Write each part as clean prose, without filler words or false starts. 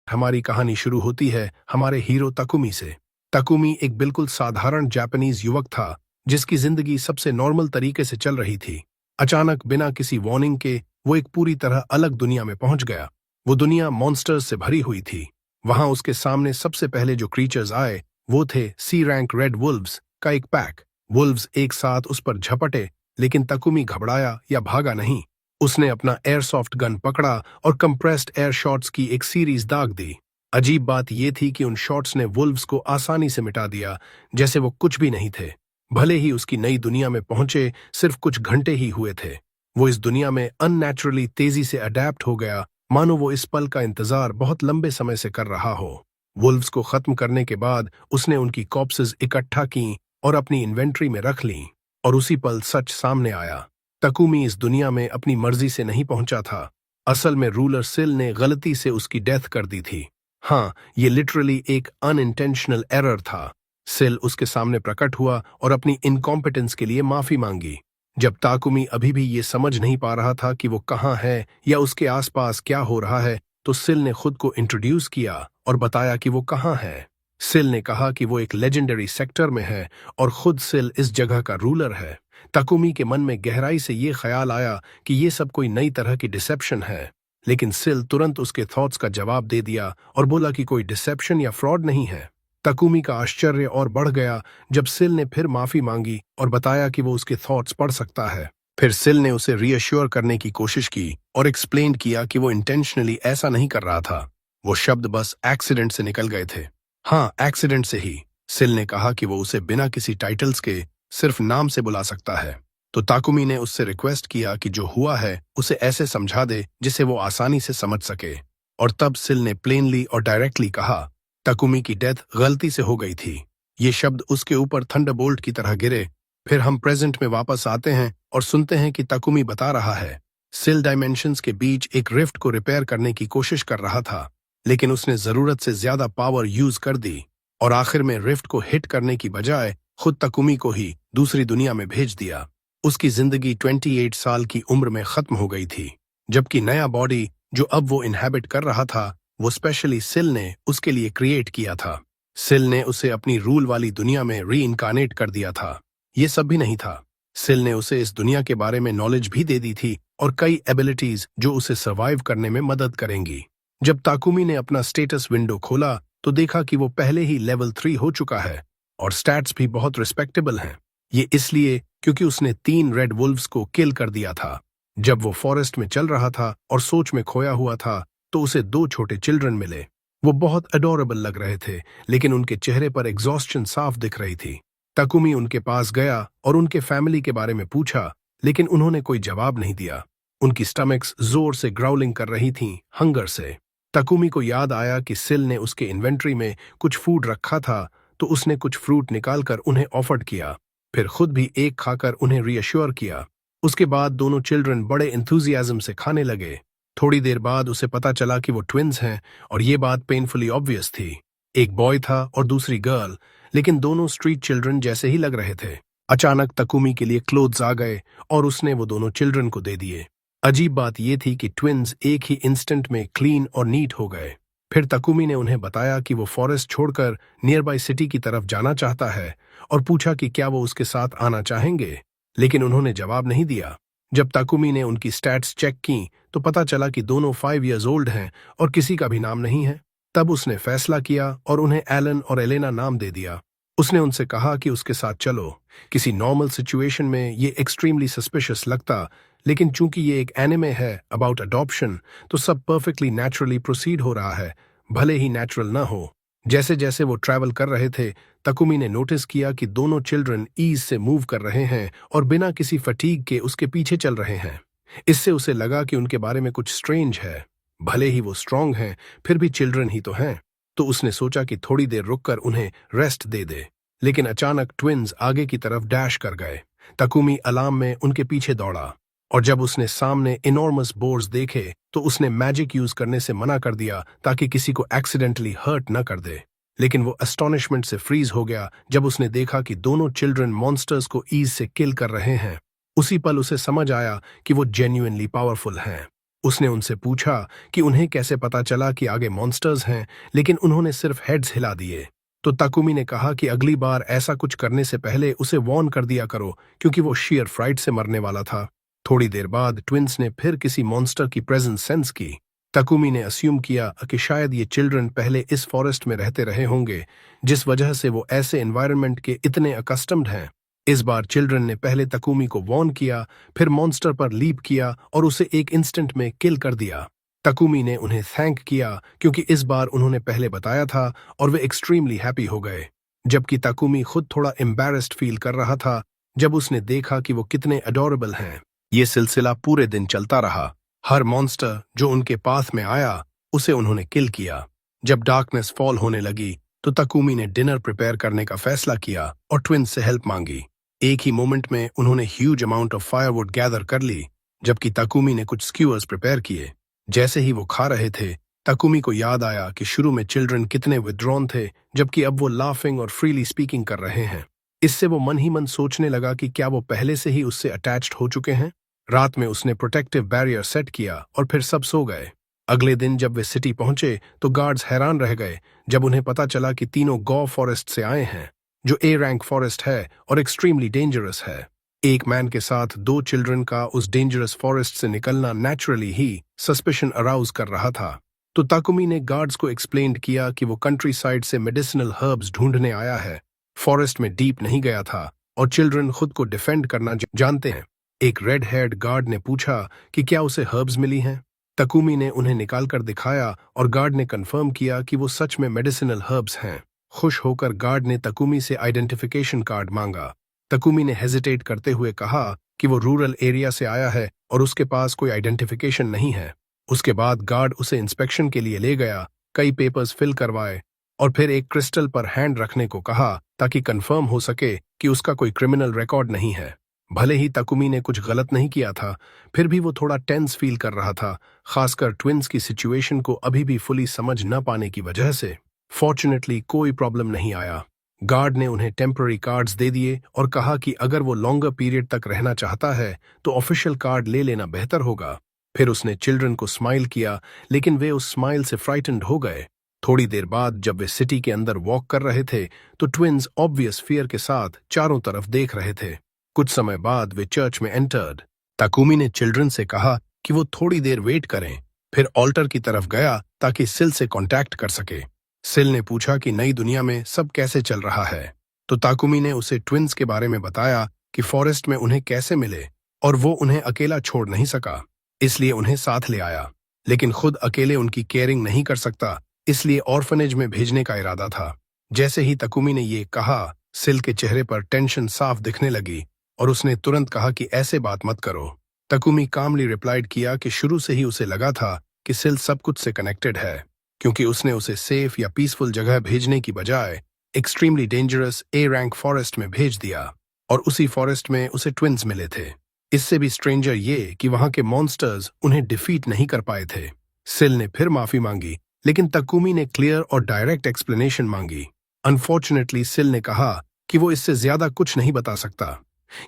हमारी कहानी शुरू होती है हमारे हीरो तकुमी से। तकुमी एक बिल्कुल साधारण जापानीज युवक था जिसकी जिंदगी सबसे नॉर्मल तरीके से चल रही थी। अचानक बिना किसी वार्निंग के वो एक पूरी तरह अलग दुनिया में पहुंच गया। वो दुनिया मॉन्स्टर्स से भरी हुई थी। वहां उसके सामने सबसे पहले जो क्रीचर्स आए वो थे सी रैंक रेड वुल्व्स का एक पैक। वुल्व्स एक साथ उस पर झपटे, लेकिन तकुमी घबराया या भागा नहीं। उसने अपना एयरसॉफ्ट गन पकड़ा और कंप्रेस्ड एयर शॉट्स की एक सीरीज दाग दी। अजीब बात यह थी कि उन शॉट्स ने वुल्व्स को आसानी से मिटा दिया, जैसे वो कुछ भी नहीं थे। भले ही उसकी नई दुनिया में पहुंचे सिर्फ कुछ घंटे ही हुए थे, वो इस दुनिया में अननेचुरली तेजी से अडेप्ट हो गया, मानो वो इस पल का इंतजार बहुत लंबे समय से कर रहा हो। वुल्व्स को खत्म करने के बाद उसने उनकी कॉर्प्सेस इकट्ठा की और अपनी इन्वेंट्री में रख ली। और उसी पल सच सामने आया। तकुमी इस दुनिया में अपनी मर्जी से नहीं पहुंचा था। असल में रूलर सिल ने गलती से उसकी डेथ कर दी थी। हाँ, ये लिटरली एक अनइंटेंशनल एरर था। सिल उसके सामने प्रकट हुआ और अपनी इनकॉम्पिटेंस के लिए माफी मांगी। जब ताकुमी अभी भी ये समझ नहीं पा रहा था कि वो कहाँ है या उसके आसपास क्या हो रहा है, तो सिल ने खुद को इंट्रोड्यूस किया और बताया कि वो कहाँ है। सिल ने कहा कि वो एक लेजेंडरी सेक्टर में है और खुद सिल इस जगह का रूलर है। तकुमी के मन में गहराई से ये ख्याल आया कि ये सब कोई नई तरह की डिसेप्शन है, लेकिन सिल तुरंत उसके थॉट्स का जवाब दे दिया और बोला कि कोई डिसेप्शन या फ्रॉड नहीं है। तकुमी का आश्चर्य और बढ़ गया जब सिल ने फिर माफी मांगी और बताया कि वो उसके थॉट्स पढ़ सकता है। फिर सिल ने उसे रीअश्योर करने की कोशिश की और एक्सप्लेन किया कि वो इंटेंशनली ऐसा नहीं कर रहा था। वो शब्द बस एक्सीडेंट से निकल गए थे। हाँ, एक्सीडेंट से ही। सिल ने कहा कि वो उसे बिना किसी टाइटल्स के सिर्फ नाम से बुला सकता है। तो ताकुमी ने उससे रिक्वेस्ट किया कि जो हुआ है उसे ऐसे समझा दे जिसे वो आसानी से समझ सके। और तब सिल ने प्लेनली और डायरेक्टली कहा, तकुमी की डेथ गलती से हो गई थी। ये शब्द उसके ऊपर थंडरबोल्ट की तरह गिरे। फिर हम प्रेजेंट में वापस आते हैं और सुनते हैं कि तकुमी बता रहा है सिल डायमेंशंस के बीच एक रिफ्ट को रिपेयर करने की कोशिश कर रहा था, लेकिन उसने जरूरत से ज्यादा पावर यूज कर दी और आखिर में रिफ्ट को हिट करने की बजाय खुद तकुमी को ही दूसरी दुनिया में भेज दिया। उसकी जिंदगी 28 साल की उम्र में खत्म हो गई थी, जबकि नया बॉडी जो अब वो इनहैबिट कर रहा था वो स्पेशली सिल ने उसके लिए क्रिएट किया था। सिल ने उसे अपनी रूल वाली दुनिया में री इनकारनेट कर दिया था। ये सब भी नहीं था, सिल ने उसे इस दुनिया के बारे में नॉलेज भी दे दी थी और कई एबिलिटीज जो उसे सर्वाइव करने में मदद करेंगी। जब ताकुमी ने अपना स्टेटस विंडो खोला तो देखा कि वो पहले ही लेवल 3 हो चुका है और स्टैट्स भी बहुत रिस्पेक्टेबल हैं। ये इसलिए क्योंकि उसने 3 रेड वुल्व्स को किल कर दिया था। जब वो फॉरेस्ट में चल रहा था और सोच में खोया हुआ था तो उसे 2 छोटे चिल्ड्रन मिले। वो बहुत अडोरेबल लग रहे थे, लेकिन उनके चेहरे पर एग्जॉस्शन साफ दिख रही थी। तकुमी उनके पास गया और उनके फैमिली के बारे में पूछा, लेकिन उन्होंने कोई जवाब नहीं दिया। उनकी स्टमक्स जोर से ग्राउलिंग कर रही थीं, हंगर से। तकुमी को याद आया कि सिल ने उसके इन्वेंट्री में कुछ फूड रखा था, तो उसने कुछ फ्रूट निकालकर उन्हें ऑफर्ड किया, फिर खुद भी एक खाकर उन्हें रीअश्योर किया। उसके बाद दोनों चिल्ड्रन बड़े एंथुजियाज्म से खाने लगे। थोड़ी देर बाद उसे पता चला कि वो ट्विन्स हैं और ये बात पेनफुली ऑब्वियस थी। एक बॉय था और दूसरी गर्ल, लेकिन दोनों स्ट्रीट चिल्ड्रन जैसे ही लग रहे थे। अचानक तकुमी के लिए क्लोथ्स आ गए और उसने वो दोनों चिल्ड्रन को दे दिए। अजीब बात यह थी कि ट्विन्स एक ही इंस्टेंट में क्लीन और नीट हो गए। फिर तकुमी ने उन्हें बताया कि वो फॉरेस्ट छोड़कर नियर बाय सिटी की तरफ जाना चाहता है और पूछा कि क्या वो उसके साथ आना चाहेंगे, लेकिन उन्होंने जवाब नहीं दिया। जब तकुमी ने उनकी स्टैट्स चेक की तो पता चला कि दोनों 5 इयर्स ओल्ड हैं और किसी का भी नाम नहीं है। तब उसने फैसला किया और उन्हें एलन और एलेना नाम दे दिया। उसने उनसे कहा कि उसके साथ चलो। किसी नॉर्मल सिचुएशन में ये एक्सट्रीमली सस्पिशियस लगता, लेकिन चूंकि ये एक एनिमे है अबाउट अडॉप्शन, तो सब परफेक्टली नेचुरली प्रोसीड हो रहा है, भले ही नेचुरल ना हो। जैसे जैसे वो ट्रैवल कर रहे थे, तकुमी ने नोटिस किया कि दोनों चिल्ड्रन ईज से मूव कर रहे हैं और बिना किसी फटीग के उसके पीछे चल रहे हैं। इससे उसे लगा कि उनके बारे में कुछ स्ट्रेंज है। भले ही वो स्ट्रांग हैं, फिर भी चिल्ड्रन ही तो हैं। तो उसने सोचा कि थोड़ी देर रुककर उन्हें रेस्ट दे दे, लेकिन अचानक ट्विन्स आगे की तरफ डैश कर गए। तकुमी अलार्म में उनके पीछे दौड़ा और जब उसने सामने इनॉर्मस बोर्स देखे तो उसने मैजिक यूज करने से मना कर दिया ताकि किसी को एक्सीडेंटली हर्ट न कर दे। लेकिन वो एस्टोनिशमेंट से फ्रीज हो गया जब उसने देखा कि दोनों चिल्ड्रन मॉन्स्टर्स को ईज से किल कर रहे हैं। उसी पल उसे समझ आया कि वो जेन्युइनली पावरफुल हैं। उसने उनसे पूछा कि उन्हें कैसे पता चला कि आगे मॉन्स्टर्स हैं, लेकिन उन्होंने सिर्फ हेड्स हिला दिए। तो ताकुमी ने कहा कि अगली बार ऐसा कुछ करने से पहले उसे वार्न कर दिया करो, क्योंकि वो शियर फ्राइट से मरने वाला था। थोड़ी देर बाद ट्विंस ने फिर किसी मॉन्स्टर की प्रेजेंस सेंस की। ताकुमी ने अस्यूम किया कि शायद ये चिल्ड्रन पहले इस फॉरेस्ट में रहते रहे होंगे, जिस वजह से वो ऐसे एनवायरनमेंट के इतने अकस्टम्ड हैं। इस बार चिल्ड्रन ने पहले तकुमी को वॉर्न किया, फिर मॉन्स्टर पर लीप किया और उसे एक इंस्टेंट में किल कर दिया। तकुमी ने उन्हें थैंक किया क्योंकि इस बार उन्होंने पहले बताया था और वे एक्सट्रीमली हैप्पी हो गए, जबकि तकुमी खुद थोड़ा एम्बैरेस्ड फील कर रहा था जब उसने देखा कि वो कितने अडोरेबल हैं। ये सिलसिला पूरे दिन चलता रहा। हर मॉन्स्टर जो उनके पास में आया उसे उन्होंने किल किया। जब डार्कनेस फॉल होने लगी तो तकुमी ने डिनर प्रिपेयर करने का फैसला किया और ट्विंस से हेल्प मांगी। एक ही मोमेंट में उन्होंने huge amount of firewood gather कर ली, जबकि तकुमी ने कुछ स्क्यूअर्स प्रिपेयर किए। जैसे ही वो खा रहे थे, तकुमी को याद आया कि शुरू में चिल्ड्रन कितने विथड्रॉन थे, जबकि अब वो लाफिंग और फ्रीली स्पीकिंग कर रहे हैं। इससे वो मन ही मन सोचने लगा कि क्या वो पहले से ही उससे अटैच्ड हो चुके हैं। रात में उसने प्रोटेक्टिव बैरियर सेट किया और फिर सब सो गए। अगले दिन जब वे सिटी पहुंचे तो गार्ड्स हैरान रह गए जब उन्हें पता चला कि तीनों गौ फॉरेस्ट से आए हैं, जो ए रैंक फॉरेस्ट है और एक्सट्रीमली डेंजरस है। एक मैन के साथ दो चिल्ड्रन का उस डेंजरस फॉरेस्ट से निकलना नेचुरली ही सस्पिशन अराउज कर रहा था। तो ताकुमी ने गार्ड्स को एक्सप्लेन किया कि वो कंट्री साइड से मेडिसिनल हर्ब्स ढूंढने आया है, फॉरेस्ट में डीप नहीं गया था और चिल्ड्रन खुद को डिफेंड करना जानते हैं। एक रेड हेयर्ड गार्ड ने पूछा कि क्या उसे हर्ब्स मिली हैं। तकुमी ने उन्हें निकालकर दिखाया और गार्ड ने कंफर्म किया कि वो सच में मेडिसिनल हर्ब्स हैं। खुश होकर गार्ड ने तकुमी से आइडेंटिफिकेशन कार्ड मांगा। तकुमी ने हेजिटेट करते हुए कहा कि वो रूरल एरिया से आया है और उसके पास कोई आइडेंटिफिकेशन नहीं है। उसके बाद गार्ड उसे इंस्पेक्शन के लिए ले गया, कई पेपर्स फिल करवाए और फिर एक क्रिस्टल पर हैंड रखने को कहा ताकि कंफर्म हो सके कि उसका कोई क्रिमिनल रिकॉर्ड नहीं है। भले ही तकुमी ने कुछ गलत नहीं किया था, फिर भी वो थोड़ा टेंस फील कर रहा था, खासकर ट्विंस की सिचुएशन को अभी भी फुली समझ न पाने की वजह से। फॉर्चुनेटली कोई प्रॉब्लम नहीं आया। गार्ड ने उन्हें टेम्पररी कार्ड्स दे दिए और कहा कि अगर वो लॉन्गर पीरियड तक रहना चाहता है तो ऑफिशियल कार्ड ले लेना बेहतर होगा। फिर उसने चिल्ड्रन को स्माइल किया, लेकिन वे उस स्माइल से फ्राइटेंड हो गए। थोड़ी देर बाद जब वे सिटी के अंदर वॉक कर रहे थे तो ट्विंस ऑब्वियस फियर के साथ चारों तरफ देख रहे थे। कुछ समय बाद वे चर्च में एंटर्ड। ताकुमी ने चिल्ड्रन से कहा कि वो थोड़ी देर वेट करें, फिर ऑल्टर की तरफ गया ताकि सिल से कांटेक्ट कर सके। सिल ने पूछा कि नई दुनिया में सब कैसे चल रहा है, तो ताकुमी ने उसे ट्विंस के बारे में बताया कि फॉरेस्ट में उन्हें कैसे मिले और वो उन्हें अकेला छोड़ नहीं सका, इसलिए उन्हें साथ ले आया, लेकिन खुद अकेले उनकी केयरिंग नहीं कर सकता, इसलिए ऑर्फनेज में भेजने का इरादा था। जैसे ही ताकुमी ने ये कहा, सिल के चेहरे पर टेंशन साफ दिखने लगी और उसने तुरंत कहा कि ऐसे बात मत करो। ताकुमी कामली रिप्लाइड किया कि शुरू से ही उसे लगा था कि सिल सब कुछ से कनेक्टेड है, क्योंकि उसने उसे सेफ या पीसफुल जगह भेजने की बजाय extremely dangerous A rank forest में भेज दिया और उसी फॉरेस्ट में उसे ट्विंस मिले थे। इससे भी स्ट्रेंजर ये कि वहां के मॉन्स्टर्स उन्हें डिफीट नहीं कर पाए थे। सिल ने फिर माफी मांगी, लेकिन ताकुमी ने क्लियर और डायरेक्ट एक्सप्लेनेशन मांगी। अनफॉर्चुनेटली सिल ने कहा कि वो इससे ज्यादा कुछ नहीं बता सकता।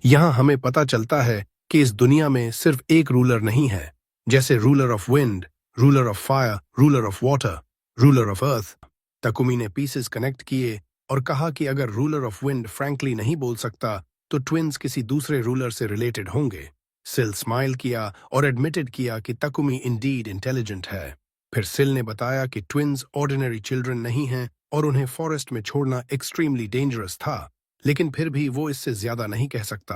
यहां हमें पता चलता है कि इस दुनिया में सिर्फ एक रूलर नहीं है, जैसे ruler of wind, ruler of fire, ruler of water, ruler of earth. Takumi ने पीसेस कनेक्ट किए और कहा कि अगर रूलर ऑफ विंड फ्रैंकली नहीं बोल सकता तो ट्विंस किसी दूसरे रूलर से रिलेटेड होंगे। सिल स्माइल किया और एडमिटेड किया कि ताकुमी इंडीड इंटेलिजेंट है। फिर सिल ने बताया कि ट्विंस ऑर्डिनरी चिल्ड्रन नहीं हैं और उन्हें फॉरेस्ट में छोड़ना एक्सट्रीमली डेंजरस था, लेकिन फिर भी वो इससे ज्यादा नहीं कह सकता।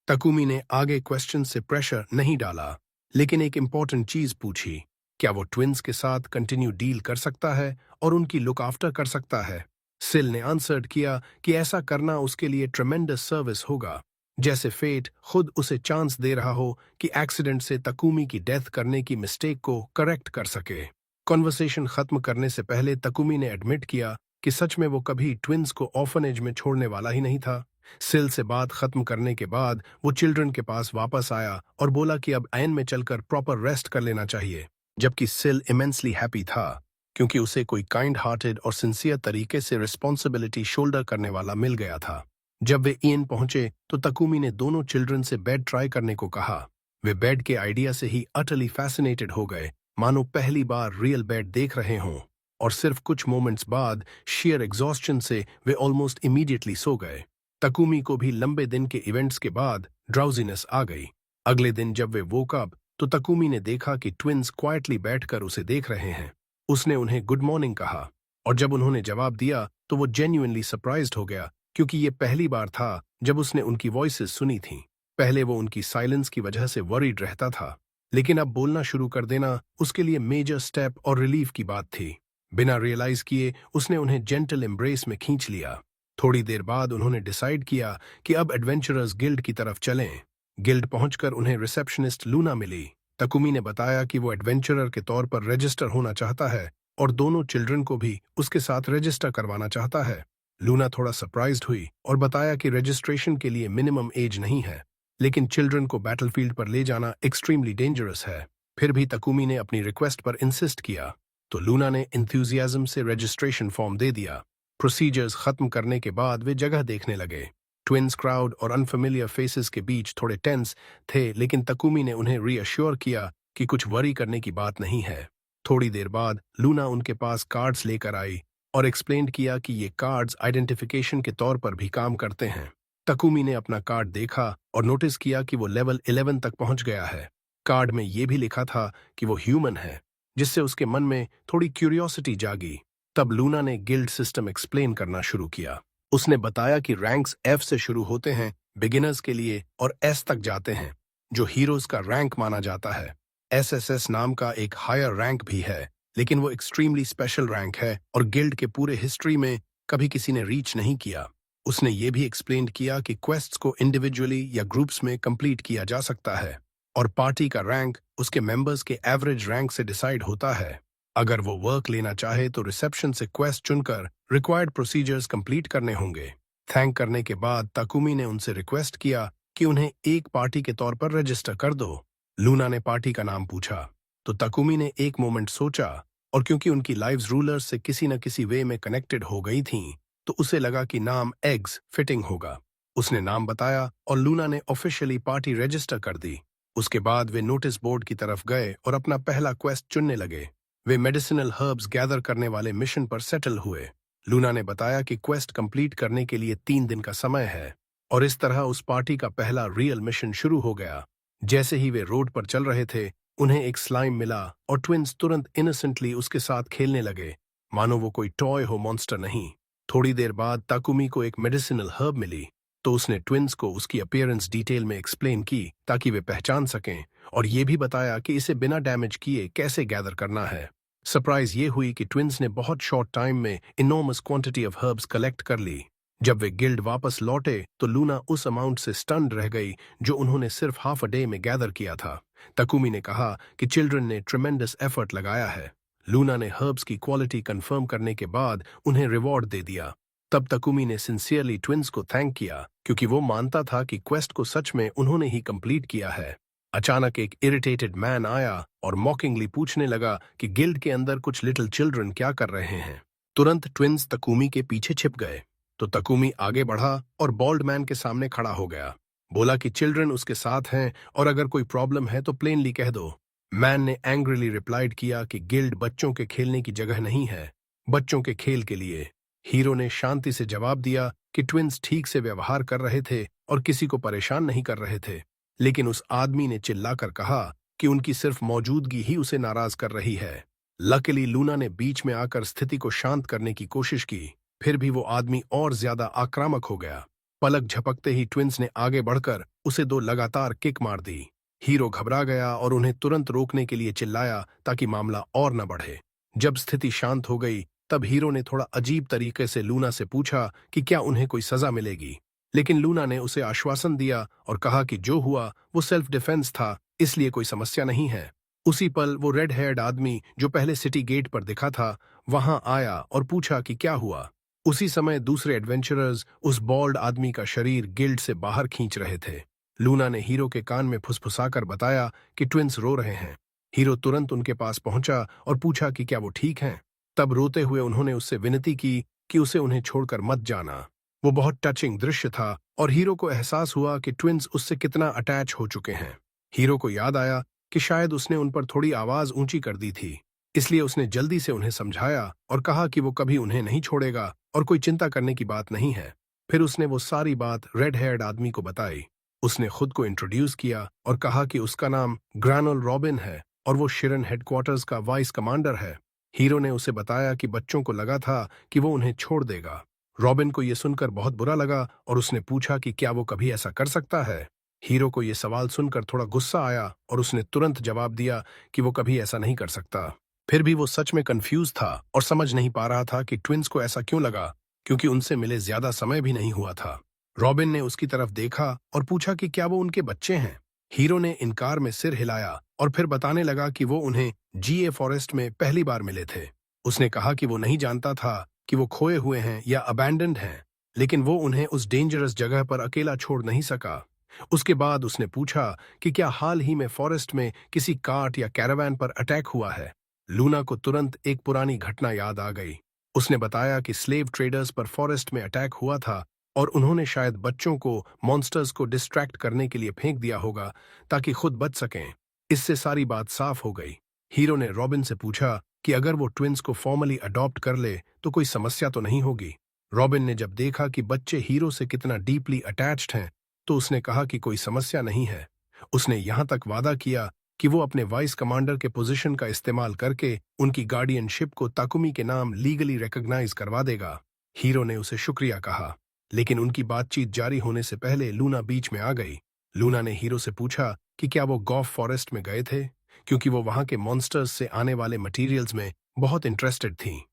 ताकुमी ने आगे क्वेश्चन से प्रेशर नहीं डाला, लेकिन एक इंपॉर्टेंट चीज पूछी, क्या वो ट्विंस के साथ कंटिन्यू डील कर सकता है और उनकी लुक आफ्टर कर सकता है। सिल ने आंसर्ड किया कि ऐसा करना उसके लिए ट्रेमेंडस सर्विस होगा, जैसे फेट खुद उसे चांस दे रहा हो कि एक्सीडेंट से ताकुमी की डेथ करने की मिस्टेक को करेक्ट कर सके। कॉन्वर्सेशन खत्म करने से पहले ताकुमी ने एडमिट किया कि सच में वो कभी ट्विंस को ऑर्फनेज में छोड़ने वाला ही नहीं था। सिल से बात खत्म करने के बाद वो चिल्ड्रन के पास वापस आया और बोला कि अब आयन में चलकर प्रॉपर रेस्ट कर लेना चाहिए, जबकि सिल इमेंसली हैप्पी था क्योंकि उसे कोई काइंड हार्टेड और सिंसियर तरीके से रिस्पॉन्सिबिलिटी शोल्डर करने वाला मिल गया था। जब वे ईएन पहुंचे तो ताकुमी ने दोनों चिल्ड्रन से बेड ट्राई करने को कहा। वे बेड के आइडिया से ही अटली फैसिनेटेड हो गए, मानो पहली बार रियल बेड देख रहे हों। और सिर्फ कुछ मोमेंट्स बाद शेयर एग्जॉस्शन से वे ऑलमोस्ट इमीडिएटली सो गए। तकुमी को भी लंबे दिन के इवेंट्स के बाद ड्राउजीनेस आ गई। अगले दिन जब वे वोक अप तो तकुमी ने देखा कि ट्विंस क्वाइटली बैठकर उसे देख रहे हैं। उसने उन्हें गुड मॉर्निंग कहा और जब उन्होंने जवाब दिया तो वो जेन्युइनली सरप्राइज्ड हो गया, क्योंकि ये पहली बार था जब उसने उनकी वॉइसेस सुनी थीं। पहले वो उनकी साइलेंस की वजह से वरीड रहता था, लेकिन अब बोलना शुरू कर देना उसके लिए मेजर स्टेप और रिलीफ की बात थी। बिना रियलाइज किए उसने उन्हें जेंटल एम्ब्रेस में खींच लिया। थोड़ी देर बाद उन्होंने डिसाइड किया कि अब एडवेंचरर्स गिल्ड की तरफ चलें। गिल्ड पहुंचकर उन्हें रिसेप्शनिस्ट लूना मिली। तकुमी ने बताया कि वो एडवेंचरर के तौर पर रजिस्टर होना चाहता है और दोनों चिल्ड्रन को भी उसके साथ रजिस्टर करवाना चाहता है। लूना थोड़ा सरप्राइज्ड हुई और बताया कि रजिस्ट्रेशन के लिए मिनिमम एज नहीं है, लेकिन चिल्ड्रन को बैटलफील्ड पर ले जाना एक्सट्रीमली डेंजरस है। फिर भी तकुमी ने अपनी रिक्वेस्ट पर इंसिस्ट किया, तो लूना ने इंथ्यूजियाज्म से रजिस्ट्रेशन फॉर्म दे दिया। प्रोसीजर्स खत्म करने के बाद वे जगह देखने लगे। ट्विंस क्राउड और अनफेमिलियर फेसेस के बीच थोड़े टेंस थे, लेकिन तकुमी ने उन्हें रीअश्योर किया कि कुछ वरी करने की बात नहीं है। थोड़ी देर बाद लूना उनके पास कार्ड्स लेकर आई और एक्सप्लेन किया कि ये कार्ड्स आइडेंटिफिकेशन के तौर पर भी काम करते हैं। तकुमी ने अपना कार्ड देखा और नोटिस किया कि वो लेवल 11 तक पहुंच गया है। कार्ड में ये भी लिखा था कि वो ह्यूमन है, जिससे उसके मन में थोड़ी क्यूरियोसिटी जागी। तब लूना ने गिल्ड सिस्टम एक्सप्लेन करना शुरू किया। उसने बताया कि रैंक्स एफ से शुरू होते हैं बिगिनर्स के लिए और एस तक जाते हैं, जो हीरोज का रैंक माना जाता है। एसएसएस नाम का एक हायर रैंक भी है, लेकिन वो एक्सट्रीमली स्पेशल रैंक है और गिल्ड के पूरे हिस्ट्री में कभी किसी ने रीच नहीं किया। उसने ये भी एक्सप्लेन किया कि क्वेस्ट्स को इंडिविजुअली या ग्रुप्स में कंप्लीट किया जा सकता है और पार्टी का रैंक उसके मेंबर्स के एवरेज रैंक से डिसाइड होता है। अगर वो वर्क लेना चाहे तो रिसेप्शन से क्वेस्ट चुनकर रिक्वायर्ड प्रोसीजर्स कंप्लीट करने होंगे। थैंक करने के बाद तकुमी ने उनसे रिक्वेस्ट किया कि उन्हें एक पार्टी के तौर पर रजिस्टर कर दो। लूना ने पार्टी का नाम पूछा तो तकुमी ने एक मोमेंट सोचा, और क्योंकि उनकी लाइव्स रूलर्स से किसी न किसी वे में कनेक्टेड हो गई थीं, तो उसे लगा कि नाम एग्स फिटिंग होगा। उसने नाम बताया और लूना ने ऑफिशियली पार्टी रजिस्टर कर दी। उसके बाद वे नोटिस बोर्ड की तरफ गए और अपना पहला क्वेस्ट चुनने लगे। वे मेडिसिनल हर्ब्स गैदर करने वाले मिशन पर सेटल हुए। लूना ने बताया कि क्वेस्ट कंप्लीट करने के लिए 3 दिन का समय है और इस तरह उस पार्टी का पहला रियल मिशन शुरू हो गया। जैसे ही वे रोड पर चल रहे थे, उन्हें एक स्लाइम मिला और ट्विंस तुरंत इनोसेंटली उसके साथ खेलने लगे, मानो वो कोई टॉय हो, मॉन्स्टर नहीं। थोड़ी देर बाद ताकुमी को एक मेडिसिनल हर्ब मिली, तो उसने ट्विंस को उसकी अपीयरेंस डिटेल में एक्सप्लेन की ताकि वे पहचान सकें, और ये भी बताया कि इसे बिना डैमेज किए कैसे गैदर करना है। सरप्राइज ये हुई कि ट्विंस ने बहुत शॉर्ट टाइम में enormous quantity of herbs collect कर ली। जब वे गिल्ड वापस लौटे तो लूना उस अमाउंट से स्टन्ड रह गई जो उन्होंने सिर्फ हाफ अ डे में गैदर किया था। तकुमी ने कहा कि चिल्ड्रन ने ट्रेमेंडस एफर्ट लगाया है। लूना ने हर्ब्स की क्वालिटी कंफर्म करने के बाद उन्हें रिवॉर्ड दे दिया। तब तकुमी ने सिंसियरली ट्विंस को थैंक किया, क्योंकि वो मानता था कि क्वेस्ट को सच में उन्होंने ही कंप्लीट किया है। अचानक एक इरिटेटेड मैन आया और मॉकिंगली पूछने लगा कि गिल्ड के अंदर कुछ लिटिल चिल्ड्रन क्या कर रहे हैं। तुरंत ट्विंस तकुमी के पीछे छिप गए, तो तकुमी आगे बढ़ा और बॉल्ड मैन के सामने खड़ा हो गया। बोला कि चिल्ड्रन उसके साथ हैं और अगर कोई प्रॉब्लम है तो प्लेनली कह दो। मैन ने एंग्रीली रिप्लाइड किया कि गिल्ड बच्चों के खेलने की जगह नहीं है, बच्चों के खेल के लिए। हीरो ने शांति से जवाब दिया कि ट्विंस ठीक से व्यवहार कर रहे थे और किसी को परेशान नहीं कर रहे थे, लेकिन उस आदमी ने चिल्लाकर कहा कि उनकी सिर्फ मौजूदगी ही उसे नाराज कर रही है। लकीली लूना ने बीच में आकर स्थिति को शांत करने की कोशिश की, फिर भी वो आदमी और ज्यादा आक्रामक हो गया। पलक झपकते ही ट्विंस ने आगे बढ़कर उसे 2 लगातार किक मार दी। हीरो घबरा गया और उन्हें तुरंत रोकने के लिए चिल्लाया ताकि मामला और न बढ़े। जब स्थिति शांत हो गई तब हीरो ने थोड़ा अजीब तरीके से लूना से पूछा कि क्या उन्हें कोई सजा मिलेगी, लेकिन लूना ने उसे आश्वासन दिया और कहा कि जो हुआ वो सेल्फ डिफेंस था, इसलिए कोई समस्या नहीं है। उसी पल वो रेड हेयर्ड आदमी जो पहले सिटी गेट पर दिखा था वहां आया और पूछा कि क्या हुआ। उसी समय दूसरे एडवेंचरर्स उस बॉल्ड आदमी का शरीर गिल्ड से बाहर खींच रहे थे। लूना ने हीरो के कान में फुसफुसाकर बताया कि ट्विंस रो रहे हैं। हीरो तुरंत उनके पास पहुंचा और पूछा कि क्या वो ठीक हैं। तब रोते हुए उन्होंने उससे विनती की कि उसे उन्हें छोड़कर मत जाना। वो बहुत टचिंग दृश्य था और हीरो को एहसास हुआ कि ट्विंस उससे कितना अटैच हो चुके हैं। हीरो को याद आया कि शायद उसने उन पर थोड़ी आवाज ऊंची कर दी थी, इसलिए उसने जल्दी से उन्हें समझाया और कहा कि वो कभी उन्हें नहीं छोड़ेगा और कोई चिंता करने की बात नहीं है। फिर उसने वो सारी बात रेड हेयर्ड आदमी को बताई। उसने खुद को इंट्रोड्यूस किया और कहा कि उसका नाम ग्रैनोल रॉबिन है और वो शिरन हेडक्वार्टर्स का वाइस कमांडर है। हीरो ने उसे बताया कि बच्चों को लगा था कि वो उन्हें छोड़ देगा। रॉबिन को यह सुनकर बहुत बुरा लगा और उसने पूछा कि क्या वो कभी ऐसा कर सकता है। हीरो को यह सवाल सुनकर थोड़ा गुस्सा आया और उसने तुरंत जवाब दिया कि वो कभी ऐसा नहीं कर सकता। फिर भी वो सच में कंफ्यूज था और समझ नहीं पा रहा था कि ट्विंस को ऐसा क्यों लगा, क्योंकि उनसे मिले ज्यादा समय भी नहीं हुआ था। रॉबिन ने उसकी तरफ देखा और पूछा कि क्या वो उनके बच्चे हैं। हीरो ने इनकार में सिर हिलाया और फिर बताने लगा कि वो उन्हें जीए फॉरेस्ट में पहली बार मिले थे। उसने कहा कि वो नहीं जानता था कि वो खोए हुए हैं या अबैंडन्ड हैं, लेकिन वो उन्हें उस डेंजरस जगह पर अकेला छोड़ नहीं सका। उसके बाद उसने पूछा कि क्या हाल ही में फॉरेस्ट में किसी कार्ट या कैरावैन पर अटैक हुआ है। लूना को तुरंत एक पुरानी घटना याद आ गई। उसने बताया कि स्लेव ट्रेडर्स पर फॉरेस्ट में अटैक हुआ था और उन्होंने शायद बच्चों को मॉन्स्टर्स को डिस्ट्रैक्ट करने के लिए फेंक दिया होगा ताकि खुद बच सकें। इससे सारी बात साफ हो गई। हीरो ने रॉबिन से पूछा कि अगर वो ट्विंस को फॉर्मली अडॉप्ट कर ले तो कोई समस्या तो नहीं होगी। रॉबिन ने जब देखा कि बच्चे हीरो से कितना डीपली अटैच्ड हैं तो उसने कहा कि कोई समस्या नहीं है। उसने यहां तक वादा किया कि वो अपने वाइस कमांडर के पोजीशन का इस्तेमाल करके उनकी गार्डियनशिप को ताकुमी के नाम लीगली रिकॉग्नाइज करवा देगा। हीरो ने उसे शुक्रिया कहा, लेकिन उनकी बातचीत जारी होने से पहले लूना बीच में आ गई। लूना ने हीरो से पूछा कि क्या वो गॉफ फॉरेस्ट में गए थे, क्योंकि वो वहां के मॉन्स्टर्स से आने वाले मटेरियल्स में बहुत इंटरेस्टेड थी।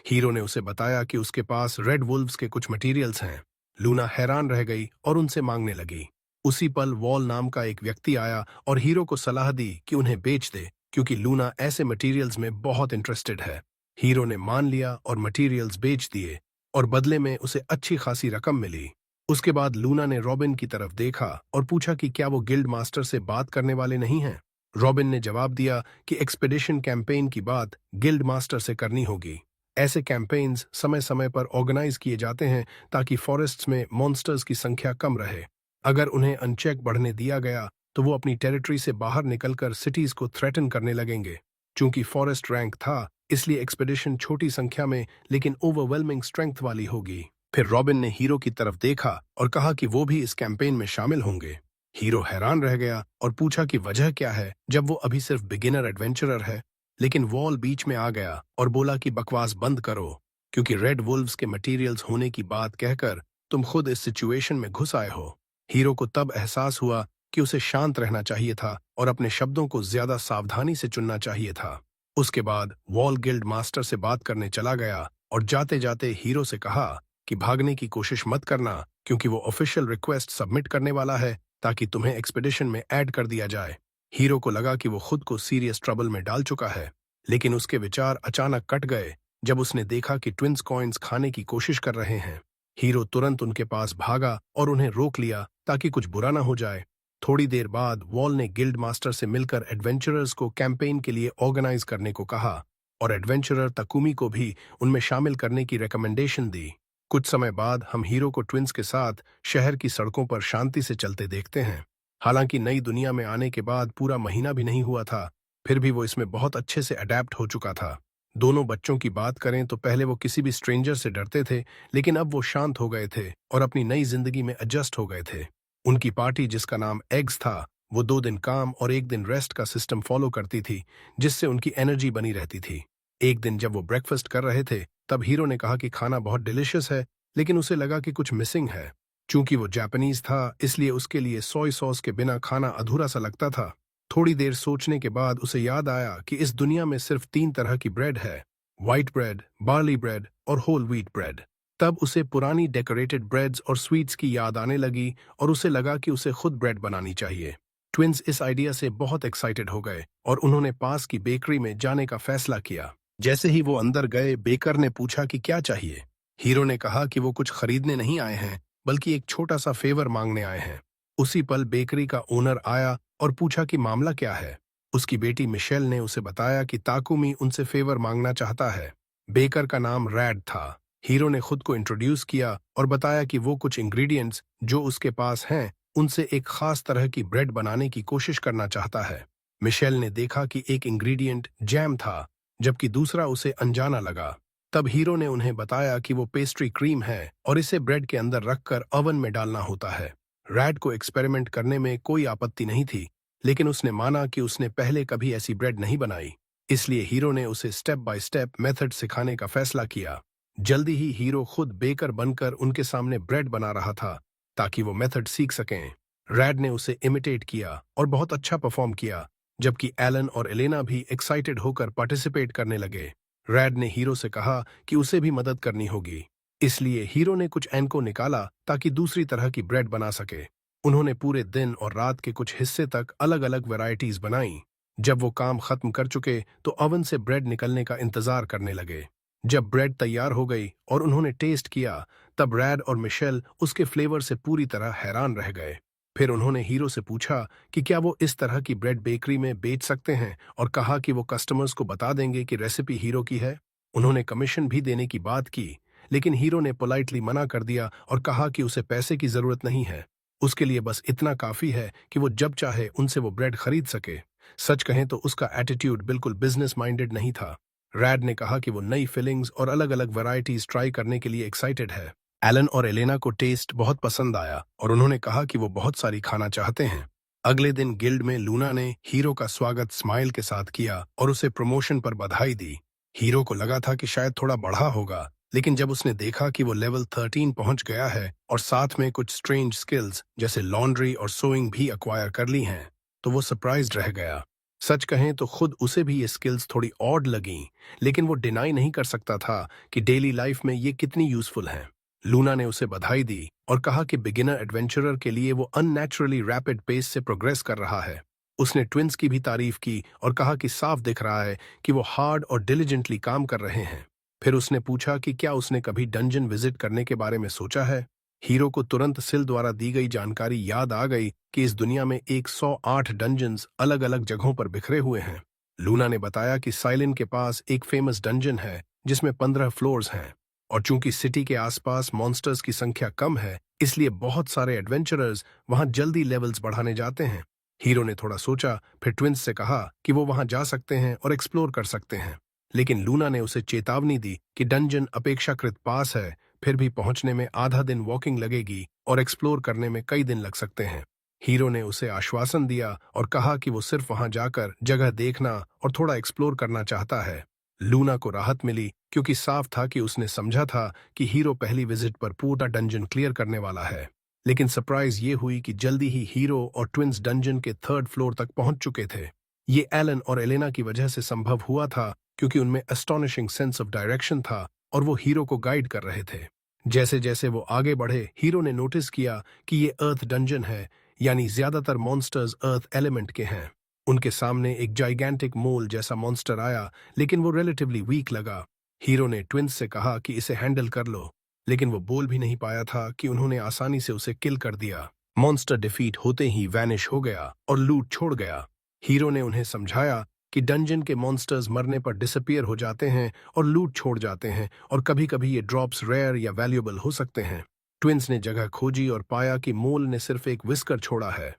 हीरो ने उसे बताया कि उसके पास रेड वुल्व्स के कुछ मटेरियल्स हैं। लूना हैरान रह गई और उनसे मांगने लगी। उसी पल वॉल नाम का एक व्यक्ति आया और हीरो को सलाह दी कि उन्हें बेच दे, क्योंकि लूना ऐसे मटेरियल्स में बहुत इंटरेस्टेड है। हीरो ने मान लिया और मटेरियल्स बेच दिए और बदले में उसे अच्छी खासी रकम मिली। उसके बाद लूना ने रॉबिन की तरफ देखा और पूछा कि क्या वो गिल्ड मास्टर से बात करने वाले नहीं हैं। रॉबिन ने जवाब दिया कि एक्सपेडिशन कैंपेन की बात गिल्ड मास्टर से करनी होगी। ऐसे कैंपेन्स समय समय पर ऑर्गेनाइज किए जाते हैं ताकि फॉरेस्ट्स में मॉन्स्टर्स की संख्या कम रहे। अगर उन्हें अनचेक बढ़ने दिया गया तो वो अपनी टेरिटरी से बाहर निकलकर सिटीज को थ्रेटन करने लगेंगे। चूंकि फॉरेस्ट रैंक था, इसलिए एक्सपेडिशन छोटी संख्या में लेकिन ओवरवेलमिंग स्ट्रेंथ वाली होगी। फिर रॉबिन ने हीरो की तरफ देखा और कहा कि वो भी इस कैंपेन में शामिल होंगे। हीरो हैरान रह गया और पूछा कि वजह क्या है, जब वो अभी सिर्फ बिगिनर एडवेंचरर है। लेकिन वॉल बीच में आ गया और बोला कि बकवास बंद करो, क्योंकि रेड वुल्व्स के मटेरियल्स होने की बात कहकर तुम खुद इस सिचुएशन में घुस आए हो। हीरो को तब एहसास हुआ कि उसे शांत रहना चाहिए था और अपने शब्दों को ज्यादा सावधानी से चुनना चाहिए था। उसके बाद वॉल गिल्ड मास्टर से बात करने चला गया और जाते जाते हीरो से कहा कि भागने की कोशिश मत करना, क्योंकि वो ऑफिशियल रिक्वेस्ट सबमिट करने वाला है ताकि तुम्हें एक्सपेडिशन में ऐड कर दिया जाए। हीरो को लगा कि वो खुद को सीरियस ट्रबल में डाल चुका है, लेकिन उसके विचार अचानक कट गए जब उसने देखा कि ट्विंस कॉइन्स खाने की कोशिश कर रहे हैं। हीरो तुरंत उनके पास भागा और उन्हें रोक लिया ताकि कुछ बुरा ना हो जाए। थोड़ी देर बाद वॉल ने गिल्ड मास्टर से मिलकर एडवेंचरर्स को कैंपेन के लिए ऑर्गेनाइज करने को कहा और एडवेंचरर तकुमी को भी उनमें शामिल करने की रिकमेंडेशन दी। कुछ समय बाद हम हीरो को ट्विंस के साथ शहर की सड़कों पर शांति से चलते देखते हैं। हालांकि नई दुनिया में आने के बाद पूरा महीना भी नहीं हुआ था, फिर भी वो इसमें बहुत अच्छे से अडेप्ट हो चुका था। दोनों बच्चों की बात करें तो पहले वो किसी भी स्ट्रेंजर से डरते थे, लेकिन अब वो शांत हो गए थे और अपनी नई जिंदगी में एडजस्ट हो गए थे। उनकी पार्टी, जिसका नाम एग्स था, वो 2 दिन काम और 1 दिन रेस्ट का सिस्टम फॉलो करती थी, जिससे उनकी एनर्जी बनी रहती थी। एक दिन जब वो ब्रेकफास्ट कर रहे थे तब हीरो ने कहा कि खाना बहुत डिलिशियस है, लेकिन उसे लगा कि कुछ मिसिंग है। चूंकि वो जापानीज था, इसलिए उसके लिए सोय सॉस के बिना खाना अधूरा सा लगता था। थोड़ी देर सोचने के बाद उसे याद आया कि इस दुनिया में सिर्फ 3 तरह की ब्रेड है, व्हाइट ब्रेड, बार्ली ब्रेड और होल व्हीट ब्रेड। तब उसे पुरानी डेकोरेटेड ब्रेड्स और स्वीट्स की याद आने लगी और उसे लगा कि उसे खुद ब्रेड बनानी चाहिए। ट्विंस इस आइडिया से बहुत एक्साइटेड हो गए और उन्होंने पास की बेकरी में जाने का फैसला किया। जैसे ही वो अंदर गए, बेकर ने पूछा कि क्या चाहिए। हीरो ने कहा कि वो कुछ खरीदने नहीं आए हैं, बल्कि एक छोटा सा फेवर मांगने आए हैं। उसी पल बेकरी का ओनर आया और पूछा कि मामला क्या है। उसकी बेटी मिशेल ने उसे बताया कि ताकुमी उनसे फेवर मांगना चाहता है। बेकर का नाम रैड था। हीरो ने खुद को इंट्रोड्यूस किया और बताया कि वो कुछ इंग्रेडिएंट्स जो उसके पास हैं उनसे एक खास तरह की ब्रेड बनाने की कोशिश करना चाहता है। मिशेल ने देखा कि एक इंग्रेडिएंट जैम था, जबकि दूसरा उसे अनजाना लगा। तब हीरो ने उन्हें बताया कि वो पेस्ट्री क्रीम है और इसे ब्रेड के अंदर रखकर ओवन में डालना होता है। रैड को एक्सपेरिमेंट करने में कोई आपत्ति नहीं थी, लेकिन उसने माना कि उसने पहले कभी ऐसी ब्रेड नहीं बनाई। इसलिए हीरो ने उसे स्टेप बाय स्टेप मेथड सिखाने का फैसला किया। जल्दी ही हीरो खुद बेकर बनकर उनके सामने ब्रेड बना रहा था, ताकि वो मेथड सीख सकें। रैड ने उसे इमिटेट किया और बहुत अच्छा परफॉर्म किया, जबकि एलन और एलेना भी एक्साइटेड होकर पार्टिसिपेट करने लगे। रैड ने हीरो से कहा कि उसे भी मदद करनी होगी, इसलिए हीरो ने कुछ एनको निकाला ताकि दूसरी तरह की ब्रेड बना सके। उन्होंने पूरे दिन और रात के कुछ हिस्से तक अलग अलग वैरायटीज बनाई। जब वो काम खत्म कर चुके तो ओवन से ब्रेड निकलने का इंतजार करने लगे। जब ब्रेड तैयार हो गई और उन्होंने टेस्ट किया, तब रैड और मिशेल उसके फ्लेवर से पूरी तरह हैरान रह गए। फिर उन्होंने हीरो से पूछा कि क्या वो इस तरह की ब्रेड बेकरी में बेच सकते हैं, और कहा कि वो कस्टमर्स को बता देंगे कि रेसिपी हीरो की है। उन्होंने कमीशन भी देने की बात की, लेकिन हीरो ने पोलाइटली मना कर दिया और कहा कि उसे पैसे की जरूरत नहीं है। उसके लिए बस इतना काफी है कि वो जब चाहे उनसे वो ब्रेड खरीद सके। सच कहें तो उसका एटीट्यूड बिल्कुल बिजनेस माइंडेड नहीं था। रैड ने कहा कि वो नई फिलिंग्स और अलग अलग वैरायटीज ट्राई करने के लिए एक्साइटेड है। एलन और एलेना को टेस्ट बहुत पसंद आया और उन्होंने कहा कि वो बहुत सारी खाना चाहते हैं। अगले दिन गिल्ड में लूना ने हीरो का स्वागत स्माइल के साथ किया और उसे प्रमोशन पर बधाई दी। हीरो को लगा था कि शायद थोड़ा बढ़ा होगा, लेकिन जब उसने देखा कि वो लेवल 13 पहुंच गया है और साथ में कुछ स्ट्रेंज स्किल्स जैसे लॉन्ड्री और सोइंग भी अक्वायर कर ली हैं, तो वो सरप्राइज्ड रह गया। सच कहें तो खुद उसे भी ये स्किल्स थोड़ी ऑड लगीं, लेकिन वो डिनाई नहीं कर सकता था कि डेली लाइफ में ये कितनी यूजफुल हैं। लूना ने उसे बधाई दी और कहा कि बिगिनर एडवेंचरर के लिए वो अननेचुरली रैपिड पेस से प्रोग्रेस कर रहा है। उसने ट्विंस की भी तारीफ की और कहा कि साफ दिख रहा है कि वो हार्ड और डिलिजेंटली काम कर रहे हैं। फिर उसने पूछा कि क्या उसने कभी डंजन विजिट करने के बारे में सोचा है। हीरो को तुरंत सिल द्वारा दी गई जानकारी याद आ गई कि इस दुनिया में 108 डंजन्स अलग अलग जगहों पर बिखरे हुए हैं। लूना ने बताया कि साइलिन के पास एक फेमस डंजन है जिसमें 15 फ्लोर्स हैं, और चूंकि सिटी के आसपास मॉन्स्टर्स की संख्या कम है, इसलिए बहुत सारे एडवेंचरर्स वहां जल्दी लेवल्स बढ़ाने जाते हैं। हीरो ने थोड़ा सोचा, फिर ट्विंस से कहा कि वो वहां जा सकते हैं और एक्सप्लोर कर सकते हैं, लेकिन लूना ने उसे चेतावनी दी कि डंजन अपेक्षाकृत पास है, फिर भी पहुंचने में आधा दिन वॉकिंग लगेगी और एक्सप्लोर करने में कई दिन लग सकते हैं। हीरो ने उसे आश्वासन दिया और कहा कि वो सिर्फ वहां जाकर जगह देखना और थोड़ा एक्सप्लोर करना चाहता है। लूना को राहत मिली, क्योंकि साफ था कि उसने समझा था कि हीरो पहली विजिट पर पूरा डंजन क्लियर करने वाला है। लेकिन सरप्राइज ये हुई कि जल्दी ही हीरो और ट्विंस डंजन के 3rd फ्लोर तक पहुंच चुके थे। ये एलन और एलेना की वजह से संभव हुआ था, क्योंकि उनमें एस्टोनिशिंग सेंस ऑफ डायरेक्शन था और वो हीरो को गाइड कर रहे थे। जैसे जैसे वो आगे बढ़े, हीरो ने नोटिस किया कि ये अर्थ डंजन है, यानी ज्यादातर मॉन्स्टर्स अर्थ एलिमेंट के हैं। उनके सामने एक जाइगेंटिक मोल जैसा मॉन्स्टर आया, लेकिन वो रिलेटिवली वीक लगा। हीरो ने ट्विंस से कहा कि इसे हैंडल कर लो, लेकिन वो बोल भी नहीं पाया था कि उन्होंने आसानी से उसे किल कर दिया। मॉन्स्टर डिफीट होते ही वैनिश हो गया और लूट छोड़ गया। हीरो ने उन्हें समझाया कि डंजन के मॉन्स्टर्स मरने पर डिसअपियर हो जाते हैं और लूट छोड़ जाते हैं, और कभी कभी ये ड्रॉप्स रेयर या वैल्यूएबल हो सकते हैं। ट्विंस ने जगह खोजी और पाया कि मोल ने सिर्फ एक विस्कर छोड़ा है,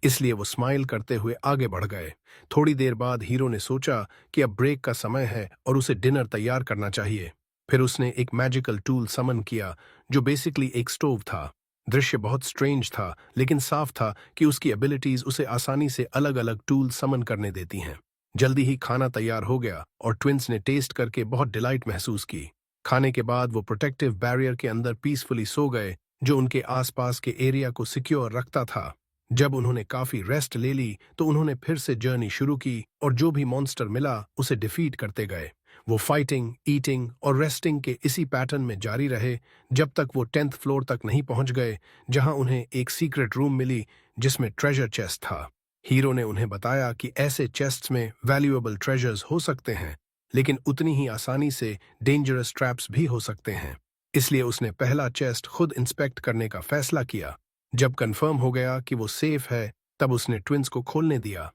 इसलिए वो स्माइल करते हुए आगे बढ़ गए। थोड़ी देर बाद हीरो ने सोचा कि अब ब्रेक का समय है और उसे डिनर तैयार करना चाहिए। फिर उसने एक मैजिकल टूल समन किया, जो बेसिकली एक स्टोव था। दृश्य बहुत स्ट्रेंज था, लेकिन साफ था कि उसकी एबिलिटीज उसे आसानी से अलग अलग टूल समन करने देती हैं। जल्दी ही खाना तैयार हो गया और ट्विंस ने टेस्ट करके बहुत डिलाइट महसूस की। खाने के बाद वो प्रोटेक्टिव बैरियर के अंदर पीसफुली सो गए, जो उनके आसपास के एरिया को सिक्योर रखता था। जब उन्होंने काफी रेस्ट ले ली तो उन्होंने फिर से जर्नी शुरू की और जो भी मॉन्स्टर मिला उसे डिफीट करते गए। वो फाइटिंग, ईटिंग और रेस्टिंग के इसी पैटर्न में जारी रहे जब तक वो 10th फ्लोर तक नहीं पहुंच गए, जहां उन्हें एक सीक्रेट रूम मिली जिसमें ट्रेजर चेस्ट था। हीरो ने उन्हें बताया कि ऐसे चेस्ट्स में वैल्यूएबल ट्रेजर्स हो सकते हैं, लेकिन उतनी ही आसानी से डेंजरस ट्रैप्स भी हो सकते हैं। इसलिए उसने पहला चेस्ट खुद इंस्पेक्ट करने का फैसला किया। जब कंफर्म हो गया कि वो सेफ है, तब उसने ट्विंस को खोलने दिया।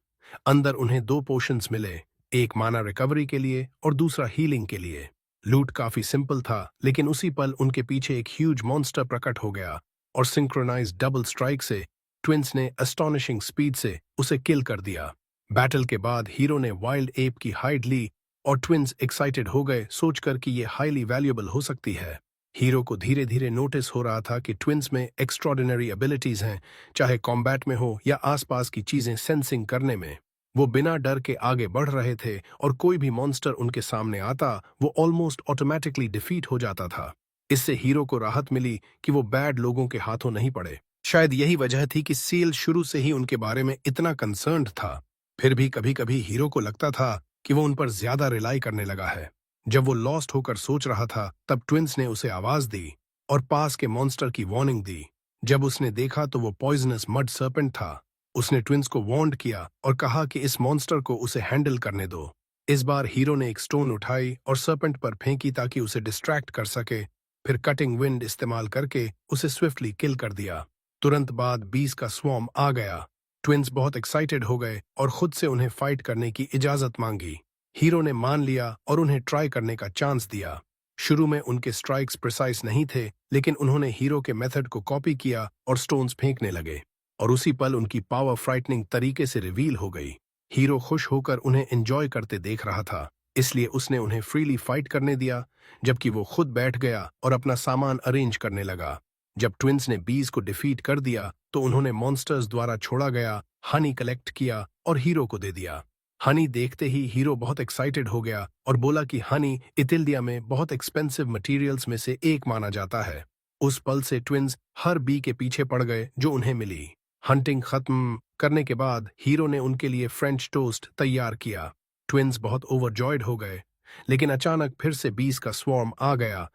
अंदर उन्हें 2 पोशंस मिले, एक माना रिकवरी के लिए और दूसरा हीलिंग के लिए। लूट काफी सिंपल था, लेकिन उसी पल उनके पीछे एक ह्यूज मॉन्स्टर प्रकट हो गया और सिंक्रोनाइज्ड डबल स्ट्राइक से ट्विंस ने अस्टॉनिशिंग स्पीड से उसे किल कर दिया। बैटल के बाद हीरो ने वाइल्ड एप की हाइड ली और ट्विंस एक्साइटेड हो गए सोचकर कि ये हाईली वैल्यूएबल हो सकती है। हीरो को धीरे धीरे नोटिस हो रहा था कि ट्विंस में एक्स्ट्रॉर्डिनरी एबिलिटीज हैं, चाहे कॉम्बैट में हो या आसपास की चीजें सेंसिंग करने में। वो बिना डर के आगे बढ़ रहे थे और कोई भी मॉन्स्टर उनके सामने आता वो ऑलमोस्ट ऑटोमेटिकली डिफीट हो जाता था। इससे हीरो को राहत मिली कि वो बैड लोगों के हाथों नहीं पड़े। शायद यही वजह थी कि सील शुरू से ही उनके बारे में इतना कंसर्न्ड था। फिर भी कभी कभी हीरो को लगता था कि वो उन पर ज्यादा रिलाई करने लगा है। जब वो लॉस्ट होकर सोच रहा था तब ट्विंस ने उसे आवाज दी और पास के मॉन्स्टर की वार्निंग दी। जब उसने देखा तो वो पॉइजनस मड सर्पेंट था। उसने ट्विंस को वार्न किया और कहा कि इस मॉन्स्टर को उसे हैंडल करने दो। इस बार हीरो ने एक स्टोन उठाई और सर्पेंट पर फेंकी ताकि उसे डिस्ट्रैक्ट कर सके। फिर कटिंग विंड इस्तेमाल करके उसे स्विफ्टली किल कर दिया। तुरंत बाद बीस का स्वॉर्म आ गया। ट्विंस बहुत एक्साइटेड हो गए और खुद से उन्हें फाइट करने की इजाजत मांगी। हीरो ने मान लिया और उन्हें ट्राई करने का चांस दिया। शुरू में उनके स्ट्राइक्स प्रिसाइज नहीं थे, लेकिन उन्होंने हीरो के मेथड को कॉपी किया और स्टोन्स फेंकने लगे और उसी पल उनकी पावर फ्राइटनिंग तरीके से रिवील हो गई। हीरो खुश होकर उन्हें एंजॉय करते देख रहा था, इसलिए उसने उन्हें फ्रीली फाइट करने दिया, जबकि वो खुद बैठ गया और अपना सामान अरेंज करने लगा। जब ट्विंस ने बीज को डिफीट कर दिया तो उन्होंने मॉन्स्टर्स द्वारा छोड़ा गया हनी कलेक्ट किया और हीरो को दे दिया। हनी देखते ही हीरो बहुत एक्साइटेड हो गया और बोला कि हनी इथिल्डिया में बहुत एक्सपेंसिव मटेरियल्स में से एक माना जाता है। उस पल से ट्विंस हर बी के पीछे पड़ गए जो उन्हें मिली। हंटिंग खत्म करने के बाद हीरो ने उनके लिए फ्रेंच टोस्ट तैयार किया। ट्विंस बहुत ओवरजॉयड हो गए, लेकिन अचानक फिर से बीस का स्वॉर्म आ गया।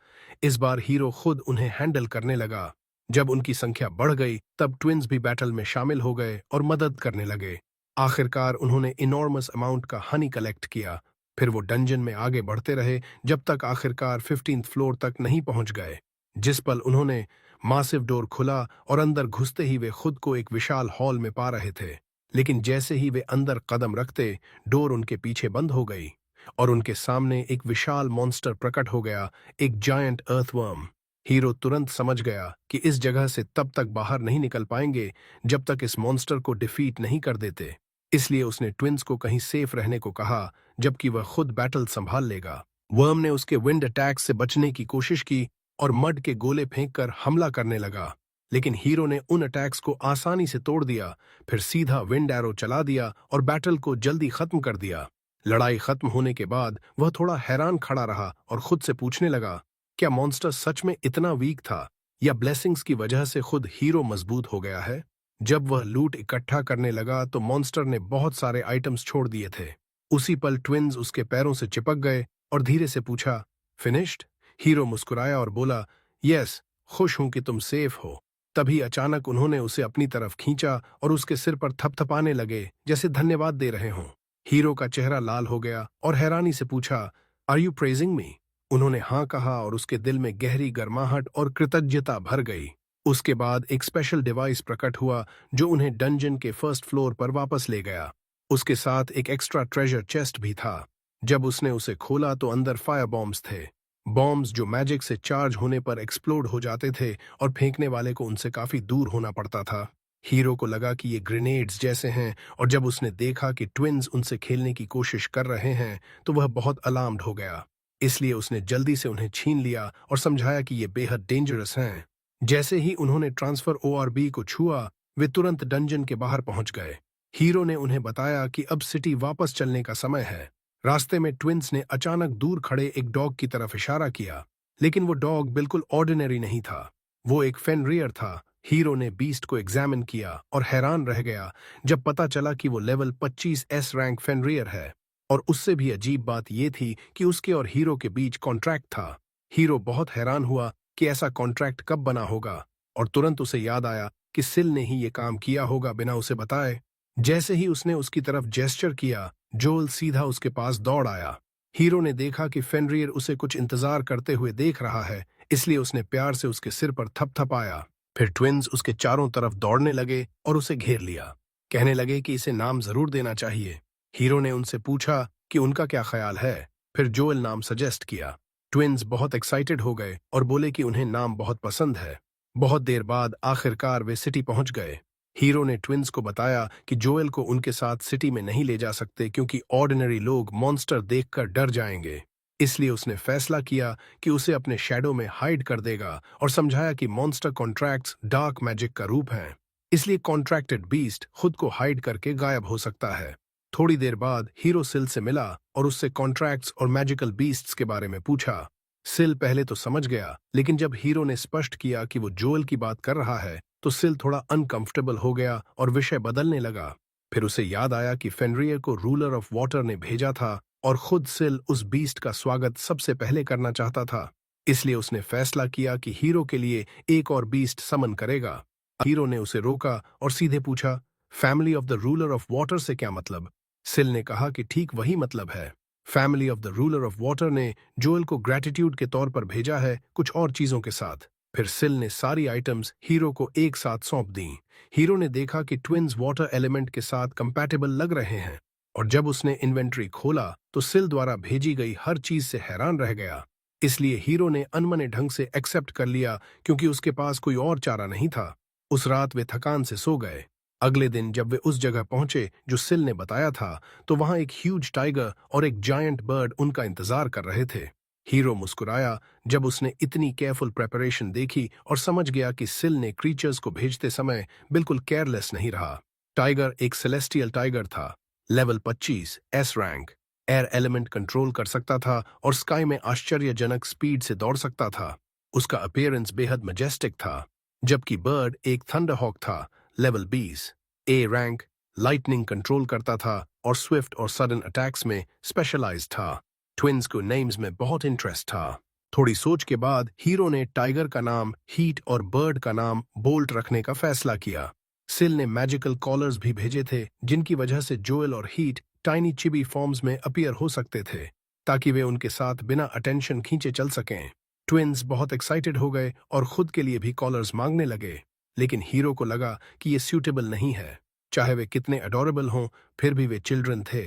इस बार हीरो खुद उन्हें हैंडल करने लगा। जब उनकी संख्या बढ़ गई तब ट्विंस भी बैटल में शामिल हो गए और मदद करने लगे। आखिरकार उन्होंने इनॉर्मस अमाउंट का हनी कलेक्ट किया। फिर वो डंजन में आगे बढ़ते रहे जब तक आखिरकार 15th फ्लोर तक नहीं पहुंच गए। जिस पल उन्होंने मासिव डोर खुला और अंदर घुसते ही वे खुद को एक विशाल हॉल में पा रहे थे। लेकिन जैसे ही वे अंदर कदम रखते डोर उनके पीछे बंद हो गई और उनके सामने एक विशाल मॉन्स्टर प्रकट हो गया, एक जायंट अर्थवर्म। हीरो तुरंत समझ गया कि इस जगह से तब तक बाहर नहीं निकल पाएंगे जब तक इस मॉन्स्टर को डिफीट नहीं कर देते। इसलिए उसने ट्विंस को कहीं सेफ रहने को कहा, जबकि वह खुद बैटल संभाल लेगा। वर्म ने उसके विंड अटैक से बचने की कोशिश की और मड के गोले फेंककर हमला करने लगा, लेकिन हीरो ने उन अटैक्स को आसानी से तोड़ दिया। फिर सीधा विंड एरो चला दिया और बैटल को जल्दी खत्म कर दिया। लड़ाई खत्म होने के बाद वह थोड़ा हैरान खड़ा रहा और खुद से पूछने लगा, क्या मॉन्स्टर सच में इतना वीक था या ब्लेसिंग्स की वजह से खुद हीरो मजबूत हो गया है? जब वह लूट इकट्ठा करने लगा तो मॉन्स्टर ने बहुत सारे आइटम्स छोड़ दिए थे। उसी पल ट्विंस उसके पैरों से चिपक गए और धीरे से पूछा, फिनिश्ड? हीरो मुस्कुराया और बोला, यस, खुश हूं कि तुम सेफ हो। तभी अचानक उन्होंने उसे अपनी तरफ खींचा और उसके सिर पर थपथपाने लगे जैसे धन्यवाद दे रहे हों। हीरो का चेहरा लाल हो गया और हैरानी से पूछा, आर यू प्रेजिंग मी? उन्होंने हाँ कहा और उसके दिल में गहरी गर्माहट और कृतज्ञता भर गई। उसके बाद एक स्पेशल डिवाइस प्रकट हुआ जो उन्हें डंजन के फर्स्ट फ्लोर पर वापस ले गया। उसके साथ एक एक्स्ट्रा ट्रेजर चेस्ट भी था। जब उसने उसे खोला तो अंदर फायर बॉम्ब्स थे, बॉम्ब्स जो मैजिक से चार्ज होने पर एक्सप्लोड हो जाते थे और फेंकने वाले को उनसे काफी दूर होना पड़ता था। हीरो को लगा कि ये ग्रेनेड्स जैसे हैं और जब उसने देखा कि ट्विंस उनसे खेलने की कोशिश कर रहे हैं तो वह बहुत अलार्म्ड हो गया। इसलिए उसने जल्दी से उन्हें छीन लिया और समझाया कि ये बेहद डेंजरस हैं। जैसे ही उन्होंने ट्रांसफर ओआरबी को छुआ वे तुरंत डंजन के बाहर पहुंच गए। हीरो ने उन्हें बताया कि अब सिटी वापस चलने का समय है। रास्ते में ट्विंस ने अचानक दूर खड़े एक डॉग की तरफ इशारा किया, लेकिन वो डॉग बिल्कुल ऑर्डिनरी नहीं था, वो एक फेनरियर था। हीरो ने बीस्ट को एग्जामिन किया और हैरान रह गया जब पता चला कि वो लेवल 25S रैंक फेनरियर है। और उससे भी अजीब बात यह थी कि उसके और हीरो के बीच कॉन्ट्रैक्ट था। हीरो बहुत हैरान हुआ कि ऐसा कॉन्ट्रैक्ट कब बना होगा और तुरंत उसे याद आया कि सिल ने ही ये काम किया होगा बिना उसे बताए। जैसे ही उसने उसकी तरफ जेस्चर किया जोल सीधा उसके पास दौड़ आया। हीरो ने देखा कि फेनरियर उसे कुछ इंतजार करते हुए देख रहा है, इसलिए उसने प्यार से उसके सिर पर थपथपाया। फिर ट्विंस उसके चारों तरफ दौड़ने लगे और उसे घेर लिया। कहने लगे कि इसे नाम जरूर देना चाहिए। हीरो ने उनसे पूछा कि उनका क्या ख्याल है। फिर जोएल नाम सजेस्ट किया। ट्विंस बहुत एक्साइटेड हो गए और बोले कि उन्हें नाम बहुत पसंद है। बहुत देर बाद आखिरकार वे सिटी पहुंच गए। हीरो ने ट्विंस को बताया कि जोएल को उनके साथ सिटी में नहीं ले जा सकते क्योंकि ऑर्डिनरी लोग मॉन्स्टर देखकर डर जाएंगे। इसलिए उसने फैसला किया कि उसे अपने शैडो में हाइड कर देगा और समझाया कि मॉन्स्टर कॉन्ट्रैक्ट्स डार्क मैजिक का रूप हैं। इसलिए कॉन्ट्रैक्टेड बीस्ट खुद को हाइड करके गायब हो सकता है। थोड़ी देर बाद हीरो सिल से मिला और उससे कॉन्ट्रैक्ट्स और मैजिकल बीस्ट्स के बारे में पूछा। सिल पहले तो समझ गया, लेकिन जब हीरो ने स्पष्ट किया कि वो जोएल की बात कर रहा है तो सिल थोड़ा अनकंफर्टेबल हो गया और विषय बदलने लगा। फिर उसे याद आया कि फेनरियर को रूलर ऑफ वाटर ने भेजा था और खुद सिल उस बीस्ट का स्वागत सबसे पहले करना चाहता था। इसलिए उसने फैसला किया कि हीरो के लिए एक और बीस्ट समन करेगा। हीरो ने उसे रोका और सीधे पूछा, family of the ruler of water से क्या मतलब? सिल ने कहा कि ठीक वही मतलब है। Family of the ruler of water ने जोएल को ग्रैटिट्यूड के तौर पर भेजा है, कुछ और चीजों के साथ। फिर सिल ने सारी आइटम्स हीरो को एक साथ सौंप दी। हीरो ने देखा कि ट्विन्स वाटर एलिमेंट के साथ कंपैटिबल लग रहे हैं, और जब उसने इन्वेंट्री खोला तो सिल द्वारा भेजी गई हर चीज से हैरान रह गया। इसलिए हीरो ने अनमने ढंग से एक्सेप्ट कर लिया क्योंकि उसके पास कोई और चारा नहीं था। उस रात वे थकान से सो गए। अगले दिन जब वे उस जगह पहुंचे जो सिल ने बताया था, तो वहां एक ह्यूज टाइगर और एक जायंट बर्ड उनका इंतजार कर रहे थे। हीरो मुस्कुराया जब उसने इतनी केयरफुल प्रेपरेशन देखी और समझ गया कि सिल ने क्रीचर्स को भेजते समय बिल्कुल केयरलेस नहीं रहा। टाइगर एक सेलेस्टियल टाइगर था, level 25 S rank, air element control कर सकता था और स्काई में आश्चर्यजनक स्पीड से दौड़ सकता था। उसका अपीयरेंस बेहद मजेस्टिक था। जबकि बर्ड एक थंडरहॉक था, level 20 A rank, lightning control करता था और स्विफ्ट और सडन अटैक्स में स्पेशलाइज्ड था। ट्विन्स को नेम्स में बहुत इंटरेस्ट था। थोड़ी सोच के बाद हीरो ने टाइगर का नाम हीट और बर्ड का नाम बोल्ट रखने का फैसला किया। सिल ने मैजिकल कॉलर्स भी भेजे थे जिनकी वजह से जोएल और हीट टाइनी चिबी फॉर्म्स में अपीयर हो सकते थे, ताकि वे उनके साथ बिना अटेंशन खींचे चल सकें। ट्विन्स बहुत एक्साइटेड हो गए और खुद के लिए भी कॉलर्स मांगने लगे, लेकिन हीरो को लगा कि ये सूटेबल नहीं है। चाहे वे कितने अडोरेबल हों, फिर भी वे चिल्ड्रन थे।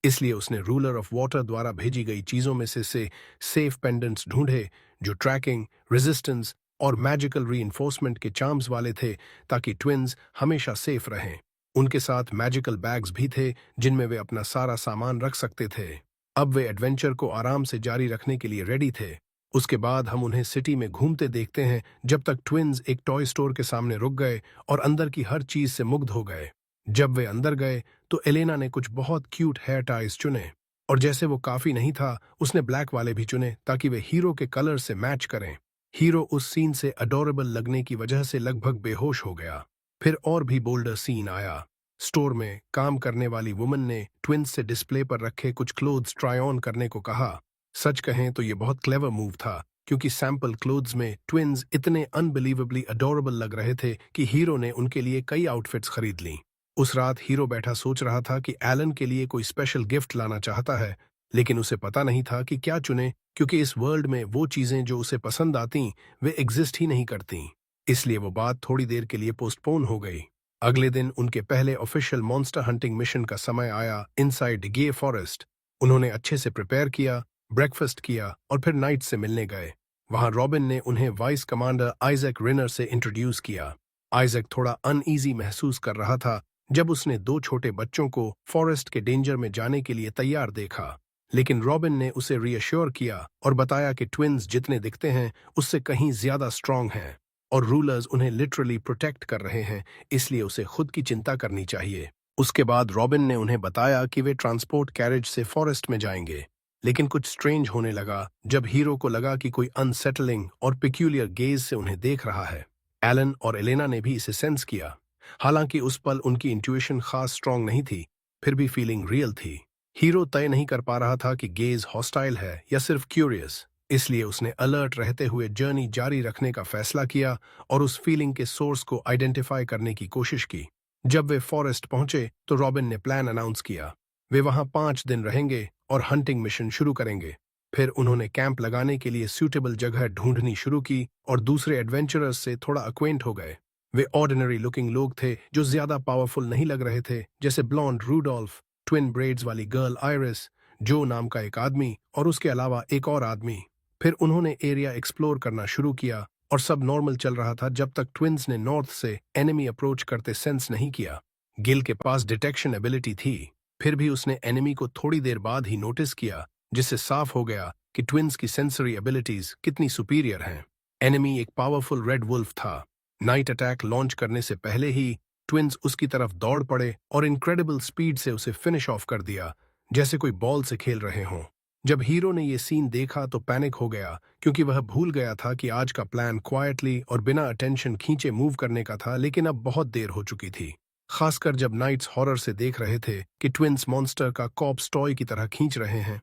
इसलिए उसने रूलर ऑफ वाटर द्वारा भेजी गई चीजों में से सेफ पेंडेंट्स ढूंढे जो ट्रैकिंग, रेजिस्टेंस और मैजिकल रीइंफोर्समेंट के चार्म्स वाले थे, ताकि ट्विन्स हमेशा सेफ रहें। उनके साथ मैजिकल बैग्स भी थे जिनमें वे अपना सारा सामान रख सकते थे। अब वे एडवेंचर को आराम से जारी रखने के लिए रेडी थे। उसके बाद हम उन्हें सिटी में घूमते देखते हैं जब तक ट्विन्स एक टॉय स्टोर के सामने रुक गए और अंदर की हर चीज से मुग्ध हो गए। जब वे अंदर गए तो एलेना ने कुछ बहुत क्यूट हेयर टाइज चुने, और जैसे वो काफी नहीं था, उसने ब्लैक वाले भी चुने ताकि वे हीरो के कलर से मैच करें। हीरो उस सीन से अडोरेबल लगने की वजह से लगभग बेहोश हो गया। फिर और भी बोल्डर सीन आया। स्टोर में काम करने वाली वुमन ने ट्विन्स से डिस्प्ले पर रखे कुछ क्लोथ्स ट्राई ऑन करने को कहा। सच कहें तो ये बहुत क्लेवर मूव था, क्योंकि सैंपल क्लोथ्स में ट्विन्स इतने अनबिलीवेबली अडोरेबल लग रहे थे कि हीरो ने उनके लिए कई आउटफिट्स खरीद लीं। उस रात हीरो बैठा सोच रहा था कि एलन के लिए कोई स्पेशल गिफ्ट लाना चाहता है, लेकिन उसे पता नहीं था कि क्या चुने, क्योंकि इस वर्ल्ड में वो चीजें जो उसे पसंद आती वे एग्जिस्ट ही नहीं करती। इसलिए वो बात थोड़ी देर के लिए पोस्टपोन हो गई। अगले दिन उनके पहले ऑफिशियल मॉन्स्टर हंटिंग मिशन का समय आया इनसाइड गे फॉरेस्ट। उन्होंने अच्छे से प्रिपेयर किया, ब्रेकफास्ट किया और फिर नाइट से मिलने गए। वहां रॉबिन ने उन्हें वाइस कमांडर आइजैक रिनर से इंट्रोड्यूस किया। आइजैक थोड़ा अनईजी महसूस कर रहा था जब उसने दो छोटे बच्चों को फॉरेस्ट के डेंजर में जाने के लिए तैयार देखा, लेकिन रॉबिन ने उसे रीअश्योर किया और बताया कि ट्विन्स जितने दिखते हैं उससे कहीं ज्यादा स्ट्रांग हैं और रूलर्स उन्हें लिटरली प्रोटेक्ट कर रहे हैं, इसलिए उसे खुद की चिंता करनी चाहिए। उसके बाद रॉबिन ने उन्हें बताया कि वे ट्रांसपोर्ट कैरेज से फॉरेस्ट में जाएंगे, लेकिन कुछ स्ट्रेंज होने लगा जब हीरो को लगा कि कोई अनसेटलिंग और पिक्यूलियर गेज से उन्हें देख रहा है। एलन और एलेना ने भी इसे सेंस किया। हालांकि उस पल उनकी इंट्यूशन खास स्ट्रांग नहीं थी, फिर भी फीलिंग रियल थी। हीरो तय नहीं कर पा रहा था कि गेज हॉस्टाइल है या सिर्फ क्यूरियस, इसलिए उसने अलर्ट रहते हुए जर्नी जारी रखने का फैसला किया और उस फीलिंग के सोर्स को आइडेंटिफाई करने की कोशिश की। जब वे फॉरेस्ट पहुंचे तो रॉबिन ने प्लान अनाउंस किया। वे वहां 5 दिन रहेंगे और हंटिंग मिशन शुरू करेंगे। फिर उन्होंने कैंप लगाने के लिए सूटेबल जगह ढूंढनी शुरू की और दूसरे एडवेंचरर्स से थोड़ा अक्वेंट हो गए। वे ऑर्डिनरी लुकिंग लोग थे जो ज्यादा पावरफुल नहीं लग रहे थे, जैसे ब्लॉन्ड रूडोल्फ, ट्विन ब्रेड्स वाली गर्ल आयरिस, जो नाम का एक आदमी और उसके अलावा एक और आदमी। फिर उन्होंने एरिया एक्सप्लोर करना शुरू किया, और सब नॉर्मल चल रहा था जब तक ट्विंस ने नॉर्थ से एनिमी अप्रोच करते सेंस नहीं किया। गिल के पास डिटेक्शन एबिलिटी थी, फिर भी उसने एनिमी को थोड़ी देर बाद ही नोटिस किया, जिससे साफ हो गया कि ट्विंस की सेंसरी एबिलिटीज कितनी सुपीरियर हैं। एनिमी एक पावरफुल रेड वुल्फ था। नाइट अटैक लॉन्च करने से पहले ही ट्विंस उसकी तरफ दौड़ पड़े और इनक्रेडिबल स्पीड से उसे फिनिश ऑफ कर दिया, जैसे कोई बॉल से खेल रहे हों। जब हीरो ने ये सीन देखा तो पैनिक हो गया, क्योंकि वह भूल गया था कि आज का प्लान क्वाइटली और बिना अटेंशन खींचे मूव करने का था, लेकिन अब बहुत देर हो चुकी थी। खासकर जब नाइट्स हॉरर से देख रहे थे कि ट्विंस मॉन्स्टर का कॉप्स टॉय की तरह खींच रहे हैं।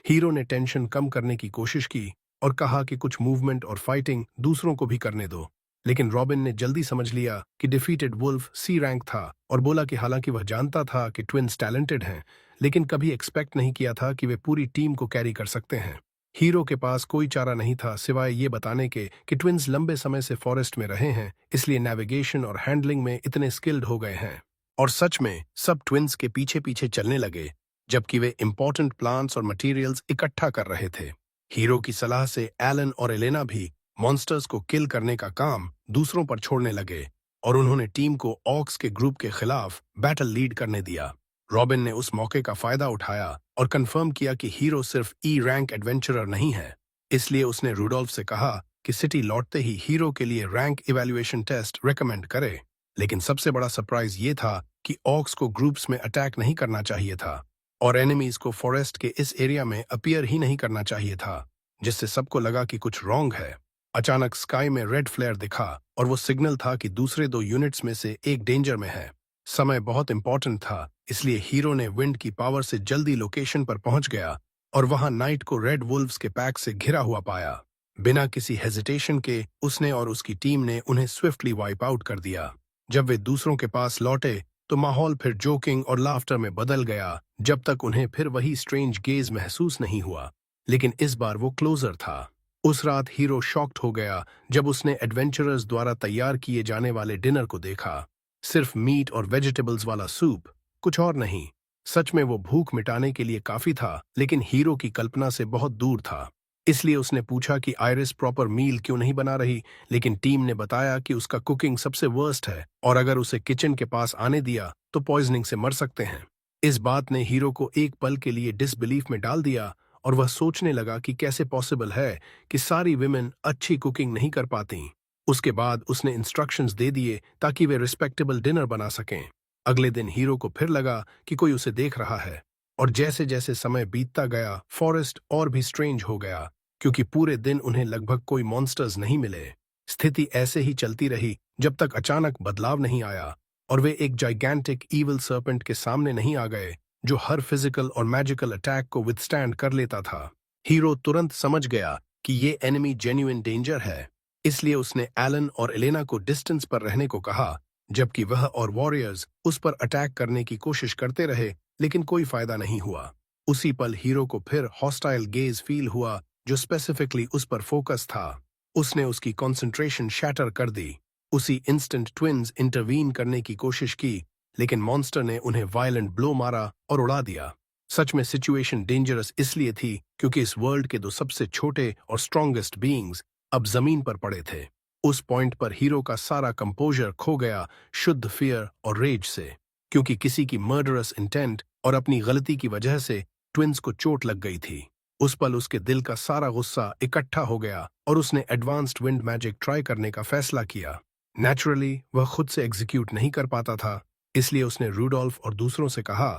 हीरो ने टेंशन कम करने की कोशिश की और कहा कि कुछ मूवमेंट और फाइटिंग दूसरों को भी करने दो, लेकिन रॉबिन ने जल्दी समझ लिया कि डिफीटेड वुल्फ सी रैंक था और बोला कि हालांकि वह जानता था कि ट्विंस टैलेंटेड हैं, लेकिन कभी एक्सपेक्ट नहीं किया था कि वे पूरी टीम को कैरी कर सकते हैं। हीरो के पास कोई चारा नहीं था सिवाय ये बताने के कि ट्विंस लंबे समय से फॉरेस्ट में रहे हैं, इसलिए नेविगेशन और हैंडलिंग में इतने स्किल्ड हो गए हैं। और सच में सब ट्विंस के पीछे पीछे चलने लगे, जबकि वे इंपॉर्टेंट प्लांट्स और मटेरियल्स इकट्ठा कर रहे थे। हीरो की सलाह से एलन और एलेना भी मॉन्स्टर्स को किल करने का काम दूसरों पर छोड़ने लगे और उन्होंने टीम को ऑक्स के ग्रुप के खिलाफ बैटल लीड करने दिया। रॉबिन ने उस मौके का फायदा उठाया और कंफर्म किया कि हीरो सिर्फ ई रैंक एडवेंचरर नहीं है, इसलिए उसने रूडोल्फ से कहा कि सिटी लौटते ही हीरो के लिए रैंक इवैल्यूएशन टेस्ट रेकमेंड करे। लेकिन सबसे बड़ा सरप्राइज ये था कि ऑक्स को ग्रुप्स में अटैक नहीं करना चाहिए था और एनिमीज को फॉरेस्ट के इस एरिया में अपीयर ही नहीं करना चाहिए था, जिससे सबको लगा कि कुछ रॉन्ग है। अचानक स्काई में रेड फ्लेयर दिखा और वो सिग्नल था कि दूसरे 2 यूनिट्स में से एक डेंजर में है। समय बहुत इंपॉर्टेंट था, इसलिए हीरो ने विंड की पावर से जल्दी लोकेशन पर पहुंच गया और वहां नाइट को रेड वुल्व्स के पैक से घिरा हुआ पाया। बिना किसी हेजिटेशन के उसने और उसकी टीम ने उन्हें स्विफ्टली वाइप आउट कर दिया। जब वे दूसरों के पास लौटे तो माहौल फिर जोकिंग और लाफ्टर में बदल गया, जब तक उन्हें फिर वही स्ट्रेंज गेज महसूस नहीं हुआ, लेकिन इस बार वो क्लोजर था। उस रात हीरो शॉक्ड हो गया जब उसने एडवेंचरर्स द्वारा तैयार किए जाने वाले डिनर को देखा। सिर्फ मीट और वेजिटेबल्स वाला सूप, कुछ और नहीं। सच में वो भूख मिटाने के लिए काफी था, लेकिन हीरो की कल्पना से बहुत दूर था। इसलिए उसने पूछा कि आयरिस प्रॉपर मील क्यों नहीं बना रही, लेकिन टीम ने बताया कि उसका कुकिंग सबसे वर्स्ट है और अगर उसे किचन के पास आने दिया तो पॉइजनिंग से मर सकते हैं। इस बात ने हीरो को एक पल के लिए डिसबिलीफ में डाल दिया और वह सोचने लगा कि कैसे पॉसिबल है कि सारी विमेन अच्छी कुकिंग नहीं कर पाती। उसके बाद उसने इंस्ट्रक्शंस दे दिए ताकि वे रिस्पेक्टेबल डिनर बना सकें। अगले दिन हीरो को फिर लगा कि कोई उसे देख रहा है और जैसे जैसे समय बीतता गया फॉरेस्ट और भी स्ट्रेंज हो गया, क्योंकि पूरे दिन उन्हें लगभग कोई मॉन्स्टर्स नहीं मिले। स्थिति ऐसे ही चलती रही जब तक अचानक बदलाव नहीं आया और वे एक जाइगैंटिक ईविल सर्पेंट के सामने नहीं आ गए जो हर फिजिकल और मैजिकल अटैक को विथस्टैंड कर लेता था। हीरो तुरंत समझ गया कि ये एनिमी जेन्युइन डेंजर है, इसलिए उसने एलन और एलेना को डिस्टेंस पर रहने को कहा, जबकि वह और वॉरियर्स उस पर अटैक करने की कोशिश करते रहे, लेकिन कोई फायदा नहीं हुआ। उसी पल हीरो को फिर हॉस्टाइल गेज फील हुआ जो स्पेसिफिकली उस पर फोकस था। उसने उसकी कंसंट्रेशन शैटर कर दी। उसी इंस्टेंट ट्विंस इंटरवीन करने की कोशिश की, लेकिन मॉन्स्टर ने उन्हें वायलेंट ब्लो मारा और उड़ा दिया। सच में सिचुएशन डेंजरस इसलिए थी क्योंकि इस वर्ल्ड के 2 सबसे छोटे और स्ट्रॉन्गेस्ट बीइंग्स अब जमीन पर पड़े थे। उस पॉइंट पर हीरो का सारा कंपोजर खो गया, शुद्ध फियर और रेज से, क्योंकि किसी की मर्डरस इंटेंट और अपनी गलती की वजह से ट्विंस को चोट लग गई थी। उस पल उसके दिल का सारा गुस्सा इकट्ठा हो गया और उसने एडवांस्ड विंड मैजिक ट्राई करने का फैसला किया। नेचुरली वह खुद से एग्जीक्यूट नहीं कर पाता था, इसलिए उसने रूडोल्फ और दूसरों से कहा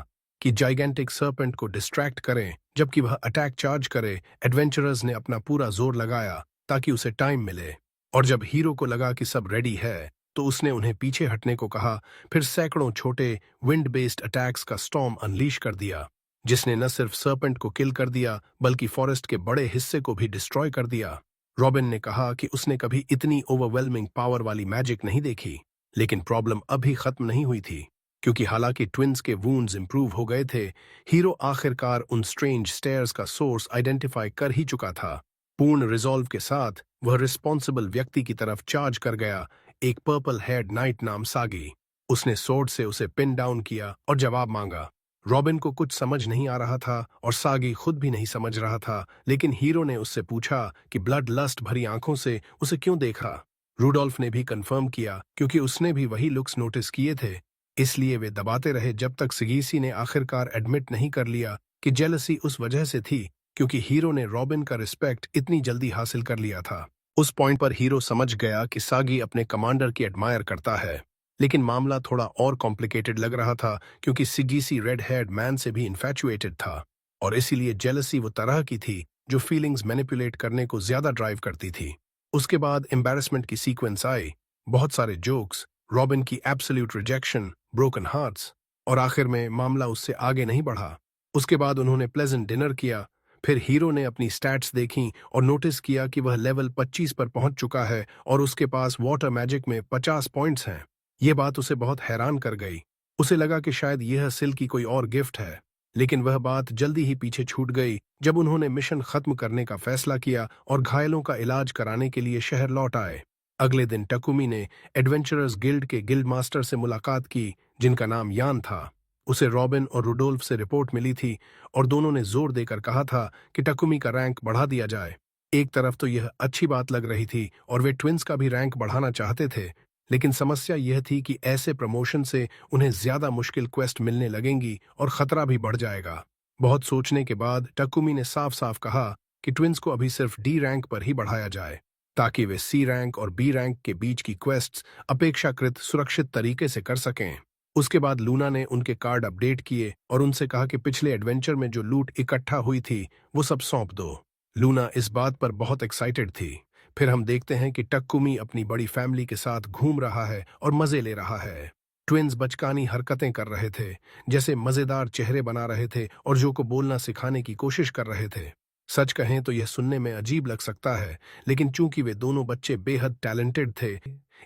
कि जाइगेंटिक सर्पेंट को डिस्ट्रैक्ट करें जबकि वह अटैक चार्ज करे। एडवेंचरर्स ने अपना पूरा जोर लगाया ताकि उसे टाइम मिले, और जब हीरो को लगा कि सब रेडी है तो उसने उन्हें पीछे हटने को कहा। फिर सैकड़ों छोटे विंड बेस्ड अटैक्स का स्टॉर्म अनलीश कर दिया, जिसने न सिर्फ सर्पेंट को किल कर दिया बल्कि फॉरेस्ट के बड़े हिस्से को भी डिस्ट्रॉय कर दिया। रॉबिन ने कहा कि उसने कभी इतनी ओवरवेलमिंग पावर वाली मैजिक नहीं देखी, लेकिन प्रॉब्लम अभी खत्म नहीं हुई थी, क्योंकि हालांकि ट्विंस के वूंड्स इंप्रूव हो गए थे, हीरो आखिरकार उन स्ट्रेंज स्टेयर्स का सोर्स आइडेंटिफाई कर ही चुका था। पूर्ण रिजॉल्व के साथ वह रिस्पॉन्सिबल व्यक्ति की तरफ चार्ज कर गया, एक पर्पल हेयर्ड नाइट नाम सागी। उसने सोर्ड से उसे पिन डाउन किया और जवाब मांगा। रॉबिन को कुछ समझ नहीं आ रहा था और सागी खुद भी नहीं समझ रहा था, लेकिन हीरो ने उससे पूछा कि ब्लड लस्ट भरी आंखों से उसे क्यों देखा। रूडोल्फ ने भी कंफर्म किया क्योंकि उसने भी वही लुक्स नोटिस किए थे। इसलिए वे दबाते रहे जब तक सिगीसी ने आखिरकार एडमिट नहीं कर लिया कि जेलसी उस वजह से थी क्योंकि हीरो ने रॉबिन का रिस्पेक्ट इतनी जल्दी हासिल कर लिया था। उस पॉइंट पर हीरो समझ गया कि सागी अपने कमांडर की एडमायर करता है। लेकिन मामला थोड़ा और कॉम्प्लिकेटेड लग रहा था क्योंकि सिगीसी रेड हेयर्ड मैन से भी इन्फैचुएटेड था और इसीलिए जेलसी वो तरह की थी जो फीलिंग्स मैनिपुलेट करने को ज्यादा ड्राइव करती थी। उसके बाद एम्बैरेसमेंट की सीक्वेंस आई, बहुत सारे जोक्स, रॉबिन की एब्सोल्यूट रिजेक्शन, ब्रोकन हार्ट्स और आखिर में मामला उससे आगे नहीं बढ़ा। उसके बाद उन्होंने प्लेजेंट डिनर किया। फिर हीरो ने अपनी स्टैट्स देखी और नोटिस किया कि वह लेवल 25 पर पहुंच चुका है और उसके पास वाटर मैजिक में 50 पॉइंट्स हैं। ये बात उसे बहुत हैरान कर गई। उसे लगा कि शायद यह सिल की कोई और गिफ्ट है, लेकिन वह बात जल्दी ही पीछे छूट गई जब उन्होंने मिशन खत्म करने का फैसला किया और घायलों का इलाज कराने के लिए शहर लौट आए। अगले दिन टकुमी ने एडवेंचरर्स गिल्ड के गिल्ड मास्टर से मुलाकात की जिनका नाम यान था। उसे रॉबिन और रुडोल्फ से रिपोर्ट मिली थी और दोनों ने जोर देकर कहा था कि टकुमी का रैंक बढ़ा दिया जाए। एक तरफ तो यह अच्छी बात लग रही थी और वे ट्विंस का भी रैंक बढ़ाना चाहते थे, लेकिन समस्या यह थी कि ऐसे प्रमोशन से उन्हें ज्यादा मुश्किल क्वेस्ट मिलने लगेंगी और खतरा भी बढ़ जाएगा। बहुत सोचने के बाद टकुमी ने साफ साफ कहा कि ट्विंस को अभी सिर्फ डी रैंक पर ही बढ़ाया जाए ताकि वे सी रैंक और बी रैंक के बीच की क्वेस्ट्स अपेक्षाकृत सुरक्षित तरीके से कर सकें। उसके बाद लूना ने उनके कार्ड अपडेट किए और उनसे कहा कि पिछले एडवेंचर में जो लूट इकट्ठा हुई थी वो सब सौंप दो। लूना इस बात पर बहुत एक्साइटेड थी। फिर हम देखते हैं कि टक्कुमी अपनी बड़ी फैमिली के साथ घूम रहा है और मजे ले रहा है। ट्विंस बचकानी हरकतें कर रहे थे, जैसे मजेदार चेहरे बना रहे थे और जो को बोलना सिखाने की कोशिश कर रहे थे। सच कहें तो यह सुनने में अजीब लग सकता है, लेकिन चूंकि वे दोनों बच्चे बेहद टैलेंटेड थे,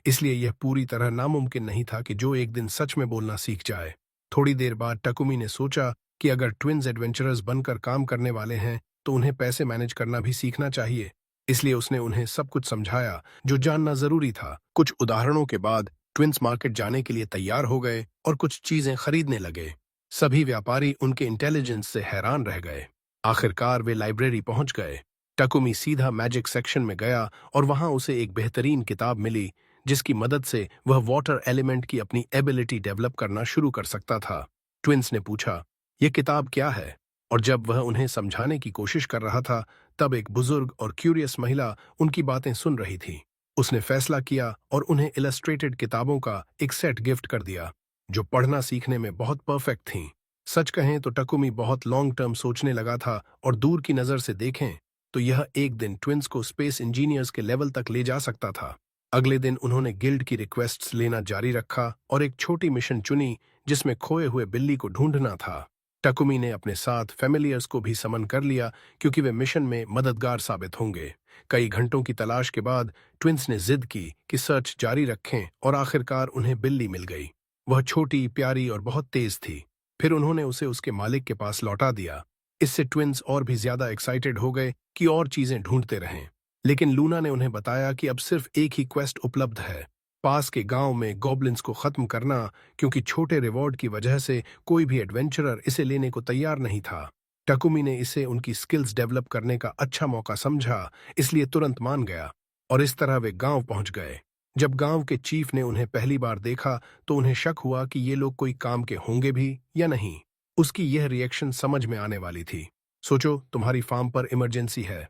इसलिए यह पूरी तरह नामुमकिन नहीं था कि जो एक दिन सच में बोलना सीख जाए। थोड़ी देर बाद टकुमी ने सोचा कि अगर ट्विंस एडवेंचरर्स बनकर काम करने वाले हैं तो उन्हें पैसे मैनेज करना भी सीखना चाहिए। इसलिए उसने उन्हें सब कुछ समझाया जो जानना जरूरी था। कुछ उदाहरणों के बाद ट्विंस मार्केट जाने के लिए तैयार हो गए और कुछ चीजें खरीदने लगे। सभी व्यापारी उनके इंटेलिजेंस से हैरान रह गए। आखिरकार वे लाइब्रेरी पहुंच गए। टकुमी सीधा मैजिक सेक्शन में गया और वहां उसे एक बेहतरीन किताब मिली जिसकी मदद से वह वाटर एलिमेंट की अपनी एबिलिटी डेवलप करना शुरू कर सकता था। ट्विंस ने पूछा, यह किताब क्या है? और जब वह उन्हें समझाने की कोशिश कर रहा था तब एक बुजुर्ग और क्यूरियस महिला उनकी बातें सुन रही थी। उसने फैसला किया और उन्हें इलस्ट्रेटेड किताबों का एक सेट गिफ्ट कर दिया जो पढ़ना सीखने में बहुत परफेक्ट थीं। सच कहें तो टकुमी बहुत लॉन्ग टर्म सोचने लगा था और दूर की नजर से देखें तो यह एक दिन ट्विंस को स्पेस इंजीनियर्स के लेवल तक ले जा सकता था। अगले दिन उन्होंने गिल्ड की रिक्वेस्ट्स लेना जारी रखा और एक छोटी मिशन चुनी जिसमें खोए हुए बिल्ली को ढूंढना था। टकुमी ने अपने साथ फैमिलियर्स को भी समन कर लिया क्योंकि वे मिशन में मददगार साबित होंगे। कई घंटों की तलाश के बाद ट्विंस ने जिद की कि सर्च जारी रखें और आखिरकार उन्हें बिल्ली मिल गई। वह छोटी, प्यारी और बहुत तेज थी। फिर उन्होंने उसे उसके मालिक के पास लौटा दिया। इससे ट्विंस और भी ज्यादा एक्साइटेड हो गए कि और चीजें ढूंढते रहें। लेकिन लूना ने उन्हें बताया कि अब सिर्फ एक ही क्वेस्ट उपलब्ध है, पास के गांव में गॉब्लिन्स को खत्म करना, क्योंकि छोटे रिवॉर्ड की वजह से कोई भी एडवेंचरर इसे लेने को तैयार नहीं था। टकुमी ने इसे उनकी स्किल्स डेवलप करने का अच्छा मौका समझा, इसलिए तुरंत मान गया और इस तरह वे गांव पहुंच गए। जब गांव के चीफ ने उन्हें पहली बार देखा तो उन्हें शक हुआ कि ये लोग कोई काम के होंगे भी या नहीं। उसकी यह रिएक्शन समझ में आने वाली थी। सोचो, तुम्हारी फार्म पर इमरजेंसी है,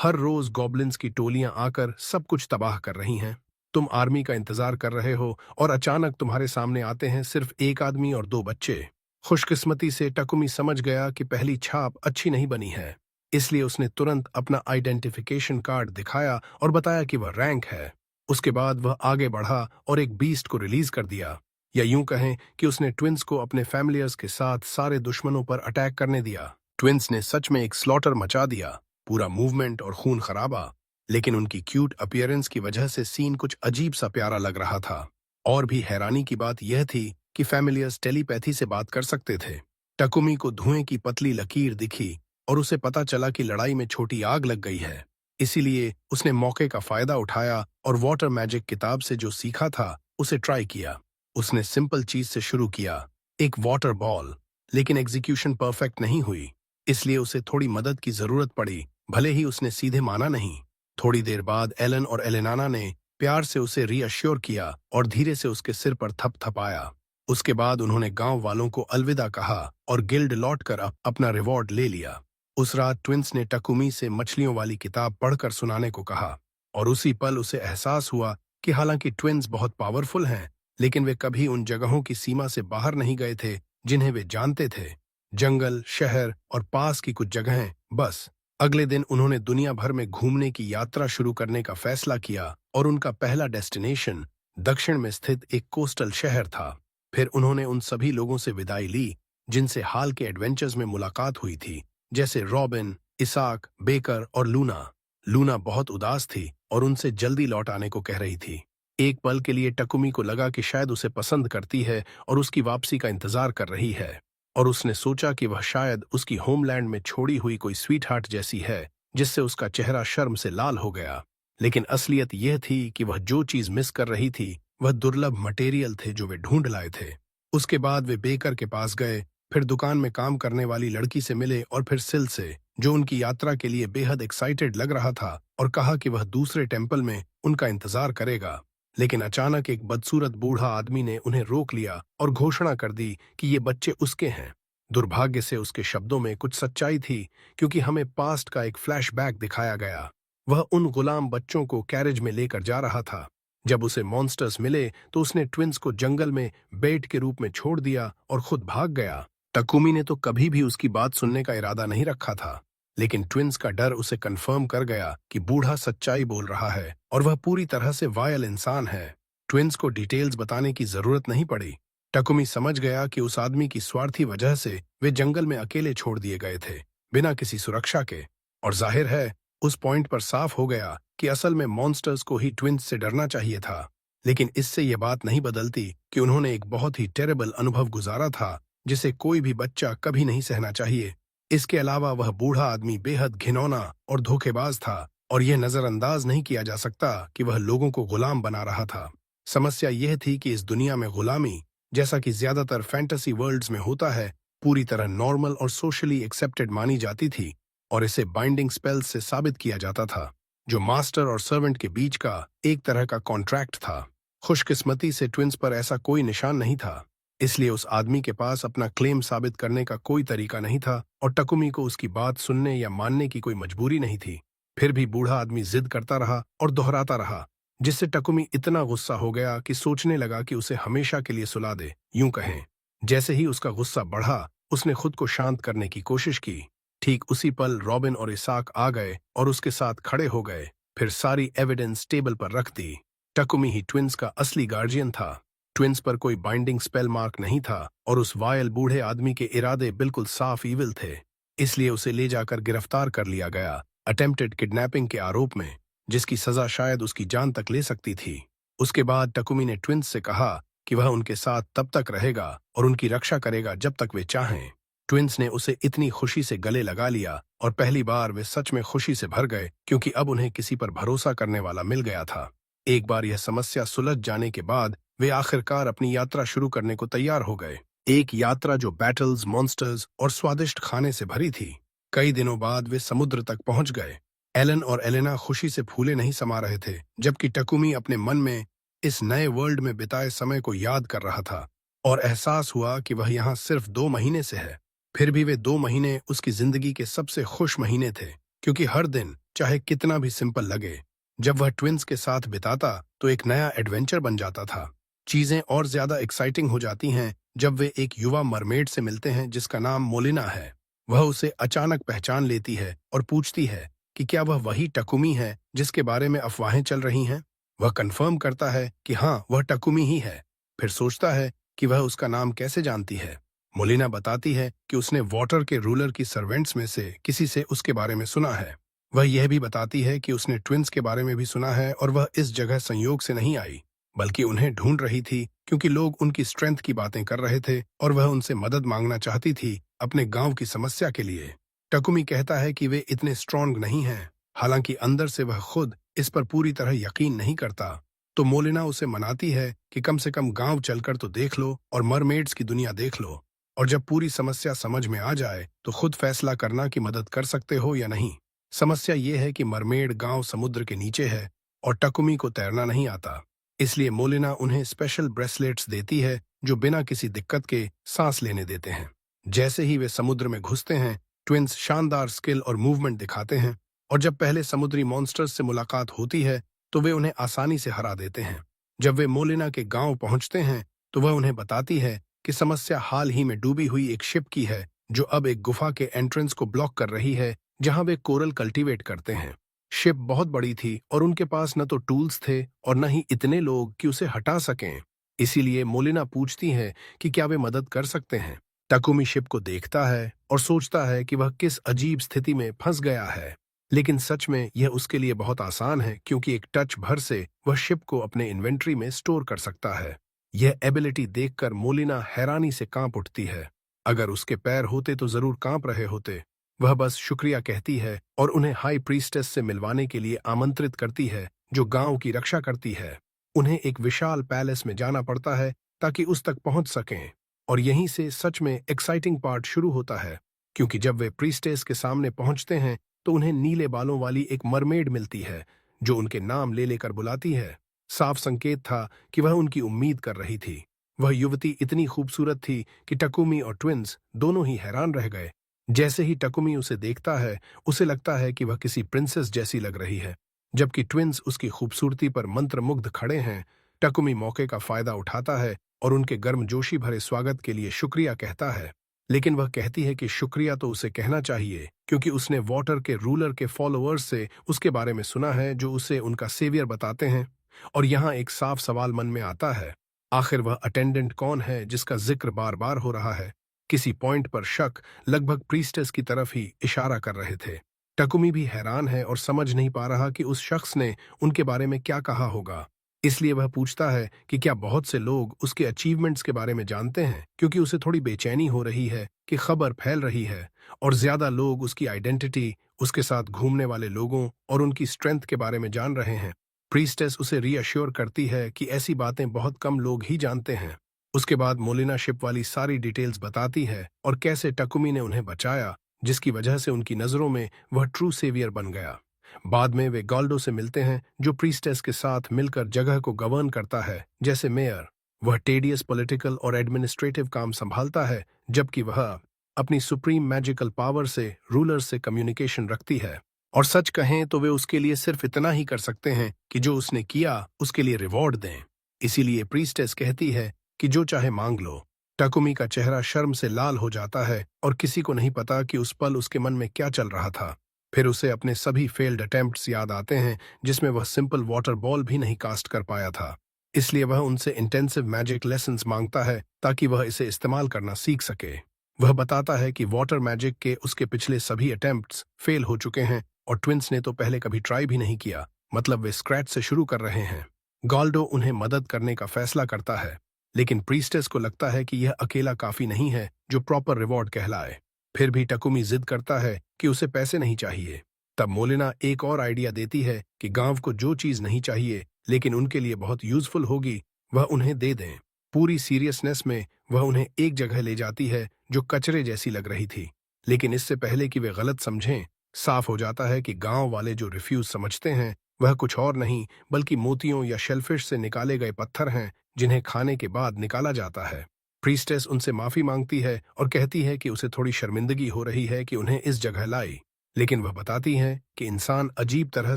हर रोज गॉब्लिन्स की टोलियां आकर सब कुछ तबाह कर रही हैं। तुम आर्मी का इंतजार कर रहे हो और अचानक तुम्हारे सामने आते हैं सिर्फ एक आदमी और दो बच्चे। खुशकिस्मती से टकुमी समझ गया कि पहली छाप अच्छी नहीं बनी है, इसलिए उसने तुरंत अपना आइडेंटिफिकेशन कार्ड दिखाया और बताया कि वह रैंक है। उसके बाद वह आगे बढ़ा और एक बीस्ट को रिलीज कर दिया, या यूं कहें कि उसने ट्विंस को अपने फैमिलियर्स के साथ सारे दुश्मनों पर अटैक करने दिया। ट्विंस ने सच में एक स्लॉटर मचा दिया, पूरा मूवमेंट और खून खराबा, लेकिन उनकी क्यूट अपीयरेंस की वजह से सीन कुछ अजीब सा प्यारा लग रहा था। और भी हैरानी की बात यह थी कि फैमिलियर्स टेलीपैथी से बात कर सकते थे। टकुमी को धुएं की पतली लकीर दिखी और उसे पता चला कि लड़ाई में छोटी आग लग गई है। इसीलिए उसने मौके का फायदा उठाया और वाटर मैजिक किताब से जो सीखा था उसे ट्राई किया। उसने सिंपल चीज से शुरू किया, एक वाटर बॉल। लेकिन एग्जीक्यूशन परफेक्ट नहीं हुई, इसलिए उसे थोड़ी मदद की जरूरत पड़ी, भले ही उसने सीधे माना नहीं। थोड़ी देर बाद एलन और एलेनाना ने प्यार से उसे रीअश्योर किया और धीरे से उसके सिर पर थपथपाया। उसके बाद उन्होंने गांव वालों को अलविदा कहा और गिल्ड लौटकर अपना रिवॉर्ड ले लिया। उस रात ट्विंस ने टकुमी से मछलियों वाली किताब पढ़कर सुनाने को कहा, और उसी पल उसे एहसास हुआ कि हालांकि ट्विंस बहुत पावरफुल हैं, लेकिन वे कभी उन जगहों की सीमा से बाहर नहीं गए थे जिन्हें वे जानते थे। जंगल, शहर और पास की कुछ जगहें बस। अगले दिन उन्होंने दुनिया भर में घूमने की यात्रा शुरू करने का फैसला किया और उनका पहला डेस्टिनेशन दक्षिण में स्थित एक कोस्टल शहर था। फिर उन्होंने उन सभी लोगों से विदाई ली जिनसे हाल के एडवेंचर्स में मुलाकात हुई थी, जैसे रॉबिन, इसाक, बेकर और लूना। लूना बहुत उदास थी और उनसे जल्दी लौट आने को कह रही थी। एक पल के लिए टकुमी को लगा कि शायद उसे पसंद करती है और उसकी वापसी का इंतजार कर रही है, और उसने सोचा कि वह शायद उसकी होमलैंड में छोड़ी हुई कोई स्वीट हार्ट जैसी है, जिससे उसका चेहरा शर्म से लाल हो गया। लेकिन असलियत यह थी कि वह जो चीज मिस कर रही थी वह दुर्लभ मटेरियल थे जो वे ढूंढ लाए थे। उसके बाद वे बेकर के पास गए, फिर दुकान में काम करने वाली लड़की से मिले और फिर सिल से, जो उनकी यात्रा के लिए बेहद एक्साइटेड लग रहा था, और कहा कि वह दूसरे टेम्पल में उनका इंतजार करेगा। लेकिन अचानक एक बदसूरत बूढ़ा आदमी ने उन्हें रोक लिया और घोषणा कर दी कि ये बच्चे उसके हैं। दुर्भाग्य से उसके शब्दों में कुछ सच्चाई थी, क्योंकि हमें पास्ट का एक फ्लैशबैक दिखाया गया। वह उन गुलाम बच्चों को कैरेज में लेकर जा रहा था। जब उसे मॉन्स्टर्स मिले तो उसने ट्विंस को जंगल में बेट के रूप में छोड़ दिया और खुद भाग गया। तकुमी ने तो कभी भी उसकी बात सुनने का इरादा नहीं रखा था, लेकिन ट्विंस का डर उसे कंफर्म कर गया कि बूढ़ा सच्चाई बोल रहा है और वह पूरी तरह से वायल इंसान है। ट्विंस को डिटेल्स बताने की जरूरत नहीं पड़ी। टकुमी समझ गया कि उस आदमी की स्वार्थी वजह से वे जंगल में अकेले छोड़ दिए गए थे, बिना किसी सुरक्षा के। और जाहिर है, उस पॉइंट पर साफ हो गया कि असल में मॉन्स्टर्स को ही ट्विंस से डरना चाहिए था। लेकिन इससे यह बात नहीं बदलती कि उन्होंने एक बहुत ही टेरेबल अनुभव गुजारा था, जिसे कोई भी बच्चा कभी नहीं सहना चाहिए। इसके अलावा वह बूढ़ा आदमी बेहद घिनौना और धोखेबाज था, और यह नजरअंदाज नहीं किया जा सकता कि वह लोगों को गुलाम बना रहा था। समस्या यह थी कि इस दुनिया में गुलामी, जैसा कि ज्यादातर फैंटेसी वर्ल्ड्स में होता है, पूरी तरह नॉर्मल और सोशली एक्सेप्टेड मानी जाती थी, और इसे बाइंडिंग स्पेल्स से साबित किया जाता था, जो मास्टर और सर्वेंट के बीच का एक तरह का कॉन्ट्रैक्ट था। खुशकिस्मती से ट्विंस पर ऐसा कोई निशान नहीं था, इसलिए उस आदमी के पास अपना क्लेम साबित करने का कोई तरीका नहीं था, और टकुमी को उसकी बात सुनने या मानने की कोई मजबूरी नहीं थी। फिर भी बूढ़ा आदमी जिद करता रहा और दोहराता रहा, जिससे टकुमी इतना गुस्सा हो गया कि सोचने लगा कि उसे हमेशा के लिए सुला दे, यूं कहें। जैसे ही उसका गुस्सा बढ़ा, उसने खुद को शांत करने की कोशिश की। ठीक उसी पल रॉबिन और इसाक आ गए और उसके साथ खड़े हो गए, फिर सारी एविडेंस टेबल पर रख दी। टकुमी ही ट्विंस का असली गार्जियन था। ट्विंस पर कोई बाइंडिंग स्पेल मार्क नहीं था, और उस वायल बूढ़े आदमी के इरादे बिल्कुल साफ ईविल थे। इसलिए उसे ले जाकर गिरफ्तार कर लिया गया, अटेम्प्टेड किडनैपिंग के आरोप में, जिसकी सजा शायद उसकी जान तक ले सकती थी। उसके बाद टकुमी ने ट्विंस से कहा कि वह उनके साथ तब तक रहेगा और उनकी रक्षा करेगा जब तक वे चाहें। ट्विंस ने उसे इतनी खुशी से गले लगा लिया, और पहली बार वे सच में खुशी से भर गए, क्योंकि अब उन्हें किसी पर भरोसा करने वाला मिल गया था। एक बार यह समस्या सुलझ जाने के बाद वे आखिरकार अपनी यात्रा शुरू करने को तैयार हो गए। एक यात्रा जो बैटल्स, मॉन्स्टर्स और स्वादिष्ट खाने से भरी थी। कई दिनों बाद वे समुद्र तक पहुंच गए। एलन और एलेना खुशी से फूले नहीं समा रहे थे, जबकि टकुमी अपने मन में इस नए वर्ल्ड में बिताए समय को याद कर रहा था, और एहसास हुआ कि वह यहाँ सिर्फ 2 महीने से है। फिर भी वे 2 महीने उसकी जिंदगी के सबसे खुश महीने थे, क्योंकि हर दिन, चाहे कितना भी सिंपल लगे, जब वह ट्विंस के साथ बिताता तो एक नया एडवेंचर बन जाता था। चीजें और ज्यादा एक्साइटिंग हो जाती हैं जब वे एक युवा मरमेड से मिलते हैं जिसका नाम मोलिना है। वह उसे अचानक पहचान लेती है और पूछती है कि क्या वह वही टकुमी है जिसके बारे में अफवाहें चल रही हैं। वह कंफर्म करता है कि हाँ, वह टकुमी ही है। फिर सोचता है कि वह उसका नाम कैसे जानती है। मोलिना बताती है कि उसने वाटर के रूलर की सर्वेंट्स में से किसी से उसके बारे में सुना है। वह यह भी बताती है कि उसने ट्विंस के बारे में भी सुना है, और वह इस जगह संयोग से नहीं आई, बल्कि उन्हें ढूंढ रही थी, क्योंकि लोग उनकी स्ट्रेंथ की बातें कर रहे थे और वह उनसे मदद मांगना चाहती थी अपने गांव की समस्या के लिए। टकुमी कहता है कि वे इतने स्ट्रांग नहीं हैं, हालांकि अंदर से वह खुद इस पर पूरी तरह यकीन नहीं करता। तो मोलिना उसे मनाती है कि कम से कम गांव चलकर तो देख लो और मरमेड्स की दुनिया देख लो। और जब पूरी समस्या समझ में आ जाए तो खुद फैसला करना कि मदद कर सकते हो या नहीं। समस्या ये है कि मरमेड गांव समुद्र के नीचे है और टकुमी को तैरना नहीं आता। इसलिए मोलिना उन्हें स्पेशल ब्रेसलेट्स देती है जो बिना किसी दिक्कत के सांस लेने देते हैं। जैसे ही वे समुद्र में घुसते हैं, ट्विंस शानदार स्किल और मूवमेंट दिखाते हैं, और जब पहले समुद्री मॉन्स्टर्स से मुलाकात होती है तो वे उन्हें आसानी से हरा देते हैं। जब वे मोलिना के गांव पहुंचते हैं तो वह उन्हें बताती है कि समस्या हाल ही में डूबी हुई एक शिप की है जो अब एक गुफा के एंट्रेंस को ब्लॉक कर रही है जहां वे कोरल कल्टीवेट करते हैं। शिप बहुत बड़ी थी और उनके पास न तो टूल्स थे और न ही इतने लोग कि उसे हटा सकें। इसीलिए मोलिना पूछती है कि क्या वे मदद कर सकते हैं। टकुमी शिप को देखता है और सोचता है कि वह किस अजीब स्थिति में फंस गया है, लेकिन सच में यह उसके लिए बहुत आसान है क्योंकि एक टच भर से वह शिप को अपने इन्वेंट्री में स्टोर कर सकता है। यह एबिलिटी देखकर मोलिना हैरानी से कांप उठती है। अगर उसके पैर होते तो जरूर कांप रहे होते। वह बस शुक्रिया कहती है और उन्हें हाई प्रीस्टेस से मिलवाने के लिए आमंत्रित करती है जो गांव की रक्षा करती है। उन्हें एक विशाल पैलेस में जाना पड़ता है ताकि उस तक पहुंच सकें, और यहीं से सच में एक्साइटिंग पार्ट शुरू होता है क्योंकि जब वे प्रीस्टेस के सामने पहुंचते हैं तो उन्हें नीले बालों वाली एक मरमेड मिलती है जो उनके नाम ले लेकर बुलाती है। साफ संकेत था कि वह उनकी उम्मीद कर रही थी। वह युवती इतनी खूबसूरत थी कि टकुमी और ट्विंस दोनों ही हैरान रह गए। जैसे ही टकुमी उसे देखता है उसे लगता है कि वह किसी प्रिंसेस जैसी लग रही है, जबकि ट्विंस उसकी खूबसूरती पर मंत्रमुग्ध खड़े हैं। टकुमी मौके का फायदा उठाता है और उनके गर्मजोशी भरे स्वागत के लिए शुक्रिया कहता है, लेकिन वह कहती है कि शुक्रिया तो उसे कहना चाहिए क्योंकि उसने वाटर के रूलर के फॉलोअर्स से उसके बारे में सुना है जो उसे उनका सेवियर बताते हैं। और यहाँ एक साफ सवाल मन में आता है, आखिर वह अटेंडेंट कौन है जिसका जिक्र बार बार हो रहा है। किसी पॉइंट पर शक लगभग प्रीस्टेस की तरफ ही इशारा कर रहे थे। टकुमी भी हैरान है और समझ नहीं पा रहा कि उस शख्स ने उनके बारे में क्या कहा होगा। इसलिए वह पूछता है कि क्या बहुत से लोग उसके अचीवमेंट्स के बारे में जानते हैं, क्योंकि उसे थोड़ी बेचैनी हो रही है कि खबर फैल रही है और ज्यादा लोग उसकी आइडेंटिटी, उसके साथ घूमने वाले लोगों और उनकी स्ट्रेंथ के बारे में जान रहे हैं। प्रीस्टेस उसे रीअश्योर करती है कि ऐसी बातें बहुत कम लोग ही जानते हैं। उसके बाद मोलिना शिप वाली सारी डिटेल्स बताती है और कैसे टकुमी ने उन्हें बचाया, जिसकी वजह से उनकी नजरों में वह ट्रू सेवियर बन गया। बाद में वे गॉल्डो से मिलते हैं जो प्रीस्टेस के साथ मिलकर जगह को गवर्न करता है जैसे मेयर। वह टेडियस पॉलिटिकल और एडमिनिस्ट्रेटिव काम संभालता है, जबकि वह अपनी सुप्रीम मैजिकल पावर से रूलर से कम्युनिकेशन रखती है। और सच कहें तो वे उसके लिए सिर्फ इतना ही कर सकते हैं कि जो उसने किया उसके लिए रिवॉर्ड दें। इसीलिए प्रीस्टेस कहती है कि जो चाहे मांग लो। टकुमी का चेहरा शर्म से लाल हो जाता है और किसी को नहीं पता कि उस पल उसके मन में क्या चल रहा था। फिर उसे अपने सभी फेल्ड अटेम्प्ट्स याद आते हैं जिसमें वह सिंपल वाटर बॉल भी नहीं कास्ट कर पाया था। इसलिए वह उनसे इंटेंसिव मैजिक लेसन्स मांगता है ताकि वह इसे इस्तेमाल करना सीख सके। वह बताता है कि वाटर मैजिक के उसके पिछले सभी अटेम्प्ट्स फेल हो चुके हैं और ट्विंस ने तो पहले कभी ट्राई भी नहीं किया, मतलब वे स्क्रैच से शुरू कर रहे हैं। गॉल्डो उन्हें मदद करने का फैसला करता है, लेकिन प्रीस्टेस को लगता है कि यह अकेला काफी नहीं है जो प्रॉपर रिवॉर्ड कहलाए। फिर भी टकुमी जिद करता है कि उसे पैसे नहीं चाहिए। तब मोलिना एक और आइडिया देती है कि गांव को जो चीज नहीं चाहिए लेकिन उनके लिए बहुत यूजफुल होगी वह उन्हें दे दें। पूरी सीरियसनेस में वह उन्हें एक जगह ले जाती है जो कचरे जैसी लग रही थी, लेकिन इससे पहले कि वे गलत समझें, साफ हो जाता है कि गांव वाले जो रिफ्यूज समझते हैं वह कुछ और नहीं बल्कि मोतियों या शेलफिश से निकाले गए पत्थर हैं जिन्हें खाने के बाद निकाला जाता है। प्रीस्टेस उनसे माफी मांगती है और कहती है कि उसे थोड़ी शर्मिंदगी हो रही है कि उन्हें इस जगह लाई, लेकिन वह बताती है कि इंसान अजीब तरह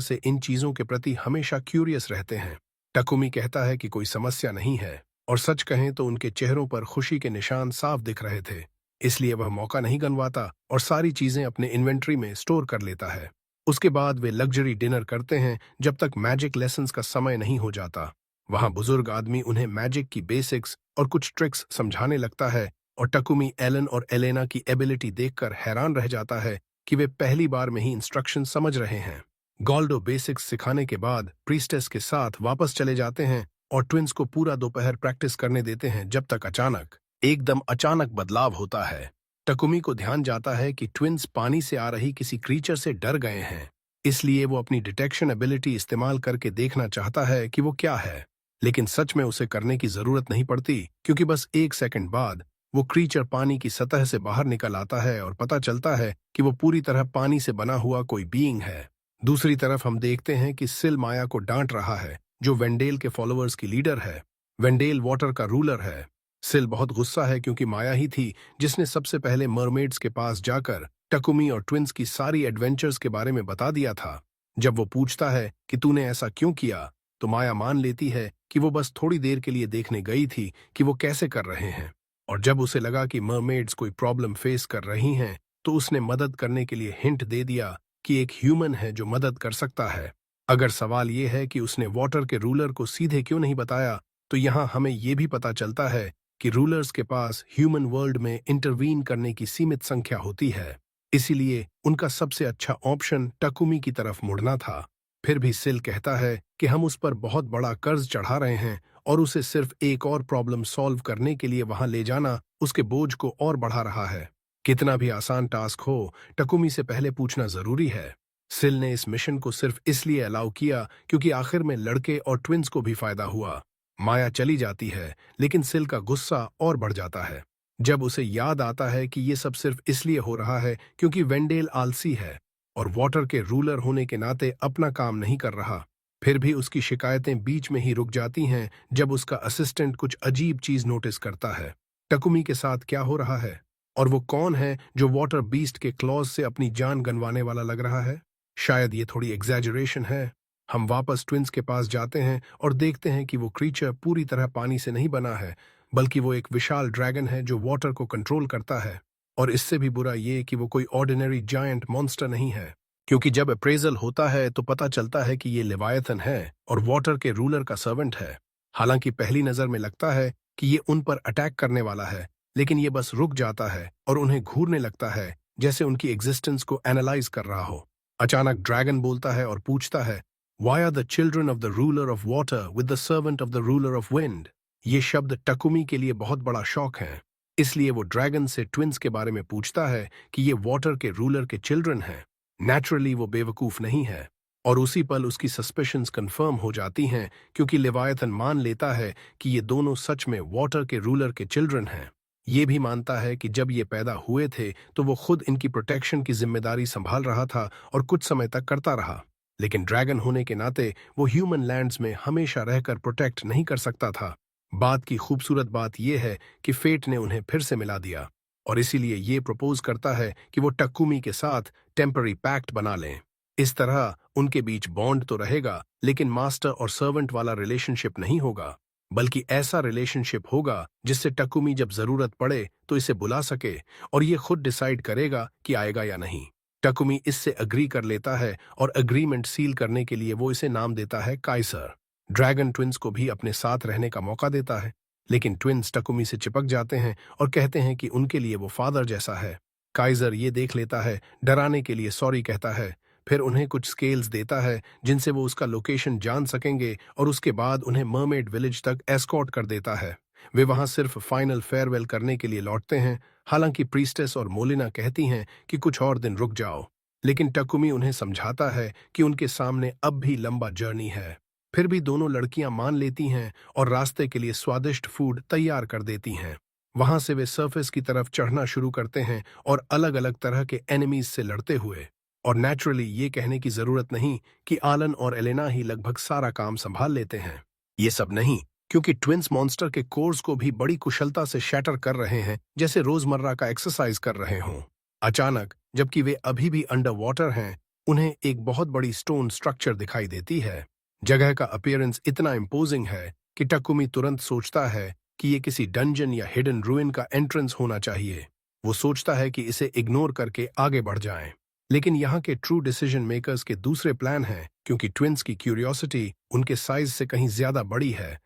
से इन चीजों के प्रति हमेशा क्यूरियस रहते हैं। टकुमी कहता है कि कोई समस्या नहीं है, और सच कहें तो उनके चेहरों पर खुशी के निशान साफ दिख रहे थे। इसलिए वह मौका नहीं गंवाता और सारी चीजें अपने इन्वेंट्री में स्टोर कर लेता है। उसके बाद वे लग्जरी डिनर करते हैं जब तक मैजिक लेसन्स का समय नहीं हो जाता। वहां बुजुर्ग आदमी उन्हें मैजिक की बेसिक्स और कुछ ट्रिक्स समझाने लगता है और टकुमी एलन और एलेना की एबिलिटी देखकर हैरान रह जाता है कि वे पहली बार में ही इंस्ट्रक्शन समझ रहे हैं। गॉल्डो बेसिक्स सिखाने के बाद प्रीस्टेस के साथ वापस चले जाते हैं और ट्विंस को पूरा दोपहर प्रैक्टिस करने देते हैं जब तक एकदम अचानक बदलाव होता है। टकुमी को ध्यान जाता है कि ट्विंस पानी से आ रही किसी क्रीचर से डर गए हैं, इसलिए वो अपनी डिटेक्शन एबिलिटी इस्तेमाल करके देखना चाहता है कि वो क्या है, लेकिन सच में उसे करने की जरूरत नहीं पड़ती क्योंकि बस एक सेकंड बाद वो क्रीचर पानी की सतह से बाहर निकल आता है और पता चलता है कि वो पूरी तरह पानी से बना हुआ कोई बीइंग है। दूसरी तरफ हम देखते हैं कि सिल माया को डांट रहा है, जो वेंडेल के फॉलोअर्स की लीडर है। वेंडेल वाटर का रूलर है। सिल बहुत गुस्सा है क्योंकि माया ही थी जिसने सबसे पहले मरमेड्स के पास जाकर टकुमी और ट्विंस की सारी एडवेंचर्स के बारे में बता दिया था। जब वो पूछता है कि तूने ऐसा क्यों किया, तो माया मान लेती है कि वो बस थोड़ी देर के लिए देखने गई थी कि वो कैसे कर रहे हैं। और जब उसे लगा कि मरमेड्स कोई प्रॉब्लम फेस कर रही हैं, तो उसने मदद करने के लिए हिंट दे दिया कि एक ह्यूमन है जो मदद कर सकता है। अगर सवाल ये है कि उसने वाटर के रूलर को सीधे क्यों नहीं बताया, तो यहाँ हमें ये भी पता चलता है कि रूलर्स के पास ह्यूमन वर्ल्ड में इंटरवीन करने की सीमित संख्या होती है। इसीलिए उनका सबसे अच्छा ऑप्शन टकुमी की तरफ मुड़ना था। फिर भी सिल कहता है कि हम उस पर बहुत बड़ा कर्ज चढ़ा रहे हैं और उसे सिर्फ एक और प्रॉब्लम सॉल्व करने के लिए वहां ले जाना उसके बोझ को और बढ़ा रहा है। कितना भी आसान टास्क हो, टकुमी से पहले पूछना जरूरी है। सिल ने इस मिशन को सिर्फ इसलिए अलाउ किया क्योंकि आखिर में लड़के और ट्विंस को भी फायदा हुआ। माया चली जाती है, लेकिन सिल का गुस्सा और बढ़ जाता है जब उसे याद आता है कि ये सब सिर्फ इसलिए हो रहा है क्योंकि वेंडेल आलसी है और वाटर के रूलर होने के नाते अपना काम नहीं कर रहा। फिर भी उसकी शिकायतें बीच में ही रुक जाती हैं जब उसका असिस्टेंट कुछ अजीब चीज नोटिस करता है। टकुमी के साथ क्या हो रहा है और वो कौन है जो वाटर बीस्ट के क्लॉज से अपनी जान गंवाने वाला लग रहा है? शायद ये थोड़ी एग्जैजरेशन है। हम वापस ट्विंस के पास जाते हैं और देखते हैं कि वो क्रीचर पूरी तरह पानी से नहीं बना है, बल्कि वो एक विशाल ड्रैगन है जो वाटर को कंट्रोल करता है। और इससे भी बुरा ये कि वो कोई ऑर्डिनरी जायंट मॉन्स्टर नहीं है, क्योंकि जब अप्रेजल होता है तो पता चलता है कि ये लेवायथन है और वाटर के रूलर का सर्वेंट है। हालांकि पहली नजर में लगता है कि ये उन पर अटैक करने वाला है, लेकिन ये बस रुक जाता है और उन्हें घूरने लगता है, जैसे उनकी एग्जिस्टेंस को एनालाइज कर रहा हो। अचानक ड्रैगन बोलता है और पूछता है, Why are the children of the ruler of water with the servant of the ruler of wind? ये शब्द टकुमी के लिए बहुत बड़ा शौक है। इसलिए वो ड्रैगन से ट्विंस के बारे में पूछता है कि ये वाटर के रूलर के चिल्ड्रन हैं। नेचुरली वो बेवकूफ नहीं है और उसी पल उसकी सस्पिशंस कंफर्म हो जाती हैं, क्योंकि लेवायथन मान लेता है कि ये दोनों सच में वाटर के रूलर के चिल्ड्रन हैं। ये भी मानता है कि जब ये पैदा हुए थे तो वो खुद इनकी प्रोटेक्शन की जिम्मेदारी संभाल रहा था और कुछ समय तक करता रहा, लेकिन ड्रैगन होने के नाते वो ह्यूमन लैंड्स में हमेशा रहकर प्रोटेक्ट नहीं कर सकता था। बात की खूबसूरत बात यह है कि फेट ने उन्हें फिर से मिला दिया और इसीलिए ये प्रपोज करता है कि वो टकुमी के साथ टेम्पररी पैक्ट बना लें। इस तरह उनके बीच बॉन्ड तो रहेगा, लेकिन मास्टर और सर्वेंट वाला रिलेशनशिप नहीं होगा, बल्कि ऐसा रिलेशनशिप होगा जिससे टकुमी जब जरूरत पड़े तो इसे बुला सके और ये खुद डिसाइड करेगा कि आएगा या नहीं। टकुमी इससे अग्री कर लेता है और अग्रीमेंट सील करने के लिए वो इसे नाम देता है काइसर। ड्रैगन ट्विंस को भी अपने साथ रहने का मौका देता है, लेकिन ट्विंस टकुमी से चिपक जाते हैं और कहते हैं कि उनके लिए वो फादर जैसा है। काइजर ये देख लेता है, डराने के लिए सॉरी कहता है, फिर उन्हें कुछ स्केल्स देता है जिनसे वो उसका लोकेशन जान सकेंगे और उसके बाद उन्हें मरमेड विलेज तक एस्कॉर्ट कर देता है। वे वहां सिर्फ फाइनल फेयरवेल करने के लिए लौटते हैं। हालांकि प्रीस्टेस और मोलिना कहती हैं कि कुछ और दिन रुक जाओ, लेकिन टकुमी उन्हें समझाता है कि उनके सामने अब भी लंबा जर्नी है। फिर भी दोनों लड़कियां मान लेती हैं और रास्ते के लिए स्वादिष्ट फूड तैयार कर देती हैं। वहां से वे सरफेस की तरफ चढ़ना शुरू करते हैं और अलग अलग तरह के एनिमीज से लड़ते हुए। और नेचुरली ये कहने की जरूरत नहीं कि आलन और एलेना ही लगभग सारा काम संभाल लेते हैं। ये सब नहीं, क्योंकि ट्विंस मॉन्स्टर के कोर्स को भी बड़ी कुशलता से शैटर कर रहे हैं, जैसे रोजमर्रा का एक्सरसाइज कर रहे हों। अचानक, जबकि वे अभी भी अंडर वाटर हैं, उन्हें एक बहुत बड़ी स्टोन स्ट्रक्चर दिखाई देती है। जगह का अपीयरेंस इतना इम्पोजिंग है कि टकुमी तुरंत सोचता है कि ये किसी डंजन या हिडन रूइन का एंट्रेंस होना चाहिए। वो सोचता है कि इसे इग्नोर करके आगे बढ़ जाएं। लेकिन यहाँ के ट्रू डिसीजन मेकर्स के दूसरे प्लान हैं, क्योंकि ट्विंस की क्यूरियोसिटी उनके साइज से कहीं ज्यादा बड़ी है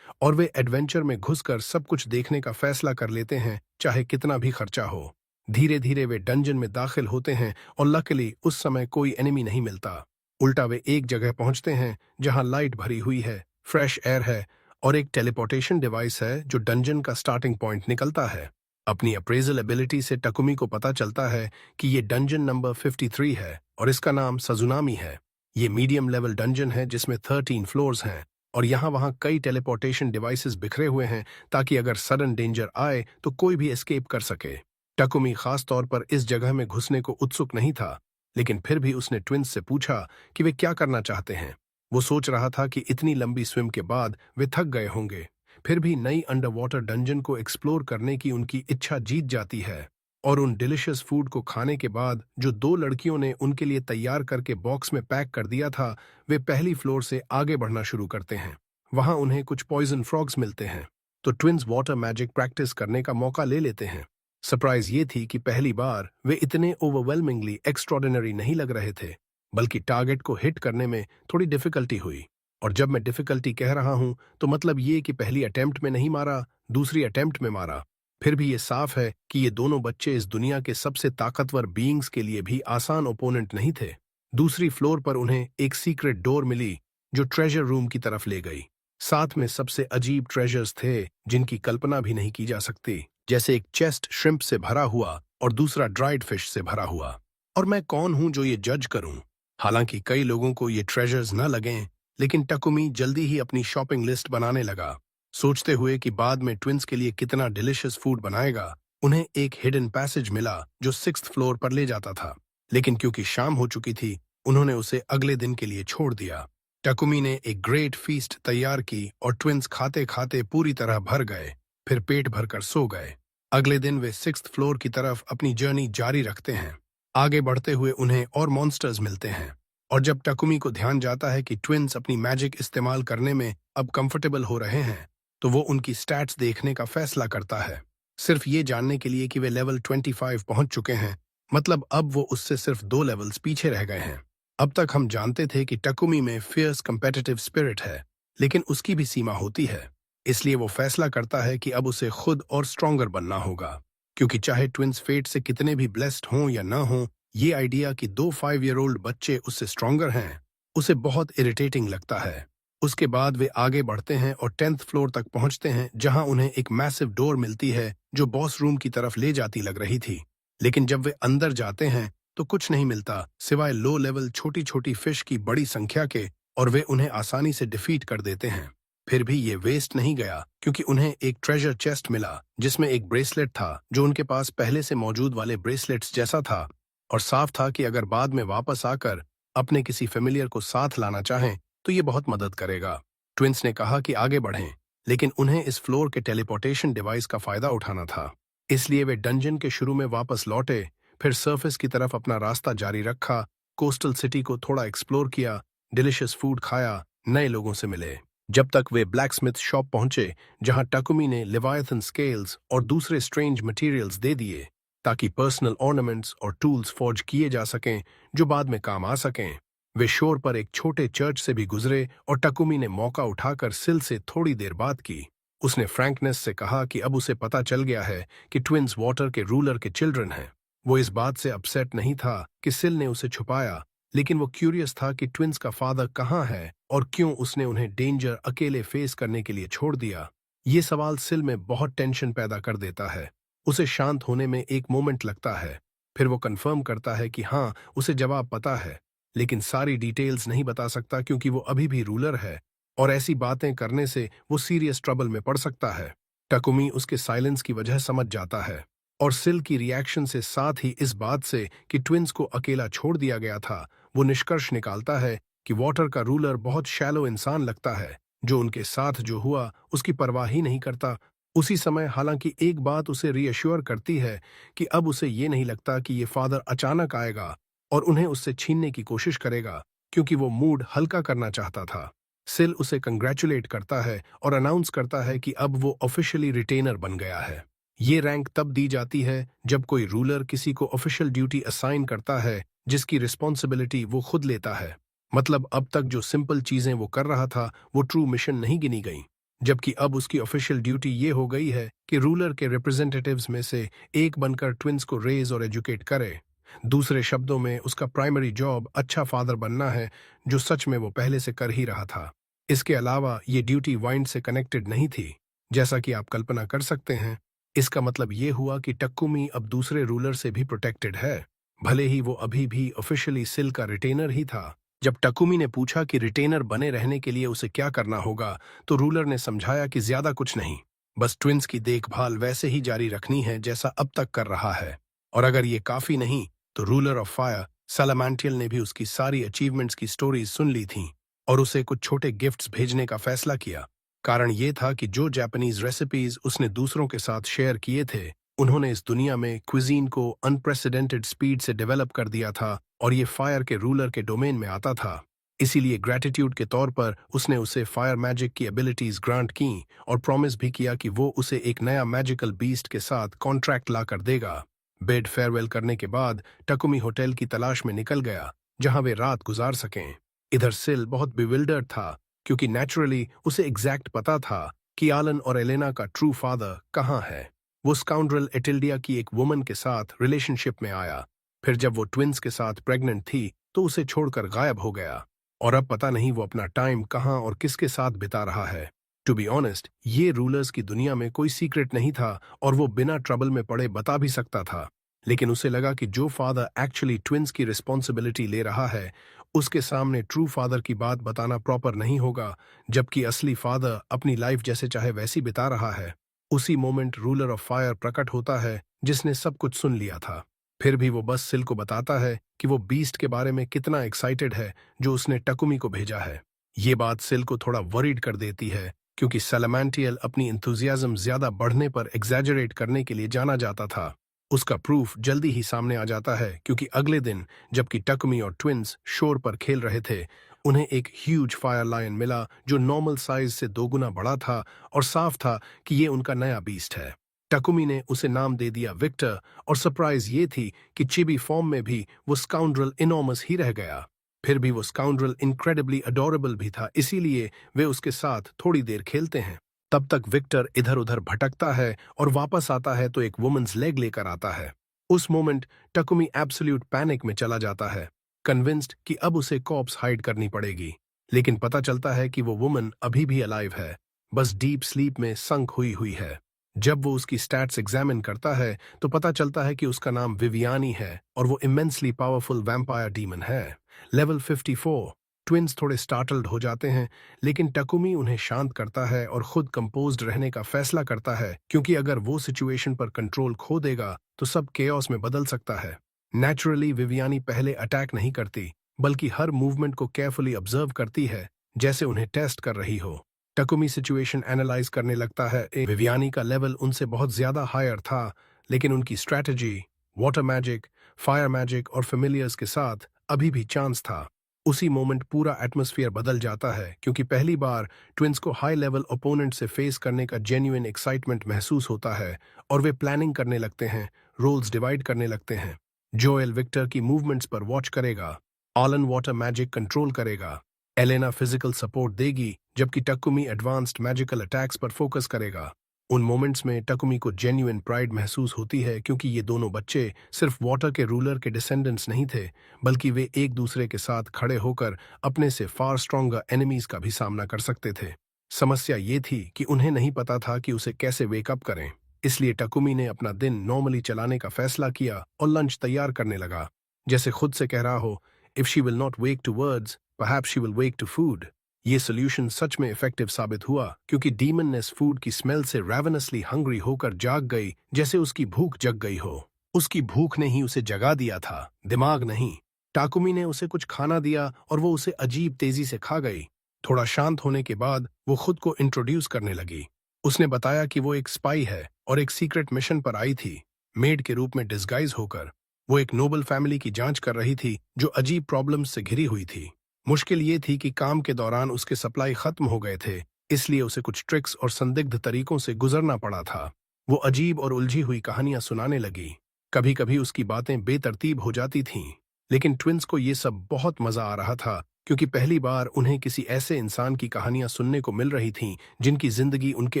और वे एडवेंचर में घुसकर सब कुछ देखने का फैसला कर लेते हैं, चाहे कितना भी खर्चा हो। धीरे धीरे वे डंजन में दाखिल होते हैं और लकीली उस समय कोई एनिमी नहीं मिलता। उल्टा वे एक जगह पहुंचते हैं जहां लाइट भरी हुई है, फ्रेश एयर है और एक टेलीपोर्टेशन डिवाइस है जो डंजन का स्टार्टिंग पॉइंट निकलता है। अपनी अप्रेजल एबिलिटी से टकुमी को पता चलता है कि ये डंजन नंबर 53 है और इसका नाम सजुनामी है। ये मीडियम लेवल डंजन है जिसमें 13 फ्लोर्स हैं और यहाँ वहाँ कई टेलीपोर्टेशन डिवाइसेस बिखरे हुए हैं ताकि अगर सडन डेंजर आए तो कोई भी एस्केप कर सके। टकुमी खास तौर पर इस जगह में घुसने को उत्सुक नहीं था, लेकिन फिर भी उसने ट्विंस से पूछा कि वे क्या करना चाहते हैं। वो सोच रहा था कि इतनी लंबी स्विम के बाद वे थक गए होंगे, फिर भी नई अंडर वाटर डंजन को एक्सप्लोर करने की उनकी इच्छा जीत जाती है। और उन डिलिशियस फूड को खाने के बाद जो दो लड़कियों ने उनके लिए तैयार करके बॉक्स में पैक कर दिया था, वे पहली फ्लोर से आगे बढ़ना शुरू करते हैं। वहां उन्हें कुछ पॉइजन फ्रॉग्स मिलते हैं, तो ट्विंस वाटर मैजिक प्रैक्टिस करने का मौका ले लेते हैं। सरप्राइज ये थी कि पहली बार वे इतने ओवरवेलमिंगली एक्स्ट्रॉर्डिनरी नहीं लग रहे थे, बल्कि टारगेट को हिट करने में थोड़ी डिफिकल्टी हुई। और जब मैं डिफिकल्टी कह रहा हूं तो मतलब ये कि पहली अटेम्प्ट में नहीं मारा, दूसरी अटेम्प्ट में मारा। फिर भी ये साफ है कि ये दोनों बच्चे इस दुनिया के सबसे ताकतवर बीइंग्स के लिए भी आसान ओपोनेंट नहीं थे। दूसरी फ्लोर पर उन्हें एक सीक्रेट डोर मिली जो ट्रेजर रूम की तरफ ले गई। साथ में सबसे अजीब ट्रेजर्स थे जिनकी कल्पना भी नहीं की जा सकती, जैसे एक चेस्ट श्रिम्प से भरा हुआ और दूसरा ड्राइड फिश से भरा हुआ। और मैं कौन हूं जो ये जज करूं? हालांकि कई लोगों को ये ट्रेजर्स न लगें, लेकिन टकुमी जल्दी ही अपनी शॉपिंग लिस्ट बनाने लगा, सोचते हुए कि बाद में ट्विंस के लिए कितना डिलिशियस फूड बनाएगा। उन्हें एक हिडन पैसेज मिला जो 6th फ्लोर पर ले जाता था, लेकिन क्योंकि शाम हो चुकी थी उन्होंने उसे अगले दिन के लिए छोड़ दिया। टकुमी ने एक ग्रेट फीस्ट तैयार की और ट्विंस खाते खाते पूरी तरह भर गए, फिर पेट भरकर सो गए। अगले दिन वे 6th फ्लोर की तरफ अपनी जर्नी जारी रखते हैं। आगे बढ़ते हुए उन्हें और मॉन्स्टर्स मिलते हैं, और जब टकुमी को ध्यान जाता है कि ट्विंस अपनी मैजिक इस्तेमाल करने में अब कंफर्टेबल हो रहे हैं, तो वो उनकी स्टैट्स देखने का फैसला करता है, सिर्फ ये जानने के लिए कि वे लेवल 25 पहुंच चुके हैं। मतलब अब वो उससे सिर्फ 2 लेवल्स पीछे रह गए हैं। अब तक हम जानते थे कि टकुमी में फियर्स कंपेटिटिव स्पिरिट है, लेकिन उसकी भी सीमा होती है। इसलिए वो फैसला करता है कि अब उसे खुद और स्ट्रॉन्गर बनना होगा, क्योंकि चाहे ट्विंस फेट से कितने भी ब्लेस्ड हों या ना हों, ये आइडिया कि 2 5-year-old बच्चे उससे स्ट्रॉन्गर हैं, उसे बहुत इरिटेटिंग लगता है। उसके बाद वे आगे बढ़ते हैं और 10th फ्लोर तक पहुंचते हैं, जहां उन्हें एक मैसिव डोर मिलती है जो बॉस रूम की तरफ ले जाती लग रही थी। लेकिन जब वे अंदर जाते हैं तो कुछ नहीं मिलता सिवाय लो लेवल छोटी छोटी फिश की बड़ी संख्या के, और वे उन्हें आसानी से डिफीट कर देते हैं। फिर भी ये वेस्ट नहीं गया, क्योंकि उन्हें एक ट्रेजर चेस्ट मिला जिसमें एक ब्रेसलेट था जो उनके पास पहले से मौजूद वाले ब्रेसलेट्स जैसा था, और साफ था कि अगर बाद में वापस आकर अपने किसी फेमिलियर को साथ लाना चाहें तो ये बहुत मदद करेगा। ट्विंस ने कहा कि आगे बढ़ें, लेकिन उन्हें इस फ्लोर के टेलीपोर्टेशन डिवाइस का फायदा उठाना था। इसलिए वे डंजन के शुरू में वापस लौटे, फिर सरफेस की तरफ अपना रास्ता जारी रखा, कोस्टल सिटी को थोड़ा एक्सप्लोर किया, डिलिशियस फूड खाया, नए लोगों से मिले, जब तक वे ब्लैकस्मिथ शॉप पहुंचे जहां टकुमी ने लिवायथन स्केल्स और दूसरे स्ट्रेंज मटेरियल्स दे दिए ताकि पर्सनल ऑर्नामेंट्स और टूल्स फॉर्ज किए जा सकें जो बाद में काम आ सकें। वे शोर पर एक छोटे चर्च से भी गुजरे और टकुमी ने मौका उठाकर सिल से थोड़ी देर बात की। उसने फ्रैंकनेस से कहा कि अब उसे पता चल गया है कि ट्विंस वाटर के रूलर के चिल्ड्रन हैं। वो इस बात से अपसेट नहीं था कि सिल ने उसे छुपाया, लेकिन वो क्यूरियस था कि ट्विंस का फादर कहाँ है और क्यों उसने उन्हें डेंजर अकेले फेस करने के लिए छोड़ दिया। ये सवाल सिल में बहुत टेंशन पैदा कर देता है। उसे शांत होने में एक मोमेंट लगता है, फिर वो कंफर्म करता है कि हाँ, उसे जवाब पता है, लेकिन सारी डिटेल्स नहीं बता सकता क्योंकि वो अभी भी रूलर है और ऐसी बातें करने से वो सीरियस ट्रबल में पड़ सकता है। टकुमी उसके साइलेंस की वजह समझ जाता है, और सिल की रिएक्शन से साथ ही इस बात से कि ट्विंस को अकेला छोड़ दिया गया था, वो निष्कर्ष निकालता है कि वाटर का रूलर बहुत शैलो इंसान लगता है जो उनके साथ जो हुआ उसकी परवाह ही नहीं करता। उसी समय हालांकि एक बात उसे रीअश्योर करती है कि अब उसे ये नहीं लगता कि ये फादर अचानक आएगा और उन्हें उससे छीनने की कोशिश करेगा, क्योंकि वो मूड हल्का करना चाहता था। सिल उसे कंग्रेचुलेट करता है और अनाउंस करता है कि अब वो ऑफिशियली रिटेनर बन गया है। ये रैंक तब दी जाती है जब कोई रूलर किसी को ऑफिशियल ड्यूटी असाइन करता है जिसकी रिस्पॉन्सिबिलिटी वो खुद लेता है। मतलब अब तक जो सिंपल चीजें वो कर रहा था वो ट्रू मिशन नहीं गिनी गई, जबकि अब उसकी ऑफिशियल ड्यूटी ये हो गई है कि रूलर के रिप्रेजेंटेटिव्स में से एक बनकर ट्विंस को रेज और एजुकेट करे। दूसरे शब्दों में उसका प्राइमरी जॉब अच्छा फादर बनना है, जो सच में वो पहले से कर ही रहा था। इसके अलावा ये ड्यूटी वाइंड से कनेक्टेड नहीं थी, जैसा कि आप कल्पना कर सकते हैं। इसका मतलब ये हुआ कि टक्कुमी अब दूसरे रूलर से भी प्रोटेक्टेड है, भले ही वो अभी भी ऑफिशियली सिल का रिटेनर ही था। जब टकुमी ने पूछा कि रिटेनर बने रहने के लिए उसे क्या करना होगा, तो रूलर ने समझाया कि ज्यादा कुछ नहीं, बस ट्विंस की देखभाल वैसे ही जारी रखनी है जैसा अब तक कर रहा है। और अगर ये काफी नहीं, तो रूलर ऑफ फायर सलामांटियल ने भी उसकी सारी अचीवमेंट्स की स्टोरीज सुन ली थीं और उसे कुछ छोटे गिफ्ट्स भेजने का फैसला किया। कारण ये था कि जो जापानीज रेसिपीज उसने दूसरों के साथ शेयर किए थे, उन्होंने इस दुनिया में क्विजीन को अनप्रेसिडेंटेड स्पीड से डेवलप कर दिया था और ये फायर के रूलर के डोमेन में आता था। इसीलिए ग्रेटिट्यूड के तौर पर उसने उसे फायर मैजिक की एबिलिटीज ग्रांट की और प्रॉमिस भी किया कि वो उसे एक नया मैजिकल बीस्ट के साथ कॉन्ट्रैक्ट ला कर देगा। बेड फेयरवेल करने के बाद टकुमी होटल की तलाश में निकल गया जहां वे रात गुजार सकें। इधर सिल बहुत बिविल्डर्ड था क्योंकि नेचुरली उसे एग्जैक्ट पता था कि आलन और एलेना का ट्रू फादर कहाँ है। वो स्काउंड्रल एटिल्डिया की एक वुमन के साथ रिलेशनशिप में आया, फिर जब वो ट्विंस के साथ प्रेग्नेंट थी तो उसे छोड़कर गायब हो गया और अब पता नहीं वो अपना टाइम कहाँ और किसके साथ बिता रहा है। टू बी ऑनेस्ट, ये रूलर्स की दुनिया में कोई सीक्रेट नहीं था और वो बिना ट्रबल में पड़े बता भी सकता था, लेकिन उसे लगा कि जो फादर एक्चुअली ट्विंस की रिस्पॉन्सिबिलिटी ले रहा है, उसके सामने ट्रू फादर की बात बताना प्रॉपर नहीं होगा, जबकि असली फादर अपनी लाइफ जैसे चाहे वैसी बिता रहा है। उसी मोमेंट रूलर ऑफ फायर प्रकट होता है जिसने सब कुछ सुन लिया था। फिर भी वो बस सिल को बताता है कि वो बीस्ट के बारे में कितना एक्साइटेड है जो उसने टकुमी को भेजा है। ये बात सिल को थोड़ा वरीड कर देती है क्योंकि सैलामांटियल अपनी इंथुजियाज्म ज्यादा बढ़ने पर एग्जैजरेट करने के लिए जाना जाता था। उसका प्रूफ जल्दी ही सामने आ जाता है क्योंकि अगले दिन जबकि टकुमी और ट्विंस शोर पर खेल रहे थे, उन्हें एक ह्यूज फायर लायन मिला जो नॉर्मल साइज से 2 गुना बड़ा था और साफ था कि ये उनका नया बीस्ट है। टकुमी ने उसे नाम दे दिया विक्टर और सरप्राइज ये थी कि चिबी फॉर्म में भी वो स्काउंड्रल इनॉर्मस ही रह गया। फिर भी वो स्काउंड्रल इनक्रेडिबली अडोरेबल भी था, इसीलिए वे उसके साथ थोड़ी देर खेलते हैं। तब तक विक्टर इधर उधर भटकता है और वापस आता है तो एक वुमेन्स लेग लेकर आता है। उस मोमेंट टकुमी एब्सोल्यूट पैनिक में चला जाता है, कन्विंस्ड कि अब उसे कॉप्स हाइड करनी पड़ेगी, लेकिन पता चलता है कि वो वुमन अभी भी अलाइव है, बस डीप स्लीप में संक हुई हुई है। जब वो उसकी स्टैट्स एग्जामिन करता है तो पता चलता है कि उसका नाम विवियानी है और वो इमेंसली पावरफुल वैम्पायर डीमन है, लेवल 54। ट्विंस थोड़े स्टार्टल्ड हो जाते हैं, लेकिन टकुमी उन्हें शांत करता है और खुद कंपोज्ड रहने का फैसला करता है क्योंकि अगर वो सिचुएशन पर कंट्रोल खो देगा तो सब केओस में बदल सकता है। नेचुरली विवियानी पहले अटैक नहीं करती, बल्कि हर मूवमेंट को केयरफुली ऑब्जर्व करती है जैसे उन्हें टेस्ट कर रही हो। टकुमी सिचुएशन एनालाइज करने लगता है। विवियानी का लेवल उनसे बहुत ज्यादा हायर था, लेकिन उनकी strategy, water magic, fire magic और फेमिलियर्स के साथ अभी भी चांस था। उसी मोमेंट पूरा एटमॉस्फेयर बदल जाता है क्योंकि पहली बार ट्विंस को हाई लेवल ओपोनेंट से फेस करने का जेन्युइन एक्साइटमेंट महसूस होता है और वे प्लानिंग करने लगते हैं, रोल्स डिवाइड करने लगते हैं। जोएल विक्टर की मूवमेंट्स पर वॉच करेगा, आलन वाटर मैजिक कंट्रोल करेगा, एलेना फिजिकल सपोर्ट देगी, जबकि टकुमी एडवांस्ड मैजिकल अटैक्स पर फोकस करेगा। उन मोमेंट्स में टकुमी को जेन्युइन प्राइड महसूस होती है क्योंकि ये दोनों बच्चे सिर्फ वाटर के रूलर के डिसेंडेंट्स नहीं थे, बल्कि वे एक दूसरे के साथ खड़े होकर अपने से फार स्ट्रॉन्गर एनिमीज का भी सामना कर सकते थे। समस्या ये थी कि उन्हें नहीं पता था कि उसे कैसे वेकअप करें, इसलिए टकुमी ने अपना दिन नॉर्मली चलाने का फैसला किया और लंच तैयार करने लगा, जैसे खुद से कह रहा हो, if she will not wake to words, perhaps she will wake to food. ये सोल्यूशन सच में इफेक्टिव साबित हुआ क्योंकि डीमननेस फूड की स्मेल से रैवनसली हंग्री होकर जाग गई, जैसे उसकी भूख जग गई हो। उसकी भूख ने ही उसे जगा दिया था, दिमाग नहीं। टाकुमी ने उसे कुछ खाना दिया और वो उसे अजीब तेजी से खा गई। थोड़ा शांत होने के बाद वो खुद को इंट्रोड्यूस करने लगी। उसने बताया कि वो एक स्पाई है और एक सीक्रेट मिशन पर आई थी, मेड के रूप में डिस्गाइज होकर। वो एक नोबल फैमिली की जांच कर रही थी जो अजीब प्रॉब्लम्स से घिरी हुई थी। मुश्किल ये थी कि काम के दौरान उसके सप्लाई खत्म हो गए थे, इसलिए उसे कुछ ट्रिक्स और संदिग्ध तरीकों से गुजरना पड़ा था। वो अजीब और उलझी हुई कहानियां सुनाने लगी। कभी कभी उसकी बातें बेतरतीब हो जाती थीं, लेकिन ट्विंस को ये सब बहुत मजा आ रहा था क्योंकि पहली बार उन्हें किसी ऐसे इंसान की कहानियां सुनने को मिल रही थीं जिनकी जिंदगी उनके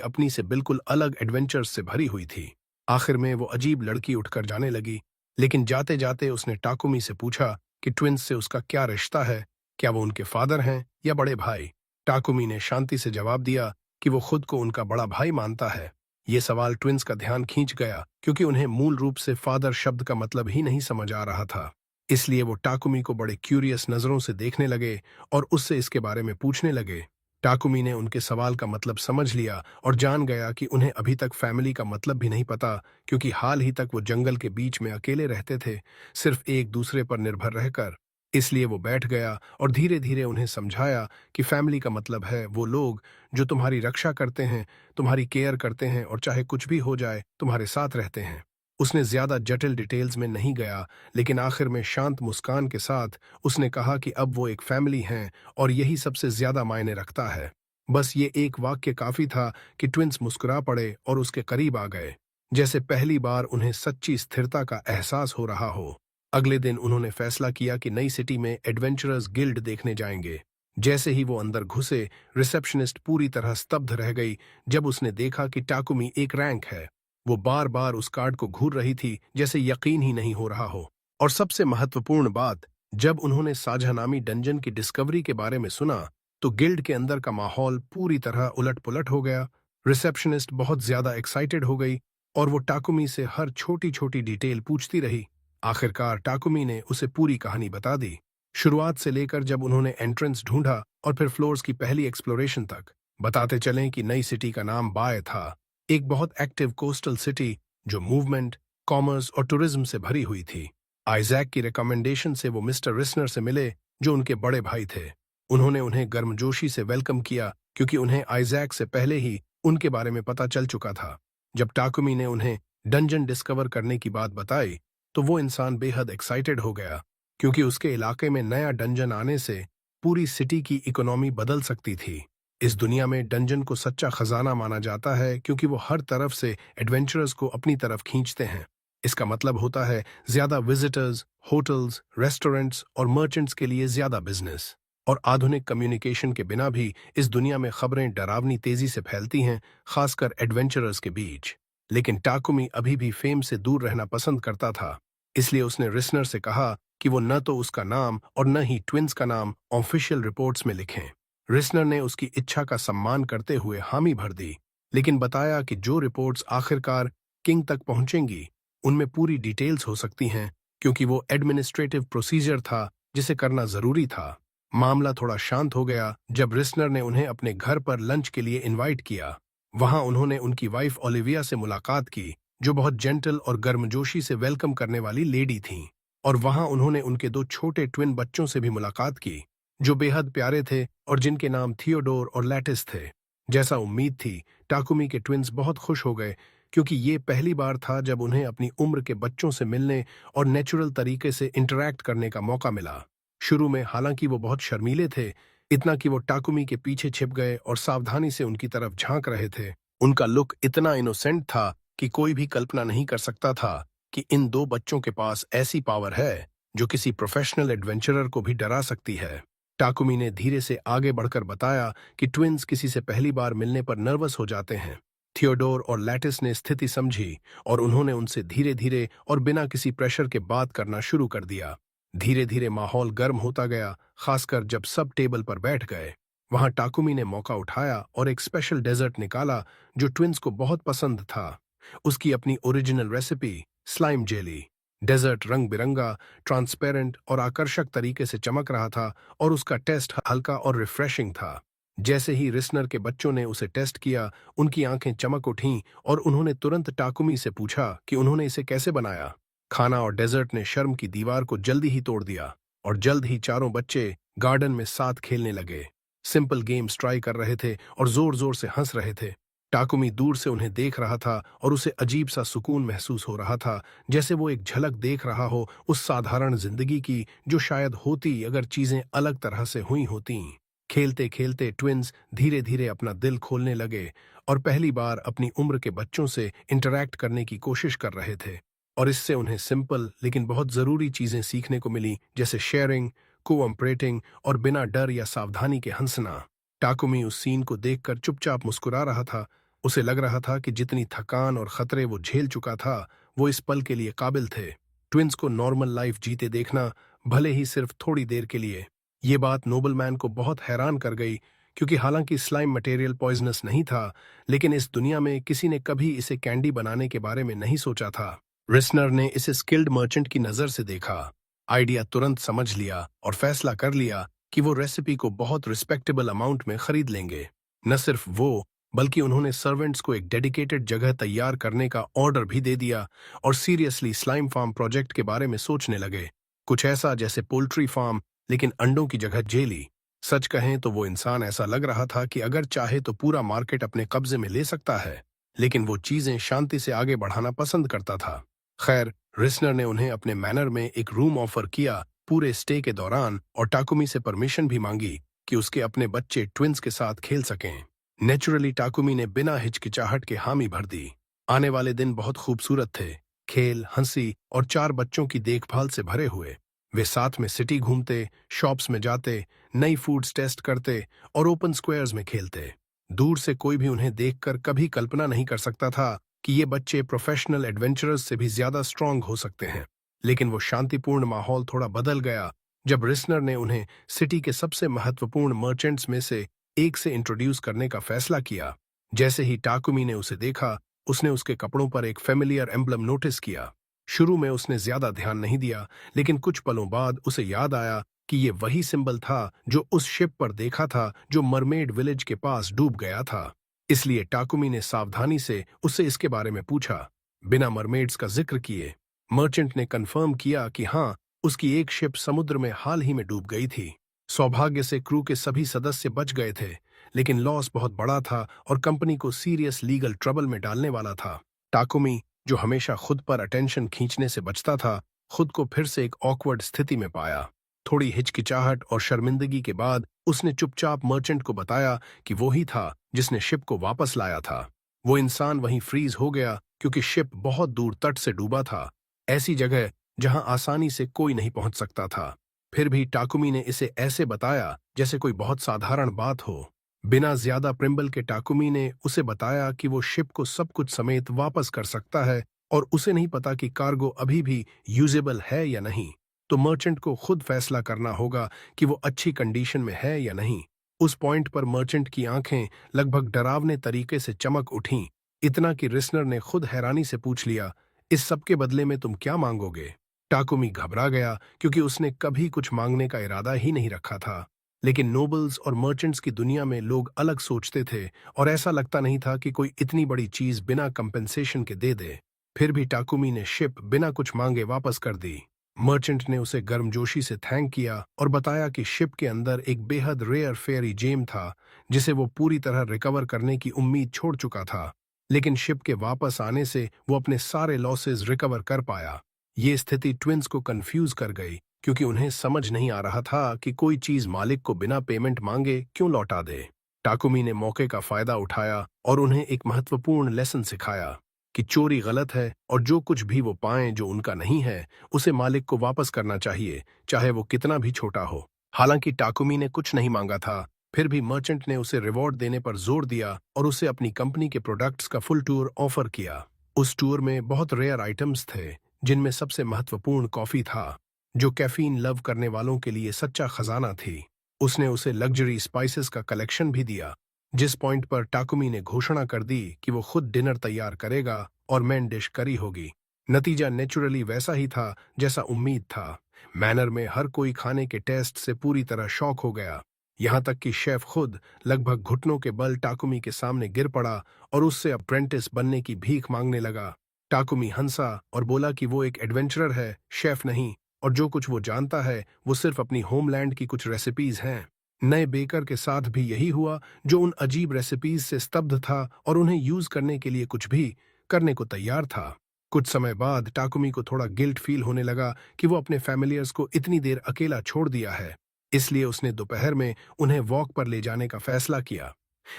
अपनी से बिल्कुल अलग एडवेंचर्स से भरी हुई थी। आखिर में वो अजीब लड़की उठकर जाने लगी, लेकिन जाते जाते उसने टाकुमी से पूछा कि ट्विंस से उसका क्या रिश्ता है, क्या वो उनके फादर हैं या बड़े भाई। टाकुमी ने शांति से जवाब दिया कि वो खुद को उनका बड़ा भाई मानता है। ये सवाल ट्विंस का ध्यान खींच गया क्योंकि उन्हें मूल रूप से फादर शब्द का मतलब ही नहीं समझ आ रहा था। इसलिए वो टाकुमी को बड़े क्यूरियस नजरों से देखने लगे और उससे इसके बारे में पूछने लगे। टाकुमी ने उनके सवाल का मतलब समझ लिया और जान गया कि उन्हें अभी तक फैमिली का मतलब भी नहीं पता, क्योंकि हाल ही तक वो जंगल के बीच में अकेले रहते थे, सिर्फ एक दूसरे पर निर्भर रहकर। इसलिए वो बैठ गया और धीरे धीरे उन्हें समझाया कि फैमिली का मतलब है वो लोग जो तुम्हारी रक्षा करते हैं, तुम्हारी केयर करते हैं और चाहे कुछ भी हो जाए तुम्हारे साथ रहते हैं। उसने ज्यादा जटिल डिटेल्स में नहीं गया, लेकिन आखिर में शांत मुस्कान के साथ उसने कहा कि अब वो एक फैमिली हैं और यही सबसे ज्यादा मायने रखता है। बस ये एक वाक्य काफी था कि ट्विंस मुस्कुरा पड़े और उसके करीब आ गए, जैसे पहली बार उन्हें सच्ची स्थिरता का एहसास हो रहा हो। अगले दिन उन्होंने फैसला किया कि नई सिटी में एडवेंचरर्स गिल्ड देखने जाएंगे। जैसे ही वो अंदर घुसे, रिसेप्शनिस्ट पूरी तरह स्तब्ध रह गई जब उसने देखा कि टाकुमी एक रैंक है। वो बार बार उस कार्ड को घूर रही थी, जैसे यकीन ही नहीं हो रहा हो। और सबसे महत्वपूर्ण बात, जब उन्होंने साझानामी डंजन की डिस्कवरी के बारे में सुना तो गिल्ड के अंदर का माहौल पूरी तरह उलट पुलट हो गया। रिसेप्शनिस्ट बहुत ज्यादा एक्साइटेड हो गई और वो टाकुमी से हर छोटी छोटी डिटेल पूछती रही। आखिरकार टाकुमी ने उसे पूरी कहानी बता दी, शुरुआत से लेकर जब उन्होंने एंट्रेंस ढूंढा और फिर फ्लोर्स की पहली एक्सप्लोरेशन तक। बताते चलें कि नई सिटी का नाम बाय था, एक बहुत एक्टिव कोस्टल सिटी जो मूवमेंट, कॉमर्स और टूरिज्म से भरी हुई थी। आइजैक की रिकमेंडेशन से वो मिस्टर रिस्नर से मिले, जो उनके बड़े भाई थे। उन्होंने उन्हें गर्मजोशी से वेलकम किया, क्योंकि उन्हें आइजैक से पहले ही उनके बारे में पता चल चुका था। जब टाकुमी ने उन्हें डंजन डिस्कवर करने की बात बताई तो वो इंसान बेहद एक्साइटेड हो गया, क्योंकि उसके इलाके में नया डंजन आने से पूरी सिटी की इकोनॉमी बदल सकती थी। इस दुनिया में डंजन को सच्चा खजाना माना जाता है, क्योंकि वो हर तरफ से एडवेंचरर्स को अपनी तरफ खींचते हैं। इसका मतलब होता है ज्यादा विजिटर्स, होटल्स, रेस्टोरेंट्स और मर्चेंट्स के लिए ज्यादा बिजनेस। और आधुनिक कम्युनिकेशन के बिना भी इस दुनिया में खबरें डरावनी तेजी से फैलती हैं, खासकर एडवेंचरर्स के बीच। लेकिन टाकुमी अभी भी फेम से दूर रहना पसंद करता था, इसलिए उसने रिस्नर से कहा कि वो न तो उसका नाम और न ही ट्विंस का नाम ऑफिशियल रिपोर्ट्स में लिखें। रिस्नर ने उसकी इच्छा का सम्मान करते हुए हामी भर दी, लेकिन बताया कि जो रिपोर्ट्स आखिरकार किंग तक पहुंचेंगी उनमें पूरी डिटेल्स हो सकती हैं, क्योंकि वो एडमिनिस्ट्रेटिव प्रोसीजर था जिसे करना जरूरी था। मामला थोड़ा शांत हो गया जब रिस्नर ने उन्हें अपने घर पर लंच के लिए इनवाइट किया। वहां उन्होंने उनकी वाइफ ओलिविया से मुलाकात की, जो बहुत जेंटल और गर्मजोशी से वेलकम करने वाली लेडी थीं। और वहां उन्होंने उनके दो छोटे ट्विन बच्चों से भी मुलाकात की, जो बेहद प्यारे थे और जिनके नाम थियोडोर और लैटिस थे। जैसा उम्मीद थी, टाकुमी के ट्विन्स बहुत खुश हो गए, क्योंकि ये पहली बार था जब उन्हें अपनी उम्र के बच्चों से मिलने और नेचुरल तरीके से इंटरैक्ट करने का मौका मिला। शुरू में हालांकि वो बहुत शर्मीले थे, इतना कि वो टाकुमी के पीछे छिप गए और सावधानी से उनकी तरफ झांक रहे थे। उनका लुक इतना इनोसेंट था कि कोई भी कल्पना नहीं कर सकता था कि इन दो बच्चों के पास ऐसी पावर है जो किसी प्रोफेशनल एडवेंचरर को भी डरा सकती है। टाकुमी ने धीरे से आगे बढ़कर बताया कि ट्विन्स किसी से पहली बार मिलने पर नर्वस हो जाते हैं। थियोडोर और लैटिस ने स्थिति समझी और उन्होंने उनसे धीरे धीरे और बिना किसी प्रेशर के बात करना शुरू कर दिया। धीरे धीरे माहौल गर्म होता गया, खासकर जब सब टेबल पर बैठ गए। वहां टाकुमी ने मौका उठाया और एक स्पेशल डेजर्ट निकाला जो ट्विन्स को बहुत पसंद था। उसकी अपनी original recipe, slime jelly. Dessert रंग बिरंगा, ट्रांसपेरेंट और आकर्षक तरीके से चमक रहा था और उसका टेस्ट हल्का और रिफ्रेशिंग था। जैसे ही रिस्नर के बच्चों ने उसे टेस्ट किया, उनकी आंखें चमक उठीं और उन्होंने तुरंत टाकुमी से पूछा कि उन्होंने इसे कैसे बनाया। खाना और डेजर्ट ने शर्म की दीवार को जल्दी ही तोड़ दिया और जल्द ही चारों बच्चे गार्डन में साथ खेलने लगे। सिंपल गेम्स ट्राई कर रहे थे और जोर जोर से हंस रहे थे। टाकुमी दूर से उन्हें देख रहा था और उसे अजीब सा सुकून महसूस हो रहा था, जैसे वो एक झलक देख रहा हो उस साधारण जिंदगी की जो शायद होती अगर चीजें अलग तरह से हुई होती। खेलते खेलते ट्विन्स धीरे धीरे अपना दिल खोलने लगे और पहली बार अपनी उम्र के बच्चों से इंटरैक्ट करने की कोशिश कर रहे थे। और इससे उन्हें सिंपल लेकिन बहुत जरूरी चीजें सीखने को मिली, जैसे शेयरिंग, कोऑपरेटिंग और बिना डर या सावधानी के हंसना। टाकुमी उस सीन को देखकर चुपचाप मुस्कुरा रहा था। उसे लग रहा था कि जितनी थकान और खतरे वो झेल चुका था, वो इस पल के लिए काबिल थे। ट्विन्स को नॉर्मल लाइफ जीते देखना, भले ही सिर्फ थोड़ी देर के लिए। ये बात नोबलमैन को बहुत हैरान कर गई, क्योंकि हालांकि स्लाइम मटेरियल पॉइजनस नहीं था, लेकिन इस दुनिया में किसी ने कभी इसे कैंडी बनाने के बारे में नहीं सोचा था। रिस्नर ने इसे स्किल्ड मर्चेंट की नजर से देखा। आइडिया तुरंत समझ लिया और फैसला कर लिया कि वो रेसिपी को बहुत रिस्पेक्टेबल अमाउंट में खरीद लेंगे। न सिर्फ वो, बल्कि उन्होंने सर्वेंट्स को एक डेडिकेटेड जगह तैयार करने का ऑर्डर भी दे दिया और सीरियसली स्लाइम फार्म प्रोजेक्ट के बारे में सोचने लगे। कुछ ऐसा जैसे पोल्ट्री फार्म, लेकिन अंडों की जगह जेली। सच कहें तो वो इंसान ऐसा लग रहा था कि अगर चाहे तो पूरा मार्केट अपने कब्जे में ले सकता है, लेकिन वो चीजें शांति से आगे बढ़ाना पसंद करता था। खैर, रिस्नर ने उन्हें अपने मैनर में एक रूम ऑफर किया पूरे स्टे के दौरान और टाकुमी से परमिशन भी मांगी कि उसके अपने बच्चे ट्विंस के साथ खेल सकें। नेचुरली टाकुमी ने बिना हिचकिचाहट के हामी भर दी। आने वाले दिन बहुत खूबसूरत थे, खेल, हंसी और 4 बच्चों की देखभाल से भरे हुए। वे साथ में सिटी घूमते, शॉप्स में जाते, नई फूड्स टेस्ट करते और ओपन स्क्वायर्स में खेलते। दूर से कोई भी उन्हें देखकर कभी कल्पना नहीं कर सकता था कि ये बच्चे प्रोफेशनल एडवेंचरर्स से भी ज्यादा स्ट्रांग हो सकते हैं। लेकिन वो शांतिपूर्ण माहौल थोड़ा बदल गया जब रिस्नर ने उन्हें सिटी के सबसे महत्वपूर्ण मर्चेंट्स में से एक से इंट्रोड्यूस करने का फैसला किया। जैसे ही टाकुमी ने उसे देखा, उसने उसके कपड़ों पर एक फेमिलियर एम्ब्लम नोटिस किया। शुरू में उसने ज्यादा ध्यान नहीं दिया, लेकिन कुछ पलों बाद उसे याद आया कि ये वही सिंबल था जो उस शिप पर देखा था जो मरमेड विलेज के पास डूब गया था। इसलिए टाकुमी ने सावधानी से उससे इसके बारे में पूछा, बिना मरमेड्स का जिक्र किए। मर्चेंट ने कंफर्म किया कि हाँ, उसकी एक शिप समुद्र में हाल ही में डूब गई थी। सौभाग्य से क्रू के सभी सदस्य बच गए थे, लेकिन लॉस बहुत बड़ा था और कंपनी को सीरियस लीगल ट्रबल में डालने वाला था। टाकुमी, जो हमेशा खुद पर अटेंशन खींचने से बचता था, खुद को फिर से एक ऑकवर्ड स्थिति में पाया। थोड़ी हिचकिचाहट और शर्मिंदगी के बाद उसने चुपचाप मर्चेंट को बताया कि वो ही था जिसने शिप को वापस लाया था। वो इंसान वहीं फ्रीज हो गया क्योंकि शिप बहुत दूर तट से डूबा था, ऐसी जगह जहां आसानी से कोई नहीं पहुंच सकता था। फिर भी टाकुमी ने इसे ऐसे बताया जैसे कोई बहुत साधारण बात हो। बिना ज्यादा प्रिम्बल के टाकुमी ने उसे बताया कि वो शिप को सब कुछ समेत वापस कर सकता है और उसे नहीं पता कि कार्गो अभी भी यूजेबल है या नहीं। तो मर्चेंट को खुद फैसला करना होगा कि वो अच्छी कंडीशन में है या नहीं। उस पॉइंट पर मर्चेंट की आंखें लगभग डरावने तरीके से चमक उठीं, इतना कि रिस्नर ने खुद हैरानी से पूछ लिया, इस सब के बदले में तुम क्या मांगोगे? टाकुमी घबरा गया क्योंकि उसने कभी कुछ मांगने का इरादा ही नहीं रखा था। लेकिन नोबल्स और मर्चेंट्स की दुनिया में लोग अलग सोचते थे और ऐसा लगता नहीं था कि कोई इतनी बड़ी चीज बिना कंपेंसेशन के दे दे। फिर भी टाकुमी ने शिप बिना कुछ मांगे वापस कर दी। मर्चेंट ने उसे गर्मजोशी से थैंक किया और बताया कि शिप के अंदर एक बेहद रेयर फेयरी जेम था जिसे वो पूरी तरह रिकवर करने की उम्मीद छोड़ चुका था। लेकिन शिप के वापस आने से वो अपने सारे लॉसेस रिकवर कर पाया। ये स्थिति ट्विंस को कंफ्यूज कर गई क्योंकि उन्हें समझ नहीं आ रहा था कि कोई चीज मालिक को बिना पेमेंट मांगे क्यों लौटा दे। टाकुमी ने मौके का फायदा उठाया और उन्हें एक महत्वपूर्ण लेसन सिखाया कि चोरी गलत है और जो कुछ भी वो पाएं जो उनका नहीं है, उसे मालिक को वापस करना चाहिए, चाहे वो कितना भी छोटा हो। हालांकि टाकुमी ने कुछ नहीं मांगा था, फिर भी मर्चेंट ने उसे रिवॉर्ड देने पर जोर दिया और उसे अपनी कंपनी के प्रोडक्ट्स का फुल टूर ऑफर किया। उस टूर में बहुत रेयर आइटम्स थे, जिनमें सबसे महत्वपूर्ण कॉफी था, जो कैफीन लव करने वालों के लिए सच्चा खजाना थी। उसने उसे लग्जरी स्पाइसेस का कलेक्शन भी दिया, जिस पॉइंट पर टाकुमी ने घोषणा कर दी कि वो खुद डिनर तैयार करेगा और मेन डिश करी होगी। नतीजा नेचुरली वैसा ही था जैसा उम्मीद था। मैनर में हर कोई खाने के टेस्ट से पूरी तरह शॉक हो गया, यहाँ तक कि शेफ खुद लगभग घुटनों के बल टाकुमी के सामने गिर पड़ा और उससे अप्रेंटिस बनने की भीख मांगने लगा। टाकुमी हंसा और बोला कि वो एक एडवेंचरर है, शेफ नहीं, और जो कुछ वो जानता है वो सिर्फ अपनी होमलैंड की कुछ रेसिपीज हैं। नए बेकर के साथ भी यही हुआ, जो उन अजीब रेसिपीज से स्तब्ध था और उन्हें यूज करने के लिए कुछ भी करने को तैयार था। कुछ समय बाद टाकुमी को थोड़ा गिल्ट फील होने लगा कि वो अपने फैमिलियर्स को इतनी देर अकेला छोड़ दिया है, इसलिए उसने दोपहर में उन्हें वॉक पर ले जाने का फैसला किया।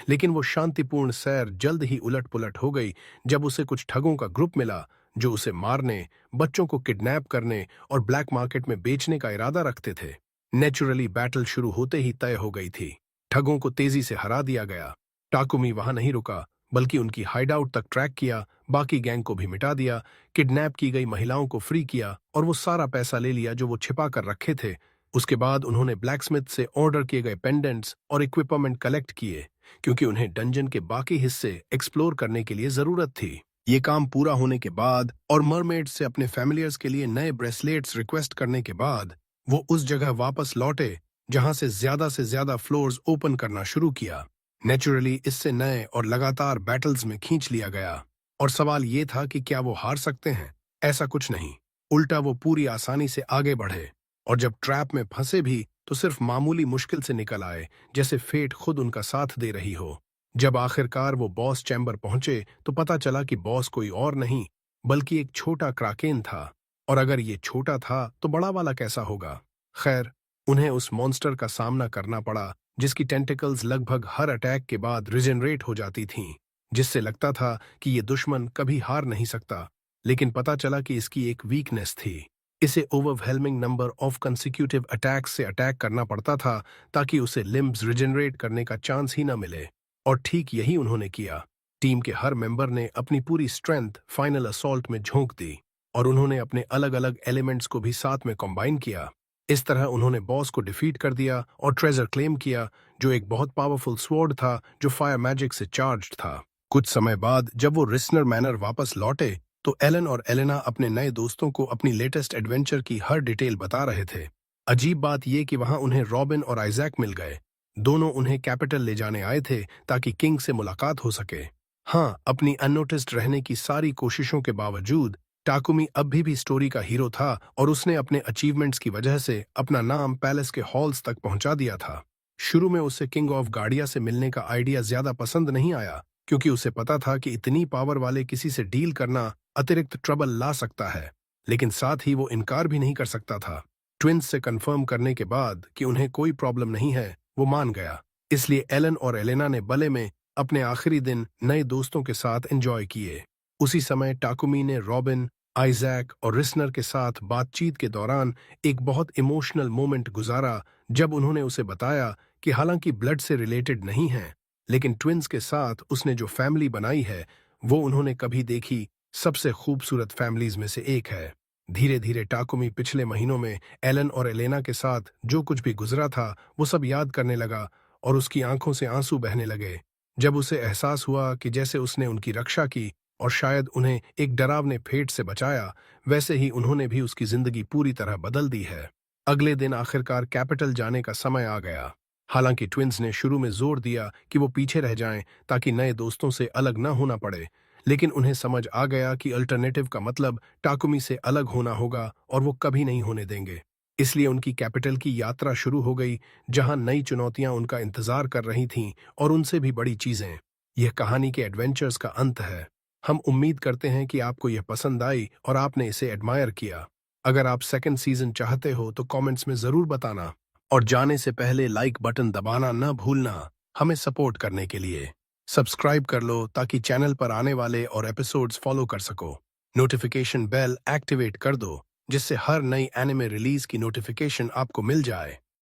लेकिन वो शांतिपूर्ण सैर जल्द ही उलट पुलट हो गई जब उसे कुछ ठगों का ग्रुप मिला जो उसे मारने, बच्चों को किडनैप करने और ब्लैक मार्केट में बेचने का इरादा रखते थे। नेचुरली बैटल शुरू होते ही तय हो गई थी। ठगों को तेजी से हरा दिया गया। टाकुमी वहां नहीं रुका, बल्कि उनकी हाइडआउट तक ट्रैक किया, बाकी गैंग को भी मिटा दिया, किडनैप की गई महिलाओं को फ्री किया और वो सारा पैसा ले लिया जो वो छिपा कर रखे थे। उसके बाद उन्होंने ब्लैकस्मिथ से ऑर्डर किए गए पेंडेंट्स और इक्विपमेंट कलेक्ट किए, क्योंकि उन्हें डंजन के बाकी हिस्से एक्सप्लोर करने के लिए जरूरत थी। ये काम पूरा होने के बाद और मरमेड्स से अपने फैमिलियर्स के लिए नए ब्रेसलेट्स रिक्वेस्ट करने के बाद वो उस जगह वापस लौटे जहां से ज्यादा फ्लोर्स ओपन करना शुरू किया। नेचुरली इससे नए और लगातार बैटल्स में खींच लिया गया और सवाल ये था कि क्या वो हार सकते हैं। ऐसा कुछ नहीं, उल्टा वो पूरी आसानी से आगे बढ़े और जब ट्रैप में फंसे भी तो सिर्फ मामूली मुश्किल से निकल आए, जैसे फेट खुद उनका साथ दे रही हो। जब आखिरकार वो बॉस चैम्बर पहुंचे तो पता चला कि बॉस कोई और नहीं बल्कि एक छोटा क्राकेन था, और अगर ये छोटा था तो बड़ा वाला कैसा होगा। खैर, उन्हें उस मॉन्स्टर का सामना करना पड़ा जिसकी टेंटिकल्स लगभग हर अटैक के बाद रिजेनरेट हो जाती थीं, जिससे लगता था कि ये दुश्मन कभी हार नहीं सकता। लेकिन पता चला कि इसकी एक वीकनेस थी, इसे overwhelming number of consecutive attacks से अटैक करना पड़ता था ताकि उसे लिम्ब्स रिजेनरेट करने का चांस ही न मिले। और ठीक यही उन्होंने किया। टीम के हर मेंबर ने अपनी पूरी स्ट्रेंथ फाइनल असॉल्ट में झोंक दी और उन्होंने अपने अलग अलग एलिमेंट्स को भी साथ में कंबाइन किया। इस तरह उन्होंने बॉस को डिफीट कर दिया और ट्रेजर क्लेम किया, जो एक बहुत पावरफुल स्वॉर्ड था जो फायर मैजिक से चार्ज्ड था। कुछ समय बाद जब वो रिस्नर मैनर वापस लौटे तो एलन और एलेना अपने नए दोस्तों को अपनी लेटेस्ट एडवेंचर की हर डिटेल बता रहे थे। अजीब बात यह कि वहां उन्हें रॉबिन और आइजैक मिल गए। दोनों उन्हें कैपिटल ले जाने आए थे ताकि किंग से मुलाकात हो सके। हाँ, अपनी अननोटिस्ड रहने की सारी कोशिशों के बावजूद टाकुमी अब भी स्टोरी का हीरो था और उसने अपने अचीवमेंट्स की वजह से अपना नाम पैलेस के हॉल्स तक पहुंचा दिया था। शुरू में उसे किंग ऑफ गार्डिया से मिलने का आइडिया ज्यादा पसंद नहीं आया, क्योंकि उसे पता था कि इतनी पावर वाले किसी से डील करना अतिरिक्त ट्रबल ला सकता है, लेकिन साथ ही वो इनकार भी नहीं कर सकता था। ट्विंस से कंफर्म करने के बाद कि उन्हें कोई प्रॉब्लम नहीं है, वो मान गया। इसलिए एलन और एलेना ने बले में अपने आखिरी दिन नए दोस्तों के साथ एंजॉय किए। उसी समय टाकुमी ने रॉबिन, आइजैक और रिस्नर के साथ बातचीत के दौरान एक बहुत इमोशनल मोमेंट गुजारा, जब उन्होंने उसे बताया कि हालांकि ब्लड से रिलेटेड नहीं है, लेकिन ट्विंस के साथ उसने जो फैमिली बनाई है वो उन्होंने कभी देखी सबसे खूबसूरत फैमिलीज में से एक है। धीरे धीरे टाकुमी पिछले महीनों में एलन और एलेना के साथ जो कुछ भी गुजरा था वो सब याद करने लगा और उसकी आंखों से आंसू बहने लगे जब उसे एहसास हुआ कि जैसे उसने उनकी रक्षा की और शायद उन्हें एक डरावने फेट से बचाया, वैसे ही उन्होंने भी उसकी जिंदगी पूरी तरह बदल दी है। अगले दिन आखिरकार कैपिटल जाने का समय आ गया। हालांकि ट्विंस ने शुरू में जोर दिया कि वो पीछे रह जाएं ताकि नए दोस्तों से अलग न होना पड़े, लेकिन उन्हें समझ आ गया कि अल्टरनेटिव का मतलब टाकुमी से अलग होना होगा और वो कभी नहीं होने देंगे। इसलिए उनकी कैपिटल की यात्रा शुरू हो गई, जहां नई चुनौतियां उनका इंतजार कर रही थीं और उनसे भी बड़ी चीजें। यह कहानी के एडवेंचर्स का अंत है। हम उम्मीद करते हैं कि आपको यह पसंद आई और आपने इसे एडमायर किया। अगर आप सेकंड सीजन चाहते हो तो कमेंट्स में जरूर बताना और जाने से पहले लाइक बटन दबाना न भूलना, हमें सपोर्ट करने के लिए। सब्सक्राइब कर लो ताकि चैनल पर आने वाले और एपिसोड्स फॉलो कर सको। नोटिफिकेशन बेल एक्टिवेट कर दो जिससे हर नई एनिमे रिलीज की नोटिफिकेशन आपको मिल जाए।